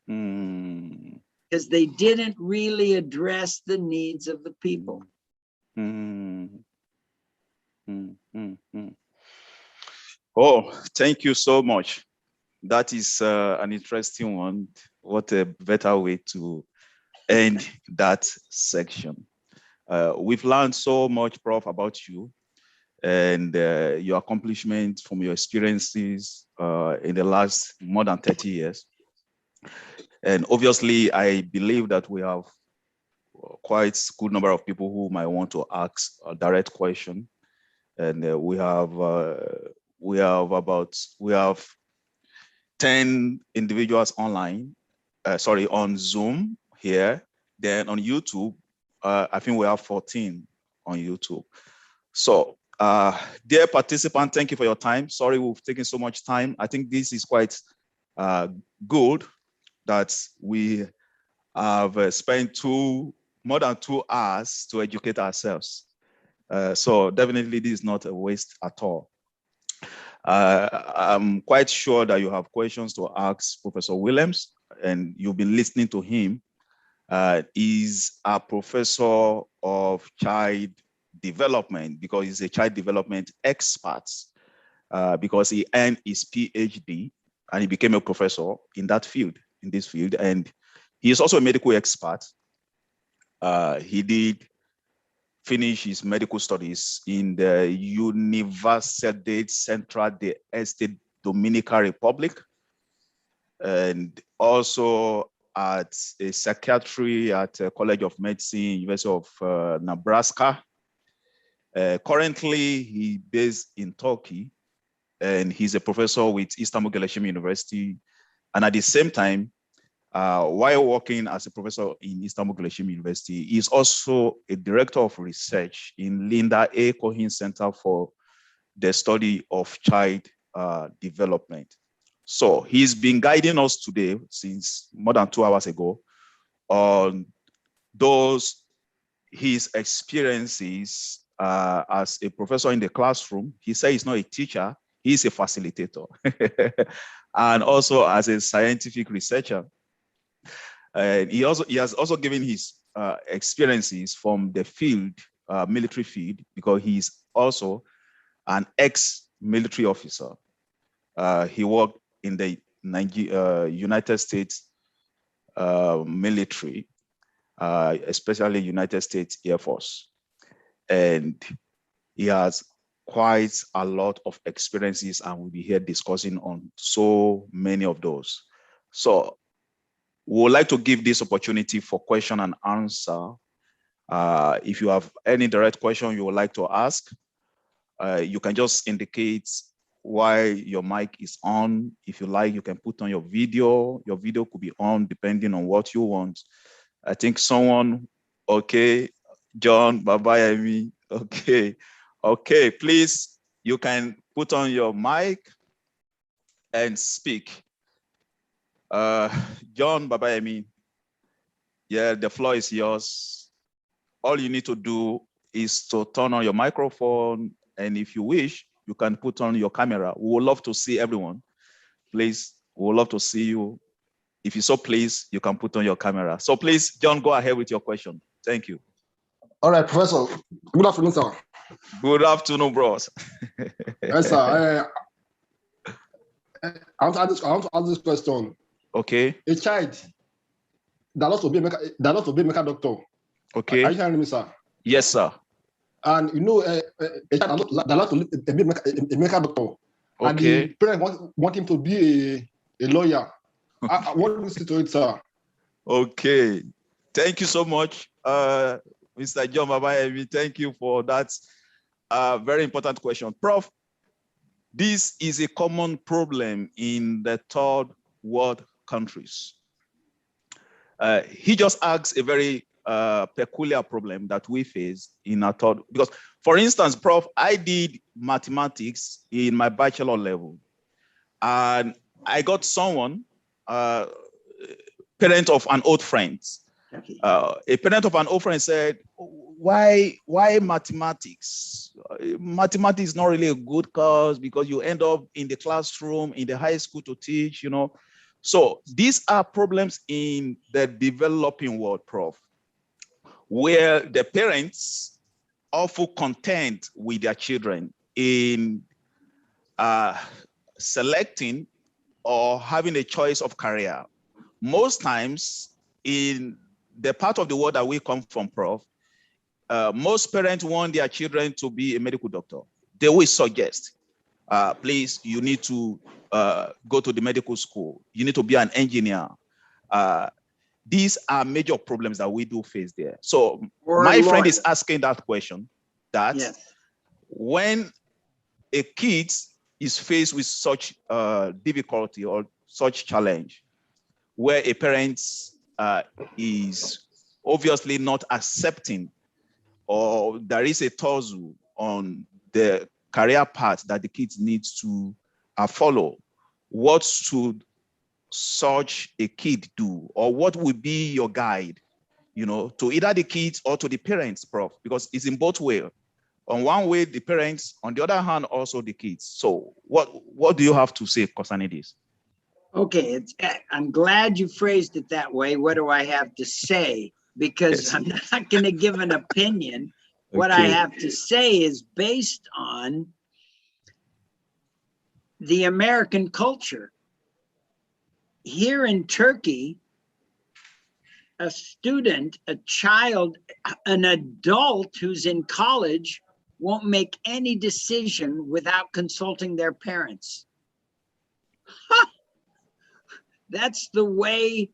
because they didn't really address the needs of the people. Oh, thank you so much. That is an interesting one. What a better way to end that section. We've learned so much, Prof, about you and your accomplishments from your experiences in the last more than 30 years. And obviously, I believe that we have quite a good number of people who might want to ask a direct question. And we have 10 individuals online, on Zoom here. Then on YouTube, I think we have 14 on YouTube. So, dear participant, thank you for your time. Sorry, we've taken so much time. I think this is quite good that we have spent more than 2 hours to educate ourselves. So definitely this is not a waste at all. I'm quite sure that you have questions to ask Professor Williams, and you've been listening to him. He's a professor of child development because he's a child development expert, because he earned his PhD and he became a professor in this field. And he is also a medical expert. He did finish his medical studies in the Universidad Central de Este Dominican Republic, and also at a psychiatry at College of Medicine, University of Nebraska. Currently, he's based in Turkey, and he's a professor with Istanbul Geleshim University. And at the same time, while working as a professor in Istanbul Geleshim University, he's also a director of research in Linda A. Cohen Center for the Study of Child Development. So he's been guiding us today since more than 2 hours ago on his experiences as a professor in the classroom. He said he's not a teacher, he's a facilitator, and also as a scientific researcher. And he has also given his experiences from the field, military field, because he's also an ex-military officer. He worked in the United States military, especially United States Air Force. And he has quite a lot of experiences, and we'll be here discussing on so many of those. So we would like to give this opportunity for question and answer. If you have any direct question you would like to ask, you can just indicate why your mic is on. If you like, you can put on your video. Your video could be on depending on what you want. I think someone, okay, John, Baba, okay. Okay, please, you can put on your mic and speak. John Babayemi, yeah, the floor is yours. All you need to do is to turn on your microphone, and if you wish, you can put on your camera. We would love to see everyone. Please, we would love to see you. If you're so pleased, you can put on your camera. So please, John, go ahead with your question. Thank you. All right, Professor. Good afternoon, sir. Good afternoon, bros. Yes, sir. I want to ask this question. Okay. A child that loves to be a medical doctor. Okay. Are you hearing me, sir? Yes, sir. And you know, a child that loves to be a medical doctor. Okay. And the parents want him to be a lawyer. What do you say to it, sir? Okay. Thank you so much, Mr. John Babayemi. Thank you for that very important question. Prof, this is a common problem in the third world countries. He just asked a very peculiar problem that we face in our third, because for instance, Prof, I did mathematics in my bachelor level, and I got someone, parent of an old friend. A parent of an old friend said, why mathematics? Mathematics is not really a good cause because you end up in the classroom, in the high school to teach, you know. So these are problems in the developing world, Prof, where the parents often content with their children in selecting or having a choice of career. Most times in the part of the world that we come from, Prof, most parents want their children to be a medical doctor. They will suggest, please, you need to go to the medical school. You need to be an engineer. These are major problems that we do face there. So my friend is asking that question, that when a kid is faced with such difficulty or such challenge, where a parent is obviously not accepting, or there is a tussle on the career path that the kids needs to follow, what should such a kid do, or what would be your guide, you know, to either the kids or to the parents, Prof, because it's in both ways. On one way, the parents, on the other hand, also the kids. So what do you have to say concerning this? Okay, I'm glad you phrased it that way. What do I have to say? Because I'm not going to give an opinion. What I have to say is based on the American culture. Here in Turkey, a student, a child, an adult who's in college won't make any decision without consulting their parents. That's the way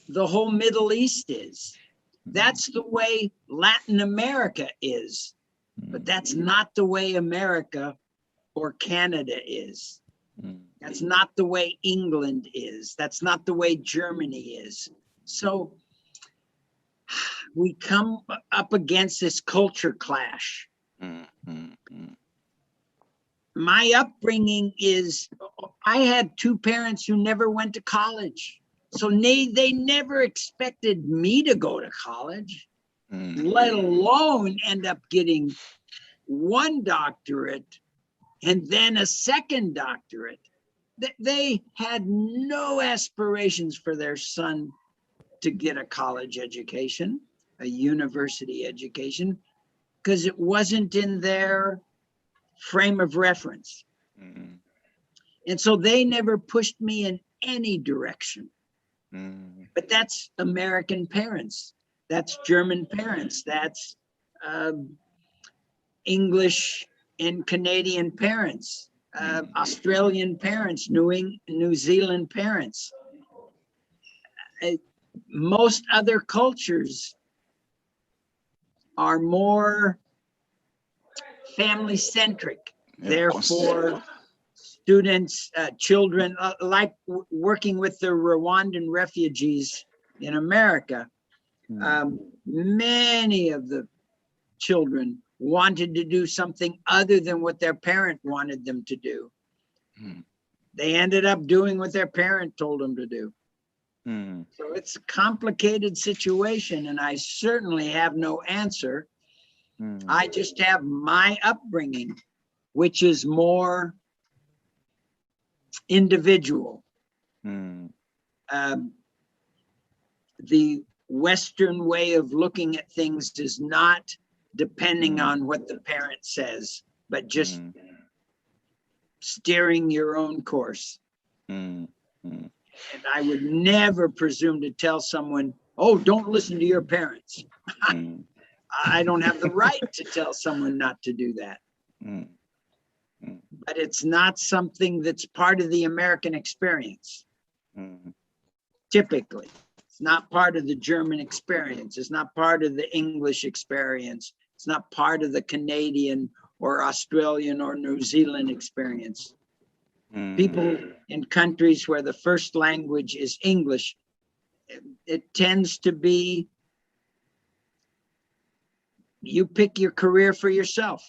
the whole Middle East is. That's the way Latin America is. But that's not the way America or Canada is. That's not the way England is. That's not the way Germany is. So we come up against this culture clash. My upbringing is, I had two parents who never went to college. So they never expected me to go to college, let alone end up getting one doctorate and then a second doctorate. They had no aspirations for their son to get a college education, a university education, because it wasn't in their frame of reference. And so they never pushed me in any direction. But that's American parents. That's German parents. That's English and Canadian parents, Australian parents, New Zealand parents. Most other cultures are more family-centric. Therefore, students, children, like working with the Rwandan refugees in America, many of the children wanted to do something other than what their parent wanted them to do. They ended up doing what their parent told them to do. So it's a complicated situation, and I certainly have no answer. I just have my upbringing, which is more individual. The Western way of looking at things is not depending on what the parent says, but just steering your own course. And I would never presume to tell someone, oh, don't listen to your parents. I don't have the right to tell someone not to do that. But it's not something that's part of the American experience. Typically, it's not part of the German experience. It's not part of the English experience. It's not part of the Canadian or Australian or New Zealand experience. People in countries where the first language is English, it tends to be, you pick your career for yourself.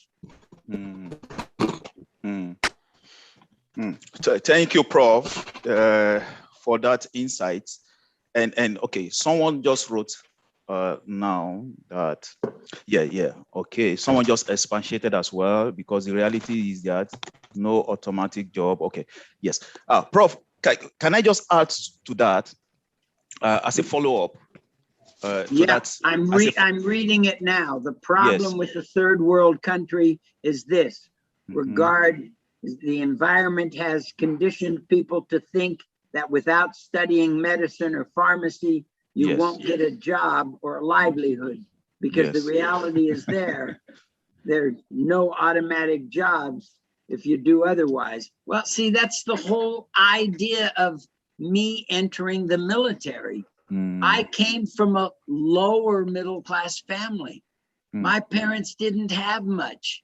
Thank you, Prof, for that insight. And okay, someone just wrote now that, okay, someone just expatiated as well, because the reality is that no automatic job. Okay, yes. Prof, can I just add to that as a follow-up? I'm reading it now. The problem with the third world country is this: the environment has conditioned people to think that without studying medicine or pharmacy, you won't get a job or a livelihood, because the reality is there's no automatic jobs if you do otherwise. Well, see, that's the whole idea of me entering the military. I came from a lower middle class family. My parents didn't have much.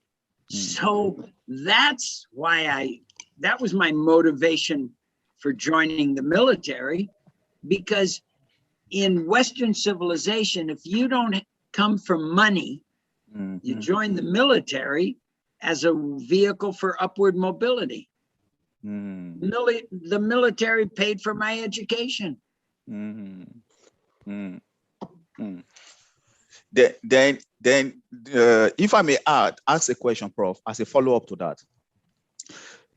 So that's why that was my motivation for joining the military, because in Western civilization, if you don't come from money, you join the military as a vehicle for upward mobility. The military paid for my education. Then, if I may ask a question, Prof, as a follow-up to that.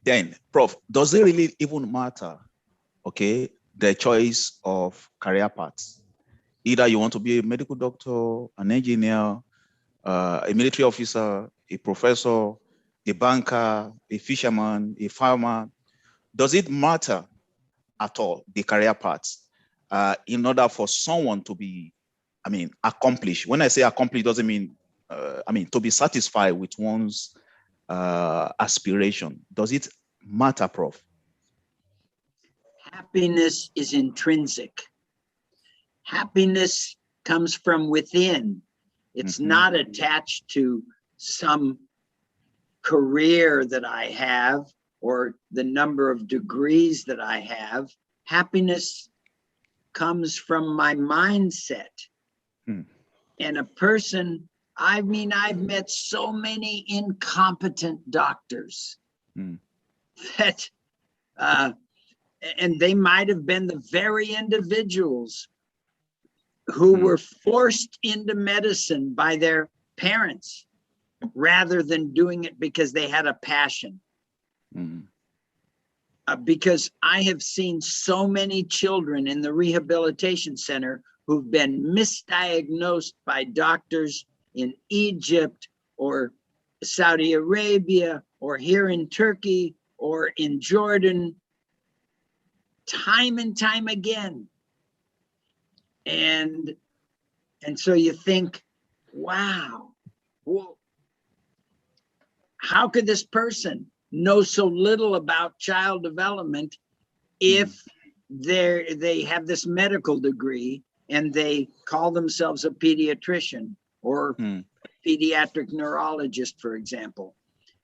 Then, Prof, does it really even matter, okay, the choice of career paths? Either you want to be a medical doctor, an engineer, a military officer, a professor, a banker, a fisherman, a farmer. Does it matter at all, the career paths, in order for someone to be, accomplished? When I say accomplished, doesn't mean, to be satisfied with one's aspiration. Does it matter, Prof? Happiness is intrinsic. Happiness comes from within. It's not attached to some career that I have or the number of degrees that I have. Happiness comes from my mindset. And a person, I've met so many incompetent doctors that, and they might have been the very individuals who were forced into medicine by their parents rather than doing it because they had a passion. Because I have seen so many children in the rehabilitation center who've been misdiagnosed by doctors in Egypt or Saudi Arabia or here in Turkey or in Jordan, time and time again. And so you think, wow, well, how could this person know so little about child development if they have this medical degree and they call themselves a pediatrician or a pediatric neurologist, for example?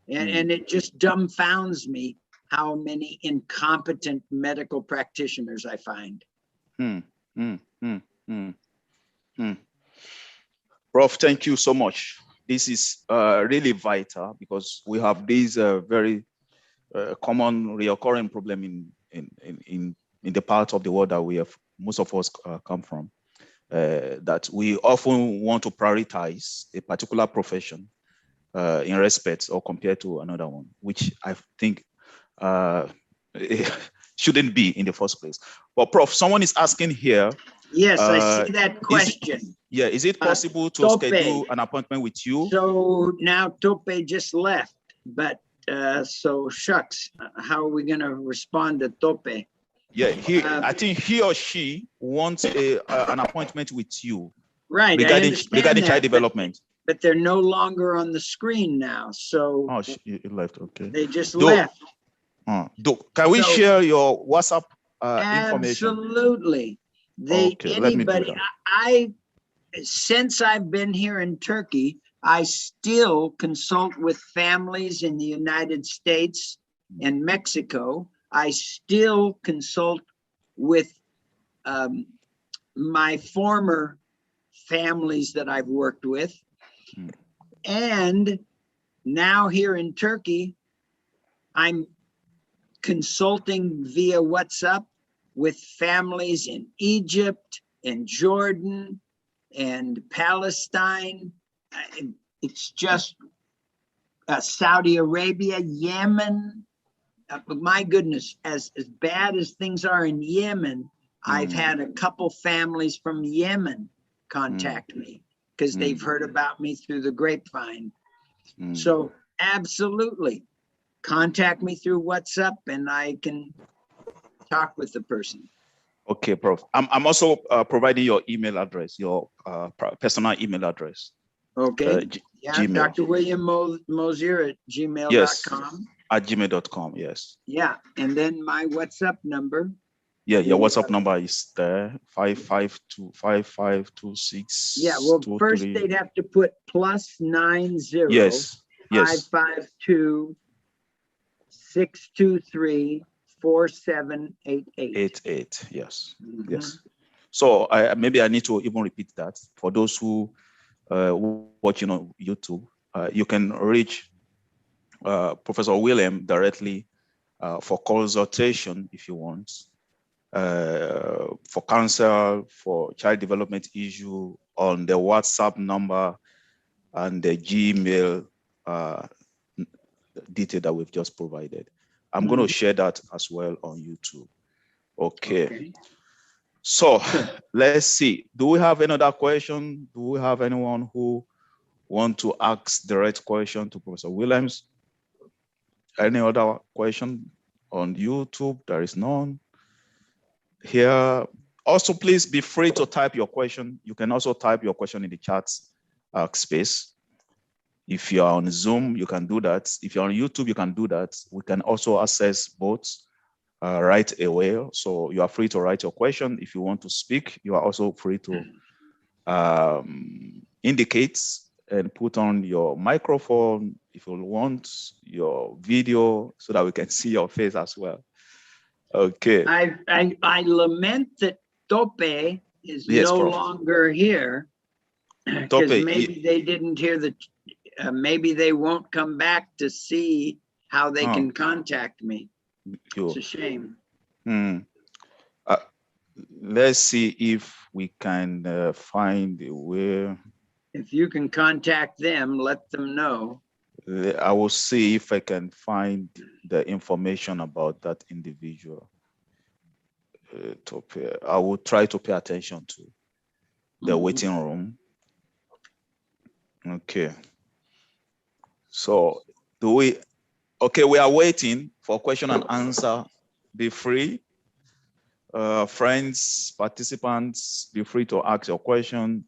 And it just dumbfounds me how many incompetent medical practitioners I find. Prof, thank you so much. this is really vital because we have these very common recurring problem in the part of the world that we have, most of us come from, that we often want to prioritize a particular profession in respect or compared to another one, which I think shouldn't be in the first place. But Prof, someone is asking here. Yes, I see that question. Is it possible to schedule an appointment with you? So now Tope just left, but so shucks, how are we going to respond to Tope? Yeah, I think he or she wants an appointment with you. Right, regarding child development. But they're no longer on the screen now, so you left. Okay, they just left. Can we share your WhatsApp information? Absolutely. Anybody. Since I've been here in Turkey, I still consult with families in the United States and Mexico. I still consult with my former families that I've worked with. And now here in Turkey, I'm consulting via WhatsApp with families in Egypt and Jordan and Palestine. It's just Saudi Arabia, Yemen. My goodness, as bad as things are in Yemen, I've had a couple families from Yemen contact me because they've heard about me through the grapevine. So absolutely, contact me through WhatsApp and I can talk with the person. Okay, Prof. I'm also providing your email address, your personal email address. Okay. Gmail. Dr. William Mosier at gmail.com. Yes, at gmail.com, yes. Yeah, and then my WhatsApp number. Yeah, your WhatsApp number is there, 552-5526. Yeah, well, first they'd have to put +90. Yes. 552-623-4788. Yes. Yes. So maybe I need to even repeat that for those who watching on YouTube. You can reach Professor William directly for consultation if you want. For counsel, for child development issue on the WhatsApp number and the Gmail detail that we've just provided. I'm going to share that as well on YouTube. Okay. So let's see. Do we have another question? Do we have anyone who want to ask direct question to Professor Williams? Any other question on YouTube? There is none. Here, also please be free to type your question. You can also type your question in the chat space. If you are on Zoom, you can do that. If you're on YouTube, you can do that. We can also access both right away. So you are free to write your question. If you want to speak, you are also free to indicate and put on your microphone if you want your video so that we can see your face as well. Okay. I lament that Tope is no longer here because maybe they didn't hear the. Maybe they won't come back to see how they can contact me. It's a shame. Let's see if we can find a way. If you can contact them, let them know. I will see if I can find the information about that individual. I will try to pay attention to the waiting room. Okay. So we are waiting for question and answer. Be free. Friends, participants, be free to ask your question.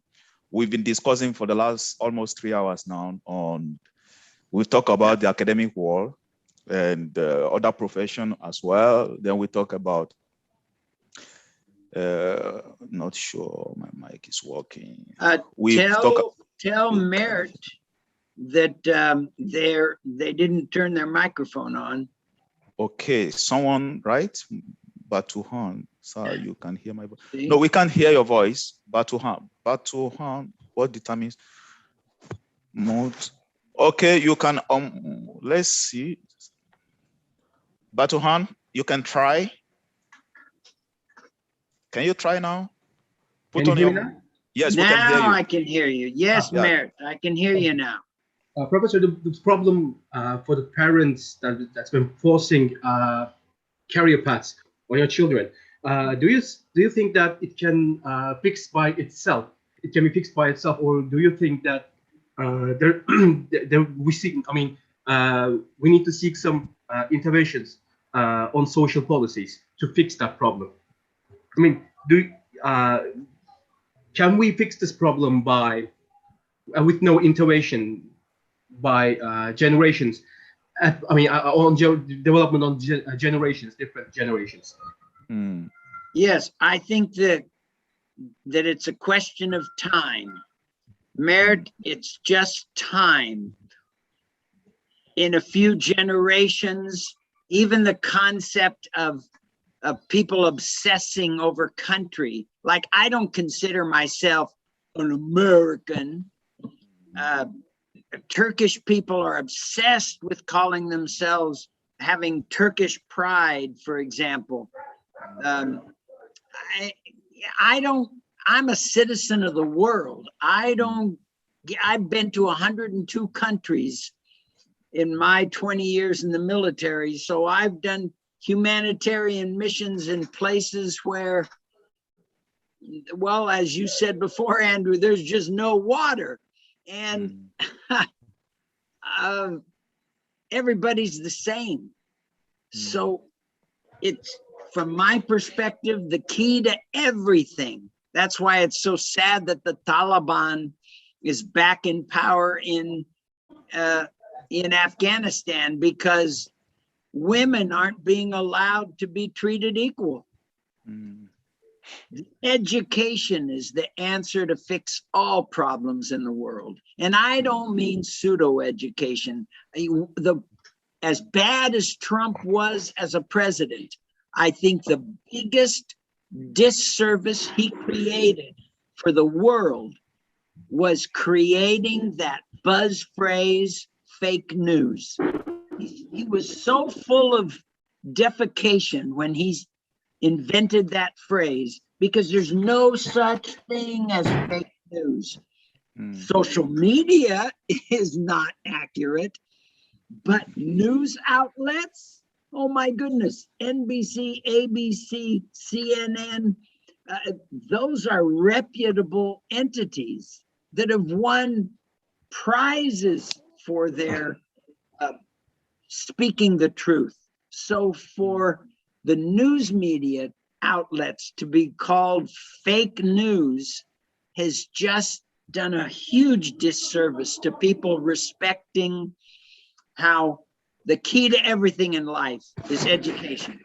We've been discussing for the last almost 3 hours now we've talked about the academic world and other profession as well. Then we talk about, not sure my mic is working. Tell Mert that they didn't turn their microphone on. Okay, someone, right? Batuhan, sorry, you can hear my voice. No, we can't hear your voice. Batuhan, what determines? Mute. Okay, you can, let's see. Batuhan, you can try. Can you try now? Can you hear me now? Yes, we can hear Now you. I can hear you. Yes, Yeah. Mert, I can hear you now. Professor, the problem for the parents that's been forcing career paths on your children, do you think that it can fix by itself? It can be fixed by itself, or do you think that we need to seek some interventions on social policies to fix that problem? I mean, can we fix this problem by with no intervention by generations? Development on generations, different generations. Mm. Yes, I think that it's a question of time. Mert, it's just time. In a few generations, even the concept of people obsessing over country, like I don't consider myself an American. Turkish people are obsessed with calling themselves having Turkish pride, for example. I'm a citizen of the world. I've been to 102 countries in my 20 years in the military. So I've done humanitarian missions in places where, well, as you said before, Andrew, there's just no water. And everybody's the same. So it's, from my perspective, the key to everything. That's why it's so sad that the Taliban is back in power in Afghanistan, because women aren't being allowed to be treated equal. Education is the answer to fix all problems in the world. And I don't mean pseudo education. As bad as Trump was as a president, I think the biggest disservice he created for the world was creating that buzz phrase, fake news. He was so full of defecation when he invented that phrase, because there's no such thing as fake news. Social media is not accurate, but news outlets, oh my goodness, NBC, ABC, CNN, those are reputable entities that have won prizes for their speaking the truth. So for the news media outlets to be called fake news has just done a huge disservice to people respecting how the key to everything in life is education.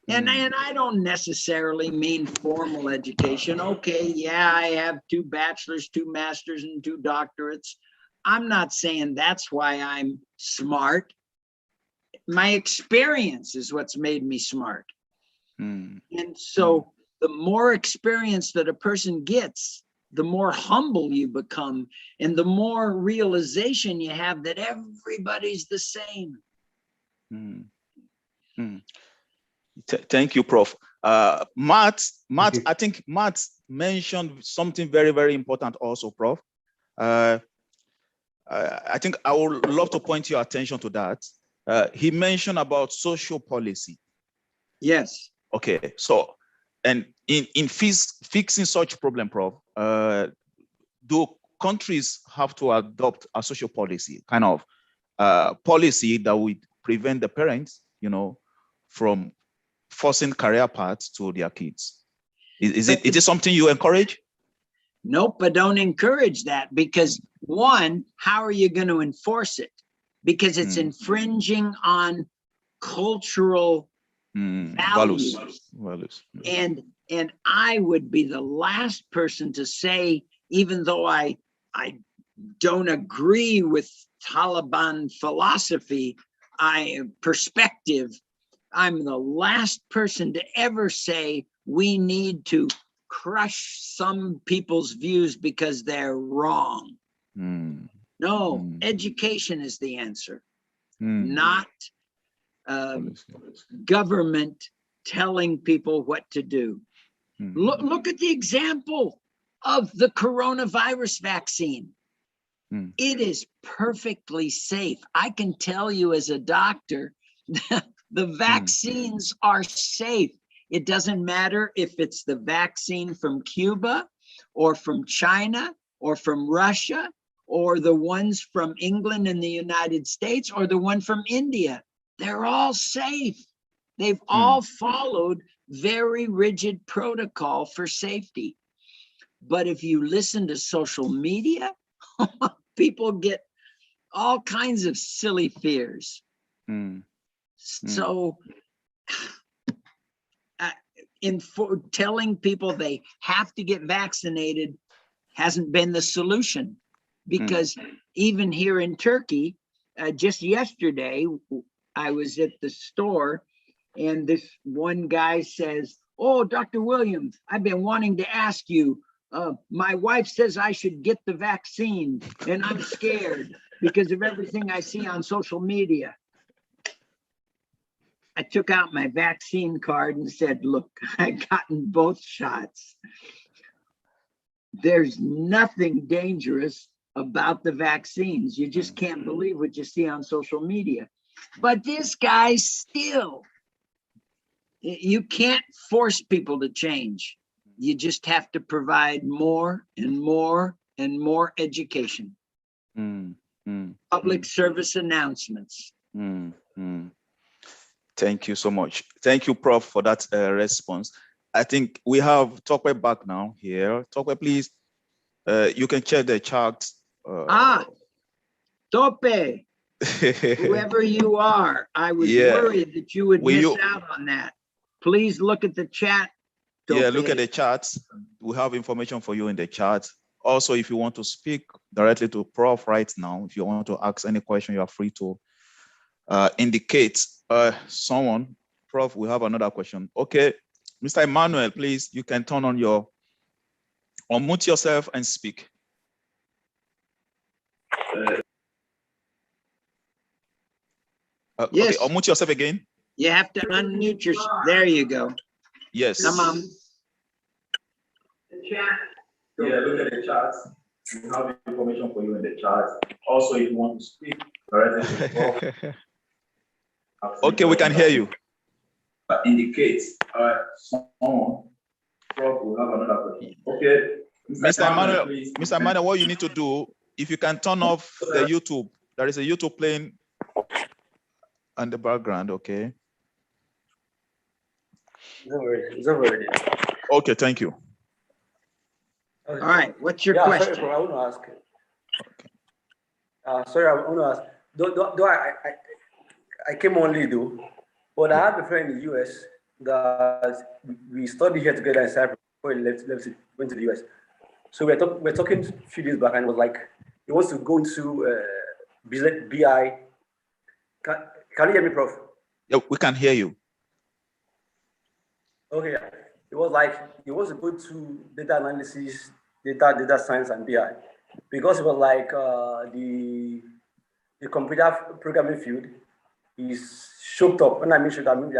And I don't necessarily mean formal education. Okay, yeah, I have 2 bachelors, 2 masters, and 2 doctorates. I'm not saying that's why I'm smart. My experience is what's made me smart. And so the more experience that a person gets, the more humble you become, and the more realization you have that everybody's the same. Thank you, Prof. Matt, I think Matt mentioned something very, very important also, Prof. I think I would love to point your attention to that. He mentioned about social policy. Yes. Okay, so, and in fixing such problem, Prof, do countries have to adopt a social policy, kind of policy that would prevent the parents, from forcing career paths to their kids? Is it something you encourage? Nope, I don't encourage that, because one, how are you going to enforce it? Because it's infringing on cultural values. And I would be the last person to say, even though I don't agree with Taliban philosophy, perspective, I'm the last person to ever say we need to crush some people's views because they're wrong. No, education is the answer, not government telling people what to do. Look at the example of the coronavirus vaccine. It is perfectly safe. I can tell you as a doctor, the vaccines are safe. It doesn't matter if it's the vaccine from Cuba or from China or from Russia or the ones from England and the United States or the one from India. They're all safe. They've all followed very rigid protocol for safety. But if you listen to social media, people get all kinds of silly fears. So telling people they have to get vaccinated hasn't been the solution, because even here in Turkey, just yesterday, I was at the store and this one guy says, "Oh, Dr. Williams, I've been wanting to ask you, my wife says I should get the vaccine and I'm scared because of everything I see on social media." I took out my vaccine card and said, "Look, I've gotten both shots. There's nothing dangerous about the vaccines. You just can't believe what you see on social media." But this guy still, you can't force people to change. You just have to provide more and more and more education. Public service announcements. Thank you so much. Thank you, Prof, for that response. I think we have Tokwe back now here. Tokwe, please, you can check the chat. Tope, whoever you are, I was worried that you would miss out on that. Please look at the chat. Tope. Yeah, look at the chat. We have information for you in the chat. Also, if you want to speak directly to Prof right now, if you want to ask any question, you are free to indicate someone. Prof, we have another question. Okay, Mr. Emmanuel, please, you can turn on your, unmute yourself and speak. Yes. Okay, unmute yourself again. You have to unmute yourself. There you go. Yes. Come on. Yeah, look at the chat. We have information for you in the chat. Also, if you want to speak directly to Prof. Okay, we can hear you. Indicates someone. Prof, we have another question. Okay. Mr. Emmanuel, what you need to do, if you can turn off the YouTube, there is a YouTube playing on the background, okay? It's over. Okay, thank you. All right, what's your question? Sorry, I want to ask. Okay. Sorry, I want to ask. Do I came only though, but I have a friend in the US that we studied here together in Cyprus before he went to the US. So we're talking a few days back, and it was like he wants to go into BI. Can you hear me, Prof? Yeah, we can hear you. Okay, it was like he wants to go to data analysis, data science, and BI, because it was like the computer programming field is choked up. When I mentioned that, maybe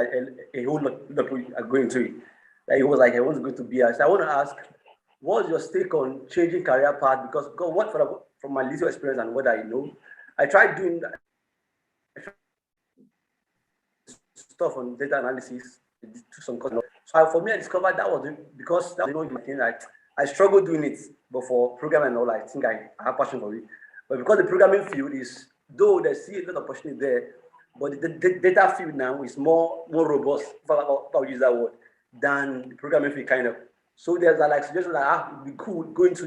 a whole lot of people are going to it. Like it was like I want to go to BI. So I want to ask, what's your take on changing career path? Because from my little experience and what I know, I tried doing stuff on data analysis to some course. So for me, I discovered that was because that was my thing. I struggled doing it, but for programming and all, I think I have passion for it. But because the programming field is, though there's still a lot of opportunity there, but the data field now is more robust, if I'll use that word, than the programming field kind of. So there's like suggestions that we could go into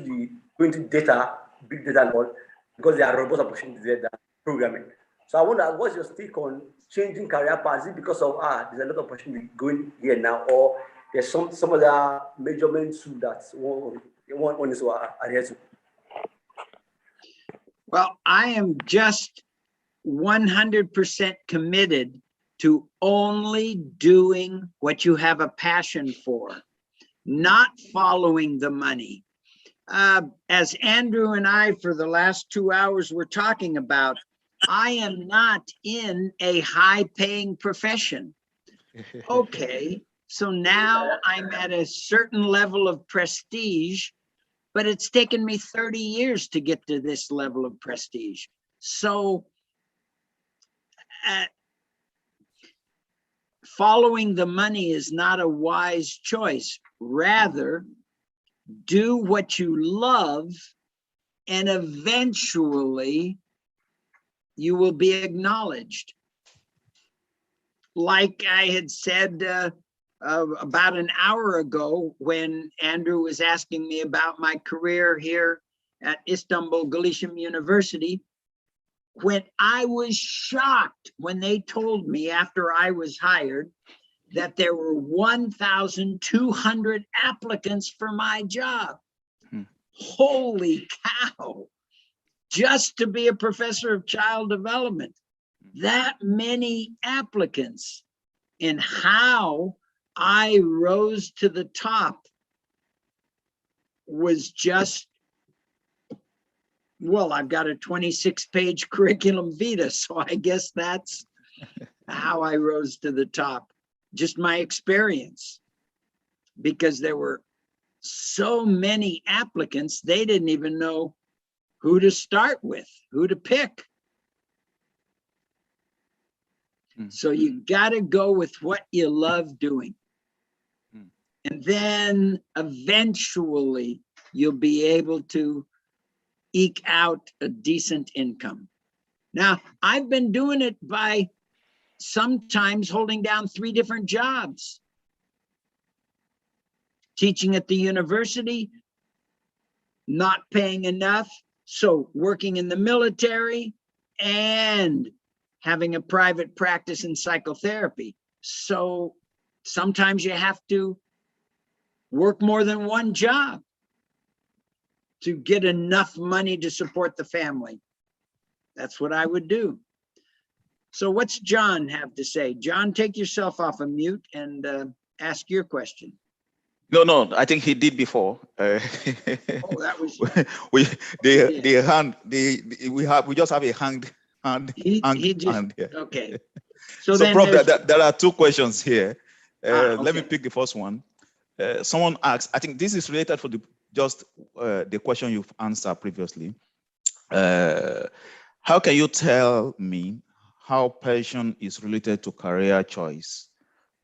data, big data and all, because there are robust opportunities there than programming. So I wonder, what's your take on changing career paths? Is it because of there's a lot of opportunity going here now, or there's some other measurements that one is adhere to? Well, I am just 100% committed to only doing what you have a passion for, not following the money. As Andrew and I, for the last 2 hours, were talking about, I am not in a high-paying profession. Okay, so now I'm at a certain level of prestige, but it's taken me 30 years to get to this level of prestige. So following the money is not a wise choice. Rather, do what you love, and eventually you will be acknowledged. Like I had said about an hour ago when Andrew was asking me about my career here at Istanbul Galician University, when I was shocked when they told me after I was hired that there were 1,200 applicants for my job. Holy cow, just to be a professor of child development, that many applicants. And how I rose to the top was just, well, I've got a 26-page curriculum vitae, so I guess that's how I rose to the top. Just my experience, because there were so many applicants, they didn't even know who to start with, who to pick. So you got to go with what you love doing. And then eventually you'll be able to eke out a decent income. Now, I've been doing it by sometimes holding down 3 different jobs. Teaching at the university, not paying enough, so working in the military and having a private practice in psychotherapy. So sometimes you have to work more than one job to get enough money to support the family. That's what I would do. So what's John have to say? John, take yourself off of mute and ask your question. No, I think he did before. Oh, that was we just have a hand here. Okay. So So then Prof, there are 2 questions here. Okay. Let me pick the first one. Someone asked, I think this is related for the question you've answered previously. How can you tell me how passion is related to career choice?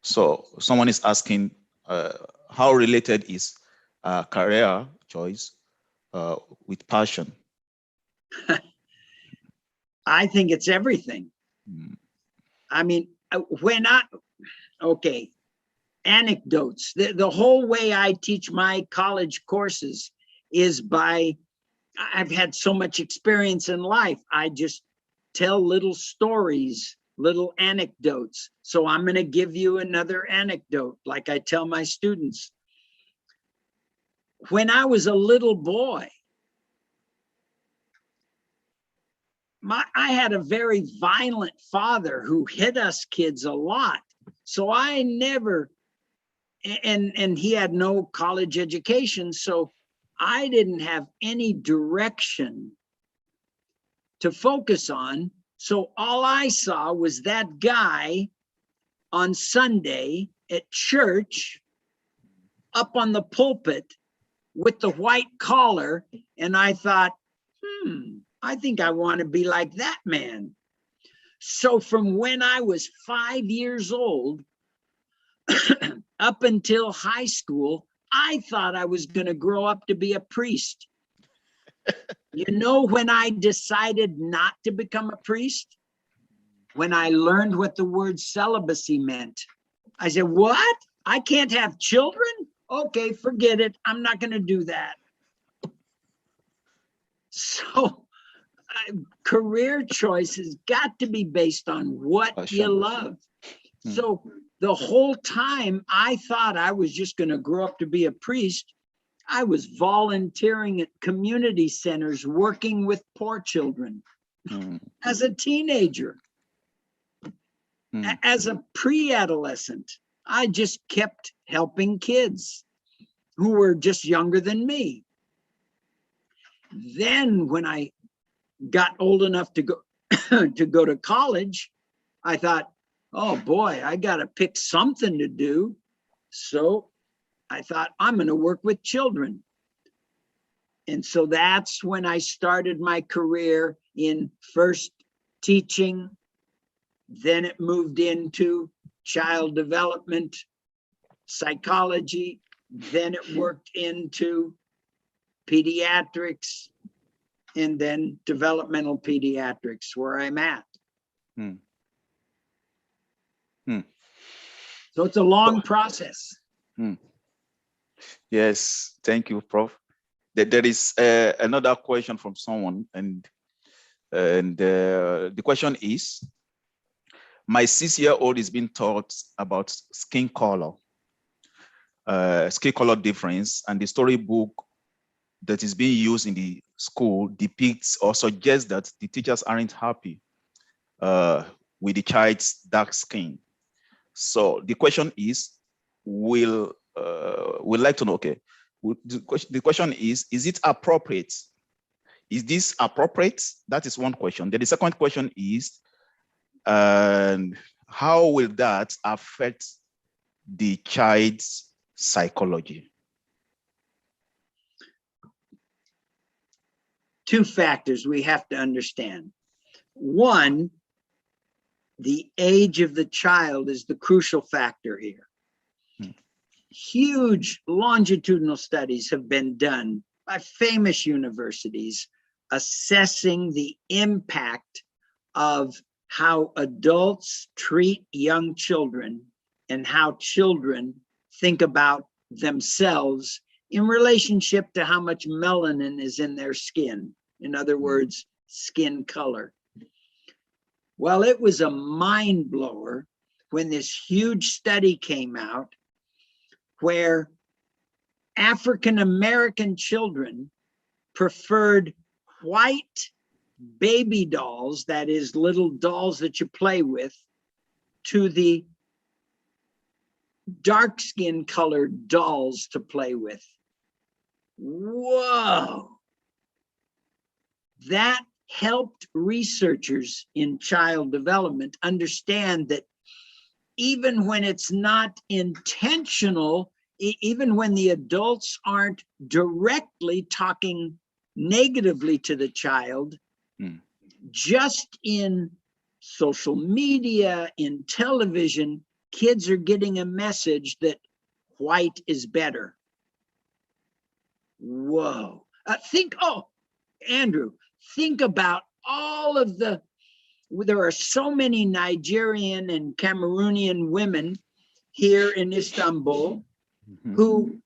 So someone is asking, how related is career choice with passion? I think it's everything. I mean, okay, anecdotes. The whole way I teach my college courses is I've had so much experience in life. I just tell little stories, little anecdotes. So I'm going to give you another anecdote, like I tell my students. When I was a little boy, I had a very violent father who hit us kids a lot. So I never, and he had no college education. So I didn't have any direction to focus on. So all I saw was that guy on Sunday at church up on the pulpit with the white collar. And I thought, I think I want to be like that man. So from when I was 5 years old up until high school, I thought I was going to grow up to be a priest. You know, when I decided not to become a priest, when I learned what the word celibacy meant, I said, what? I can't have children? Okay, forget it. I'm not going to do that. So career choice has got to be based on what you love. So the whole time I thought I was just going to grow up to be a priest, I was volunteering at community centers, working with poor children as a teenager. As a pre-adolescent, I just kept helping kids who were just younger than me. Then when I got old enough to go to go to college, I thought, oh boy, I got to pick something to do. So I thought, I'm going to work with children. And so that's when I started my career in first teaching, then it moved into child development, psychology, then it worked into pediatrics, and then developmental pediatrics, where I'm at. Hmm. Hmm. So it's a long process. Hmm. Yes, thank you, Prof. There is another question from someone, and the question is, my 6-year-old is being taught about skin color difference, and the storybook that is being used in the school depicts or suggests that the teachers aren't happy with the child's dark skin. So the question is, we'd like to know, okay, the question is it appropriate? Is this appropriate? That is one question. Then the second question is, how will that affect the child's psychology? Two factors we have to understand. One, the age of the child is the crucial factor here. Huge longitudinal studies have been done by famous universities assessing the impact of how adults treat young children and how children think about themselves in relationship to how much melanin is in their skin. In other words, skin color. Well, it was a mind blower when this huge study came out where African American children preferred white baby dolls, that is, little dolls that you play with, to the dark skin colored dolls to play with. Whoa! That helped researchers in child development understand that even when it's not intentional, even when the adults aren't directly talking negatively to the child, just in social media, in television, kids are getting a message that white is better. Whoa. Andrew, think about all of there are so many Nigerian and Cameroonian women here in Istanbul who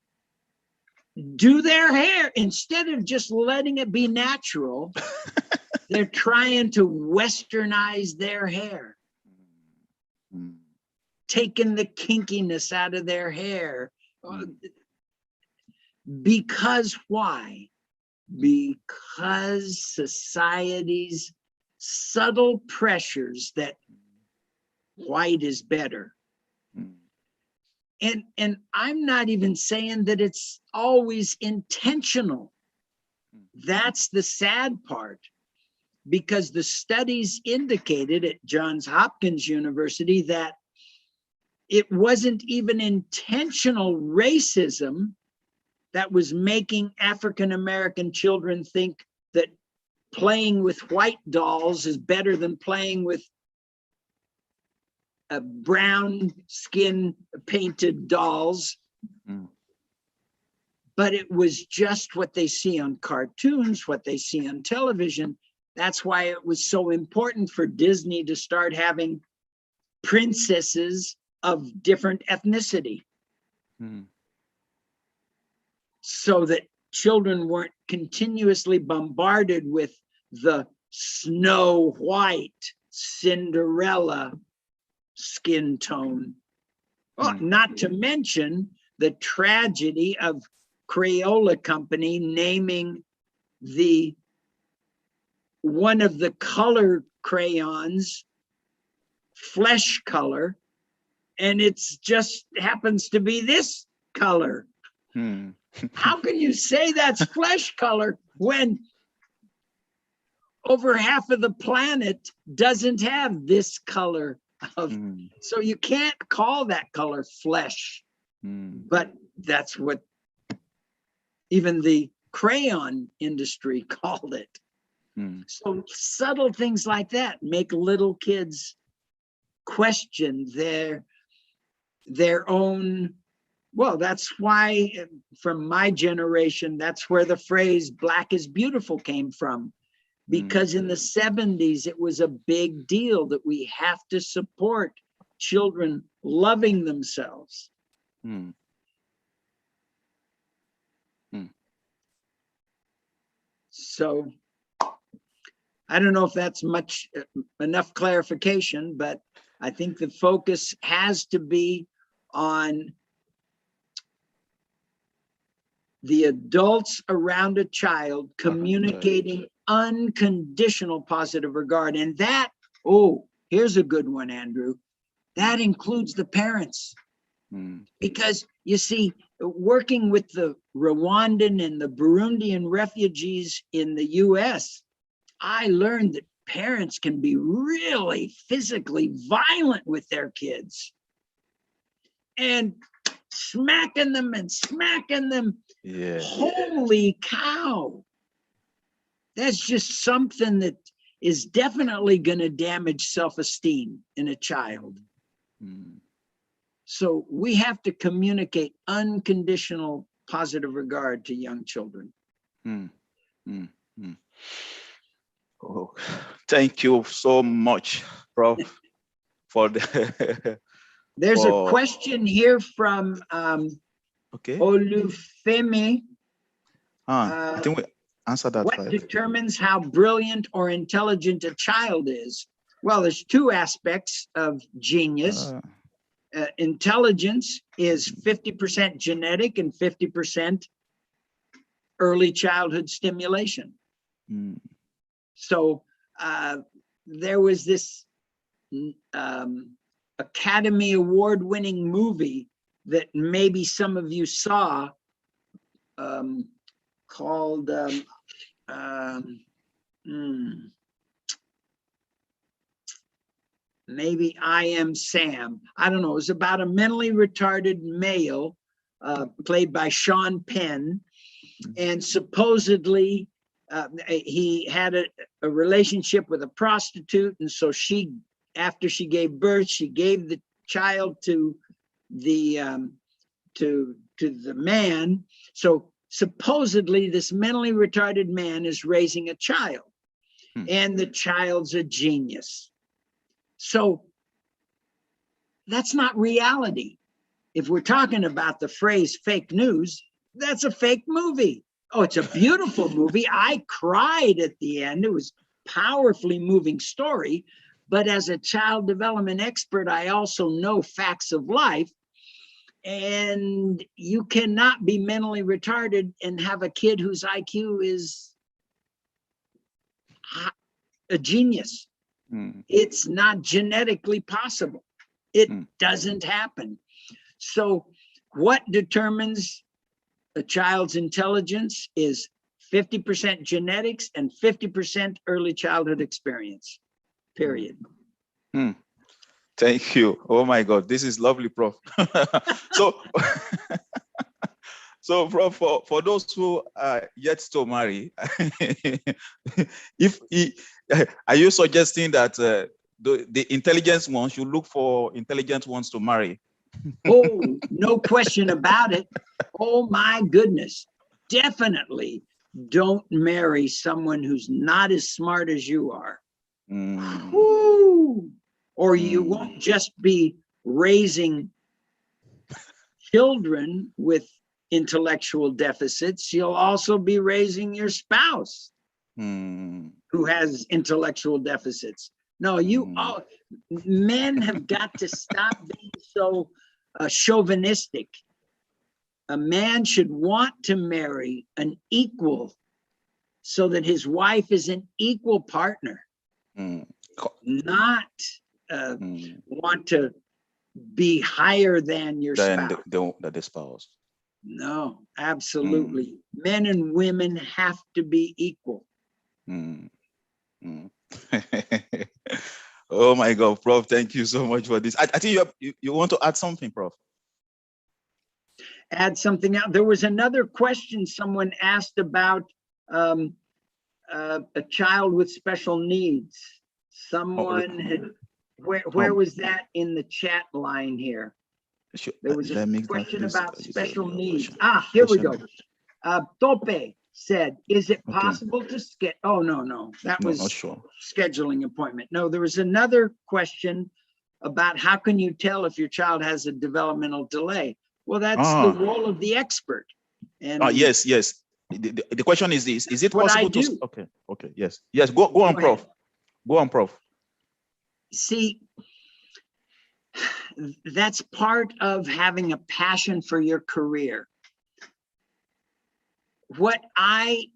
do their hair instead of just letting it be natural. They're trying to westernize their hair, taking the kinkiness out of their hair. Because why? Because society's subtle pressures that white is better. And I'm not even saying that it's always intentional. That's the sad part, because the studies indicated at Johns Hopkins University that it wasn't even intentional racism that was making African American children think that playing with white dolls is better than playing with brown skin painted dolls. But it was just what they see on cartoons, what they see on television. That's why it was so important for Disney to start having princesses of different ethnicity. So that children weren't continuously bombarded with the Snow White, Cinderella skin tone. Not to mention the tragedy of Crayola Company naming one of the color crayons flesh color, and it's just happens to be this color. How can you say that's flesh color when over half of the planet doesn't have this color of, so you can't call that color flesh. But that's what even the crayon industry called it. So subtle things like that make little kids question their own. Well, that's why from my generation, that's where the phrase "Black is beautiful" came from. Because in the 70s, it was a big deal that we have to support children loving themselves. So I don't know if that's enough clarification, but I think the focus has to be on the adults around a child communicating unconditional positive regard. And that, oh, here's a good one, Andrew. That includes the parents. Because you see, working with the Rwandan and the Burundian refugees in the US, I learned that parents can be really physically violent with their kids and smacking them and smacking them. Yeah. Holy cow. That's just something that is definitely going to damage self-esteem in a child. So we have to communicate unconditional positive regard to young children. Oh, thank you so much, Prof. for the. There's a question here from Olufemi. I think we answered that. What determines how brilliant or intelligent a child is? Well, there's two aspects of genius. Intelligence is 50% genetic and 50% early childhood stimulation. So there was this Academy Award-winning movie that maybe some of you saw called maybe I Am Sam. I don't know. It was about a mentally retarded male played by Sean Penn. And supposedly he had a relationship with a prostitute. And so after she gave birth, she gave the child to the man. So supposedly this mentally retarded man is raising a child, and the child's a genius. So that's not reality. If we're talking about the phrase fake news, that's a fake movie. Oh, it's a beautiful movie. I cried at the end. It was a powerfully moving story. But as a child development expert, I also know facts of life. And you cannot be mentally retarded and have a kid whose IQ is a genius. It's not genetically possible. It doesn't happen. So what determines a child's intelligence is 50% genetics and 50% early childhood experience, period. Thank you. Oh my God, this is lovely, Prof. So Prof, for those who are yet to marry, are you suggesting that the intelligent ones should look for intelligent ones to marry? Oh, no question about it. Oh my goodness. Definitely don't marry someone who's not as smart as you are. Or you won't just be raising children with intellectual deficits, you'll also be raising your spouse who has intellectual deficits. No, men have got to stop being so chauvinistic. A man should want to marry an equal so that his wife is an equal partner, not want to be higher than your spouse. The spouse. No, absolutely. Men and women have to be equal. Mm. Oh my God, Prof, thank you so much for this. I think you want to add something, Prof. Add something out. There was another question someone asked about a child with special needs. Someone had, where was that in the chat line here? Sure. There was a question about special needs. Ah, here we go. Tope said, is it possible to skip? Oh, no, that was not sure. Scheduling appointment. No, there was another question about how can you tell if your child has a developmental delay? Well, that's the role of the expert. And yes. The question is this: is it what possible I do. to? Okay, yes. Go on, Go Prof. ahead. Go on, Prof. See, that's part of having a passion for your career. What I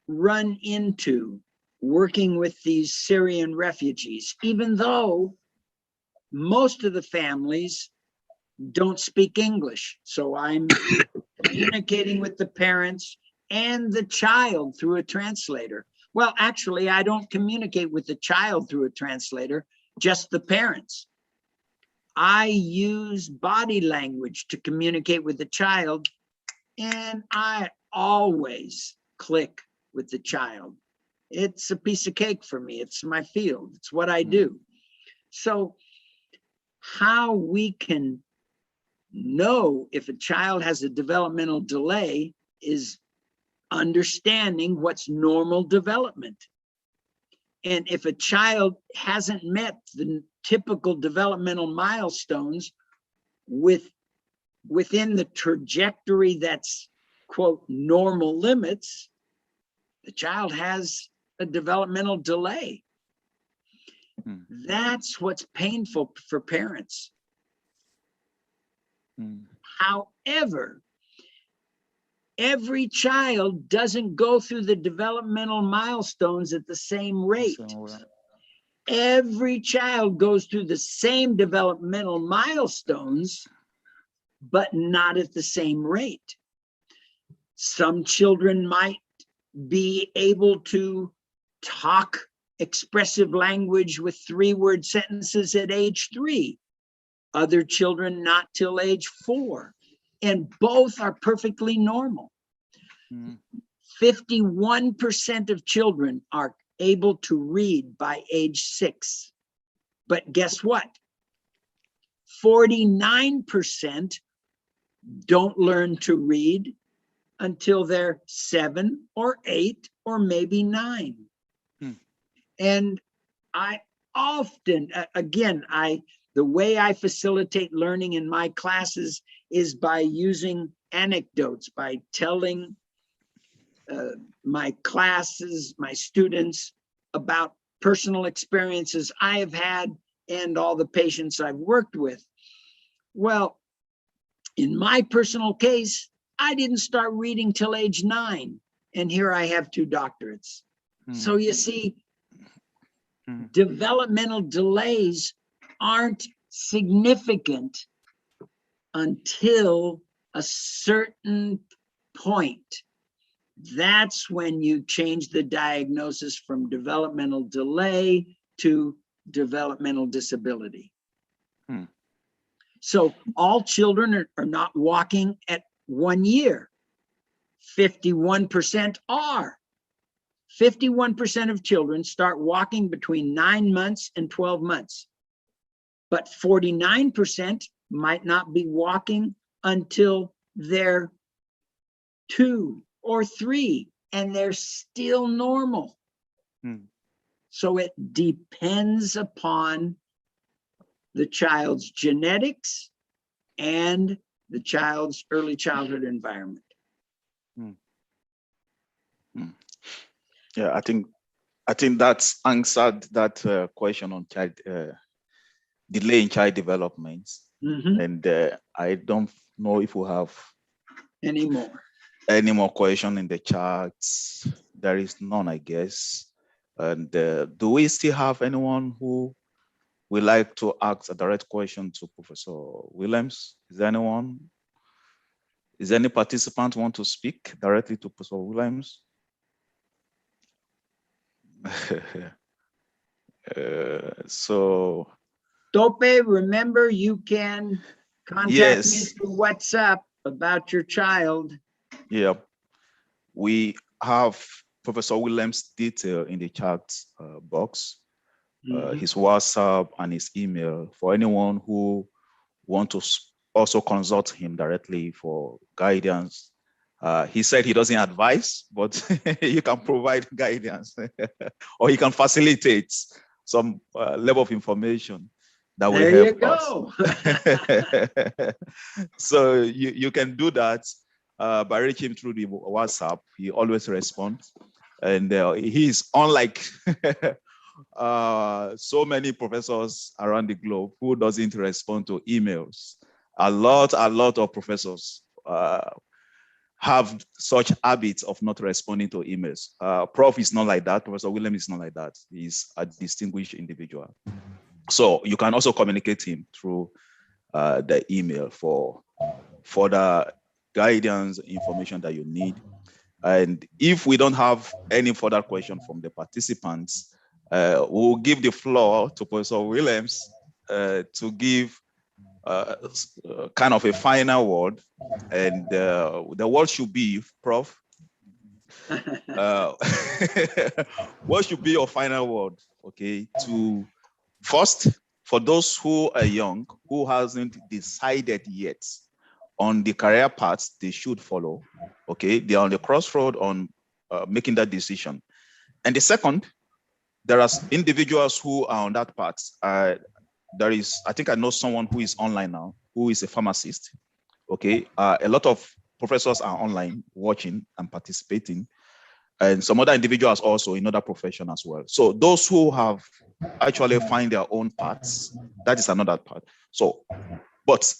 run into working with these Syrian refugees, even though most of the families don't speak English, so I'm communicating with the parents and the child through a translator. Well, actually, I don't communicate with the child through a translator, just the parents. I use body language to communicate with the child, and I always click with the child. It's a piece of cake for me. It's my field. It's what I do. So how we can know if a child has a developmental delay is understanding what's normal development. And if a child hasn't met the typical developmental milestones within the trajectory that's, quote, normal limits, the child has a developmental delay. That's what's painful for parents. However, every child doesn't go through the developmental milestones at the same rate. Every child goes through the same developmental milestones, but not at the same rate. Some children might be able to talk expressive language with 3-word sentences at age 3. Other children not till age 4. And both are perfectly normal. 51% of children are able to read by age 6. But guess what? 49% don't learn to read until they're 7 or 8 or maybe 9. And I often, again, the way I facilitate learning in my classes is by using anecdotes, by telling my classes, my students about personal experiences I have had and all the patients I've worked with. Well, in my personal case, I didn't start reading till age 9, and here I have 2 doctorates. So you see, developmental delays aren't significant until a certain point. That's when you change the diagnosis from developmental delay to developmental disability. So all children are not walking at 1 year. 51% are. 51% of children start walking between 9 months and 12 months. But 49% might not be walking until they're 2 or 3, and they're still normal. So it depends upon the child's genetics and the child's early childhood environment. Yeah, I think that's answered that question on child delay in child development. And I don't know if we have any more question in the chats. There is none, I guess. And do we still have anyone who would like to ask a direct question to Professor Williams? Is there anyone? Is any participant want to speak directly to Professor Williams? So Tope, remember you can contact me yes, through WhatsApp about your child. yeah, we have Professor Williams' detail in the chat box, his WhatsApp and his email for anyone who want to also consult him directly for guidance. He said he doesn't advise, but you can provide guidance or he can facilitate some level of information that will There you help us. go. So you can do that by reaching him through the WhatsApp. He always responds. And he's unlike so many professors around the globe who doesn't respond to emails. A lot of professors have such habits of not responding to emails. Prof is not like that. Professor William is not like that. He's a distinguished individual. So you can also communicate him through the email for further guidance, information that you need. And if we don't have any further question from the participants, we'll give the floor to Professor Williams to give kind of a final word. And the word should be, Prof, what should be your final word, okay? To first, for those who are young, who hasn't decided yet on the career paths they should follow, okay? They're on the crossroad on making that decision. And the second, there are individuals who are on that path. There is, I think I know someone who is online now, who is a pharmacist, okay? A lot of professors are online watching and participating, and some other individuals also in other profession as well. So those who have actually find their own paths, that is another part. So, but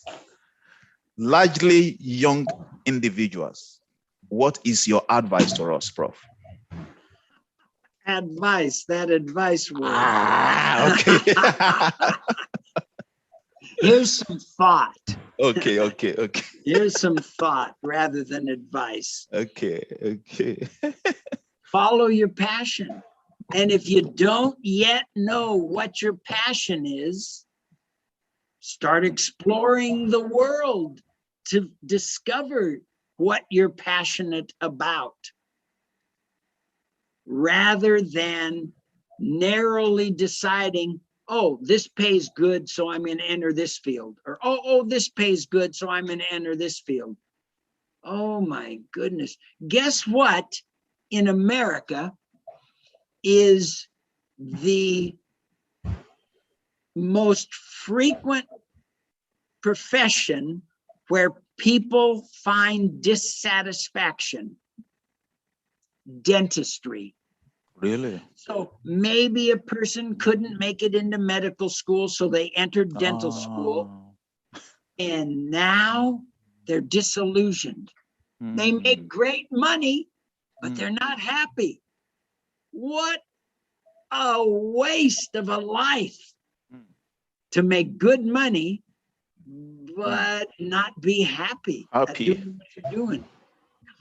largely young individuals, what is your advice to us, Prof? Advice, that advice word. Okay. Here's some thought. Okay. Here's some thought rather than advice. Okay. Follow your passion. And if you don't yet know what your passion is, start exploring the world to discover what you're passionate about, rather than narrowly deciding, oh, this pays good, so I'm going to enter this field. Or, oh, this pays good, so I'm going to enter this field. Oh, my goodness. Guess what in America is the most frequent profession where people find dissatisfaction? Dentistry. Really? So maybe a person couldn't make it into medical school, so they entered dental school, and now they're disillusioned. They make great money, but they're not happy. What a waste of a life to make good money, but not be happy at doing what you're doing.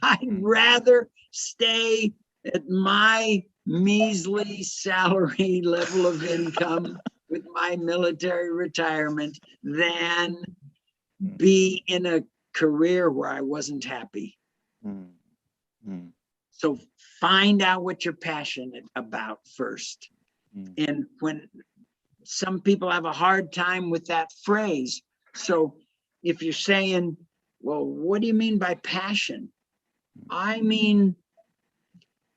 I'd rather stay at my measly salary level of income with my military retirement than be in a career where I wasn't happy. So find out what you're passionate about first. And when some people have a hard time with that phrase. So if you're saying, well, what do you mean by passion? I mean,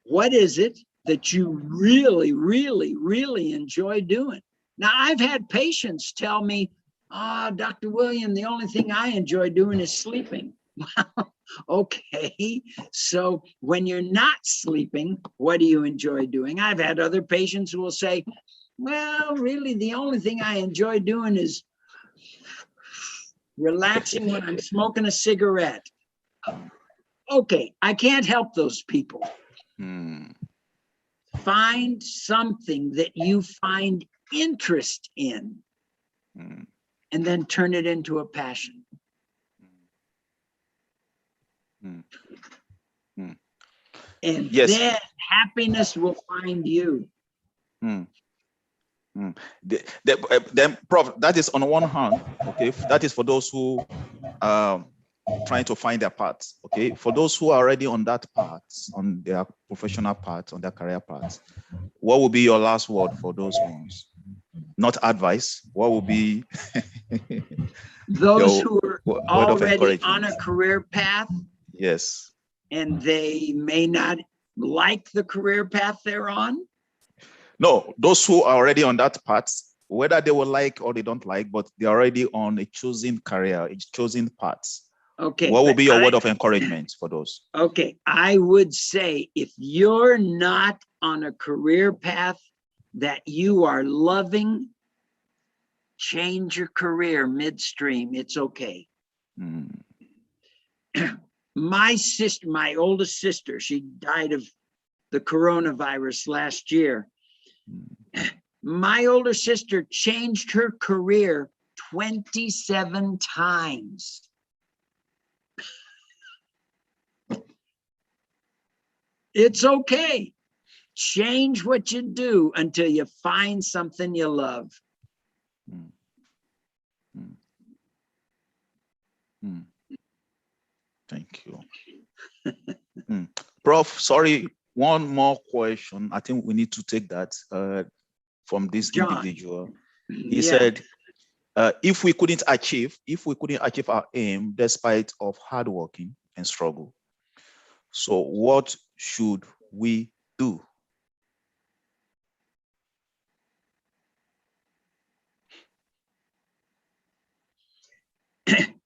what is it that you really, really, really enjoy doing? Now, I've had patients tell me, Dr. William, the only thing I enjoy doing is sleeping. Okay, so when you're not sleeping, what do you enjoy doing? I've had other patients who will say, well, really, the only thing I enjoy doing is relaxing when I'm smoking a cigarette. Okay, I can't help those people. Find something that you find interest in, and then turn it into a passion. And yes. then happiness will find you. Then, Prof, that is on one hand, okay, that is for those who trying to find their path, okay? For those who are already on that path, on their professional path, on their career path, what would be your last word for those ones? Not advice, what would be Those your who are word of already on encouragement? a career path Yes. and they may not like the career path they're on? No, those who are already on that path, whether they will like or they don't like, but they're already on a chosen career, a chosen path. Okay. What will be your word of encouragement for those? Okay, I would say if you're not on a career path that you are loving, change your career midstream. It's okay. My sister, my oldest sister, she died of the coronavirus last year. My older sister changed her career 27 times. It's okay. Change what you do until you find something you love. Thank you. Prof, sorry, one more question. I think we need to take that from this John. individual. He said, if we couldn't achieve our aim despite of hard working and struggle, so what should we do?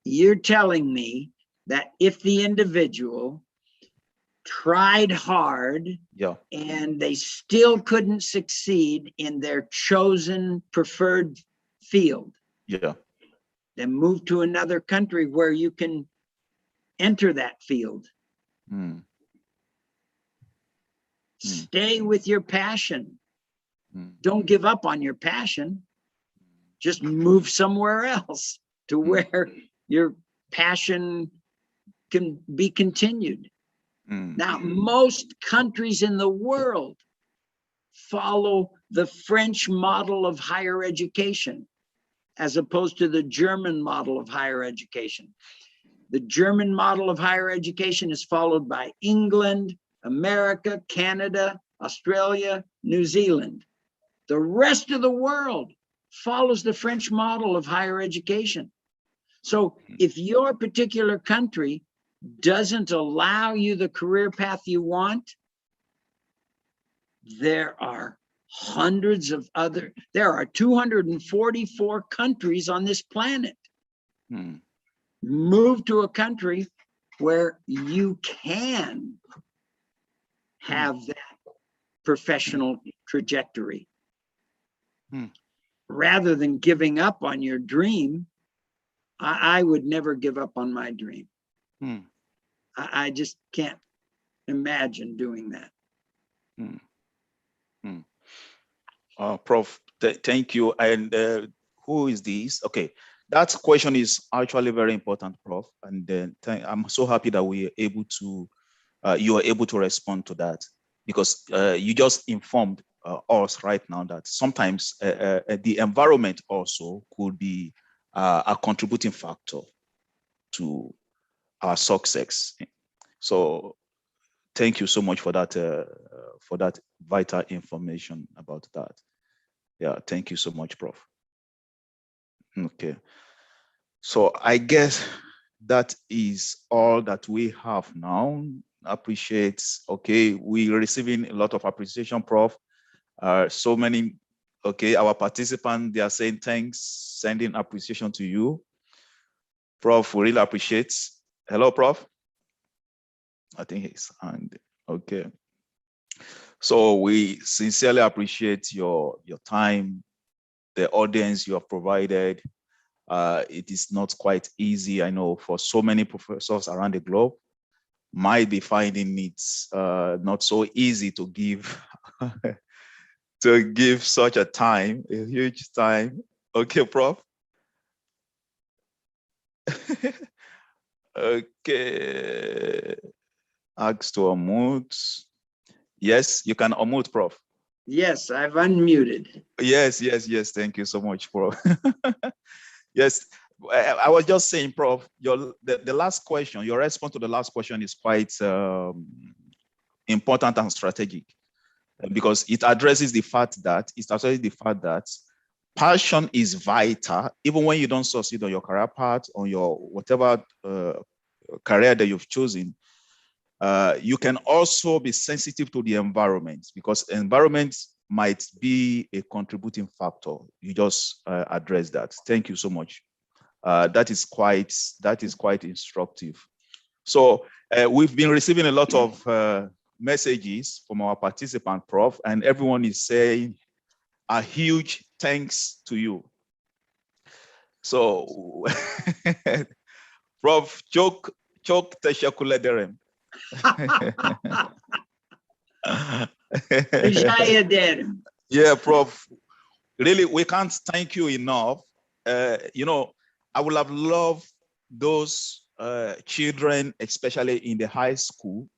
You're telling me that if the individual tried hard and they still couldn't succeed in their chosen preferred field, then move to another country where you can enter that field. Stay with your passion. Don't give up on your passion. Just move somewhere else to where your passion can be continued. Now, most countries in the world follow the French model of higher education as opposed to the German model of higher education. The German model of higher education is followed by England, America, Canada, Australia, New Zealand. The rest of the world follows the French model of higher education. So if your particular country doesn't allow you the career path you want, there are hundreds of other, there are 244 countries on this planet. Move to a country where you can have that professional trajectory. Rather than giving up on your dream, I would never give up on my dream. I just can't imagine doing that. Prof, thank you. And who is this? Okay, that question is actually very important, Prof. And I'm so happy that we are able to, you are able to respond to that, because you just informed us right now that sometimes the environment also could be a contributing factor to our success. So thank you so much for that vital information about that. Yeah, thank you so much, Prof. Okay. So I guess that is all that we have now. Appreciate, okay, we're receiving a lot of appreciation, Prof. So many, okay, our participants, they are saying thanks, sending appreciation to you. Prof, we really appreciate. Hello, Prof. I think he's on. Okay. So we sincerely appreciate your time, the audience you have provided. It is not quite easy, I know, for so many professors around the globe might be finding it not so easy to give to give such a time, a huge time. Okay, Prof. Okay. Ask to unmute. Yes, you can unmute, Prof. Yes, I've unmuted. Yes, yes, yes. Thank you so much, Prof. Yes, I was just saying, Prof, the last question, your response to the last question is quite important and strategic, because it addresses the fact that passion is vital, even when you don't succeed on your career path, on your whatever career that you've chosen. You can also be sensitive to the environment, because environment might be a contributing factor. You just address that. Thank you so much. That is quite instructive. So we've been receiving a lot of messages from our participant, Prof, and everyone is saying a huge thanks to you. So, Prof, chok teshakule derem. Yeah, Prof. Really, we can't thank you enough. You know, I would have loved those children, especially in the high school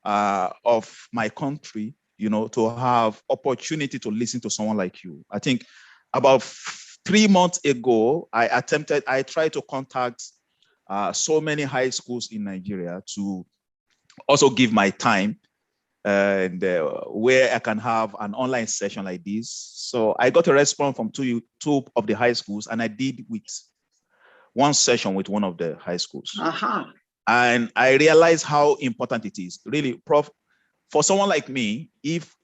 of my country, you know, to have opportunity to listen to someone like you. I think about 3 months ago, I tried to contact so many high schools in Nigeria to also give my time and where I can have an online session like this. So I got a response from two of the high schools, and I did with one session with one of the high schools. And I realized how important it is. Really, Prof, for someone like me, if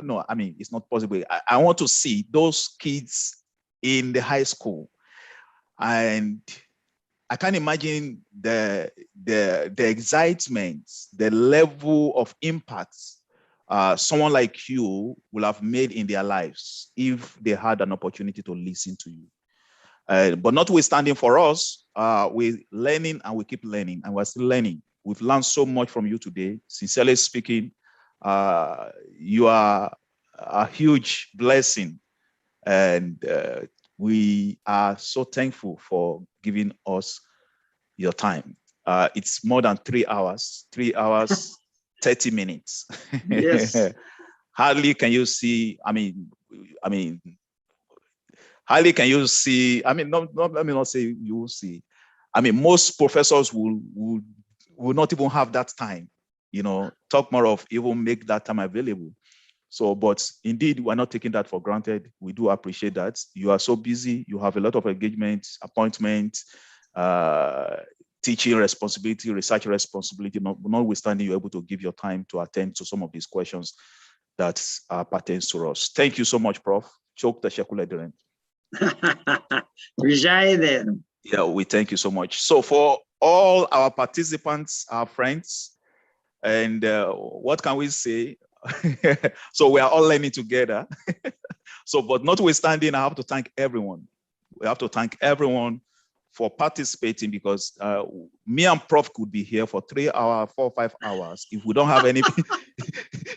no, I mean, it's not possible. I want to see those kids in the high school, and I can't imagine the excitement, the level of impact someone like you will have made in their lives if they had an opportunity to listen to you. But notwithstanding, for us, we're learning and we keep learning, and we're still learning. We've learned so much from you today. Sincerely speaking, you are a huge blessing, and we are so thankful for giving us your time. It's more than 3 hours, 30 minutes. Yes. Hardly can you see, hardly can you see, let me not say you will see. I mean, most professors will not even have that time, you know, talk more of even make that time available. So, but indeed, we're not taking that for granted. We do appreciate that. You are so busy. You have a lot of engagements, appointments, teaching responsibility, research responsibility, notwithstanding you're able to give your time to attend to some of these questions that pertains to us. Thank you so much, Prof. Chok teshakule derem. Yeah, we thank you so much. So for all our participants, our friends, and what can we say? So we are all learning together. So, but notwithstanding, I have to thank everyone. We have to thank everyone for participating, because me and Prof could be here for 3 hours, 4 or 5 hours. If we don't have any,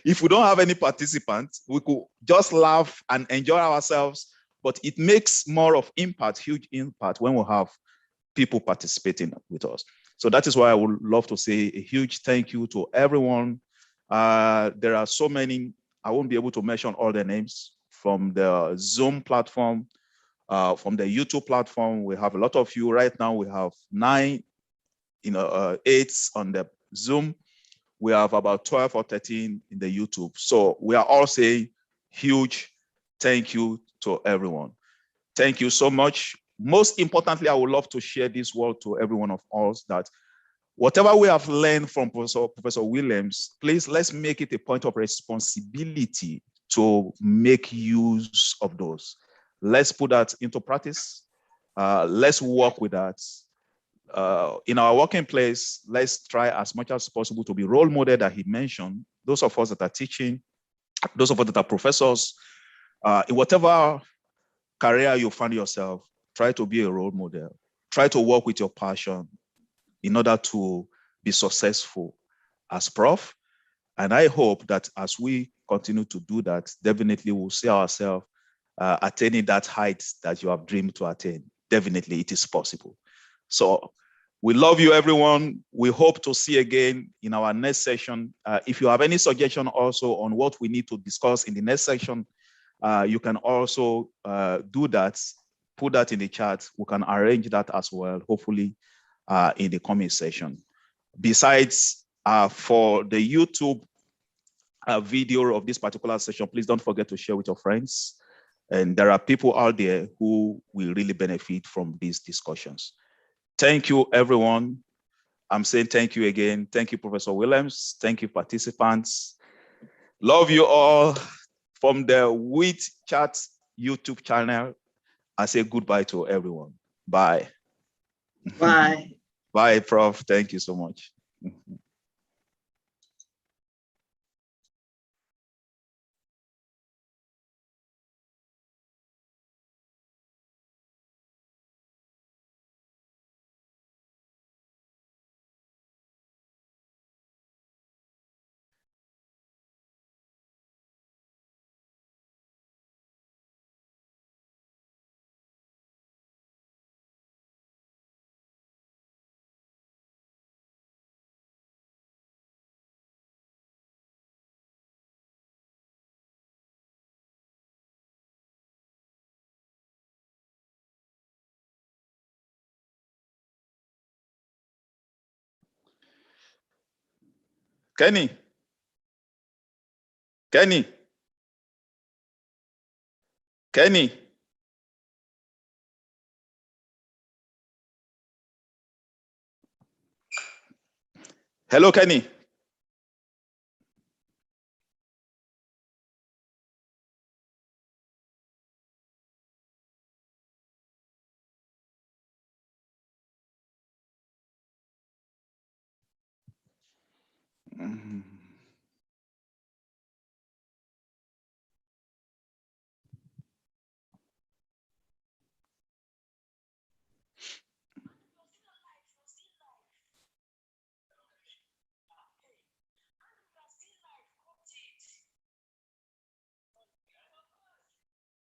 if we don't have any participants, we could just laugh and enjoy ourselves. But it makes more of impact, huge impact, when we have people participating with us. So that is why I would love to say a huge thank you to everyone. There are so many, I won't be able to mention all the names, from the Zoom platform, from the YouTube platform. We have a lot of you right now. We have 9, 8 on the Zoom. We have about 12 or 13 in the YouTube. So we are all saying huge thank you to everyone. Thank you so much. Most importantly, I would love to share this word to every one of us, that whatever we have learned from Professor Williams, please, let's make it a point of responsibility to make use of those. Let's put that into practice. Let's work with that. In our working place, let's try as much as possible to be role model that he mentioned. Those of us that are teaching, those of us that are professors, in whatever career you find yourself, try to be a role model. Try to work with your passion in order to be successful as Prof. And I hope that as we continue to do that, definitely we'll see ourselves attaining that height that you have dreamed to attain. Definitely it is possible. So We love you, everyone. We hope to see you again in our next session. If you have any suggestion also on what we need to discuss in the next section, you can also do that, put that in the chat. We can arrange that as well, hopefully in the coming session. Besides, for the YouTube video of this particular session, please don't forget to share with your friends. And there are people out there who will really benefit from these discussions. Thank you, everyone. I'm saying thank you again. Thank you, Professor Williams. Thank you, participants. Love you all. From the WIT Chat YouTube channel, I say goodbye to everyone. Bye. Bye. Bye, Prof. Thank you so much. Kenny. Kenny. Kenny. Hello, Kenny. Mm-hmm.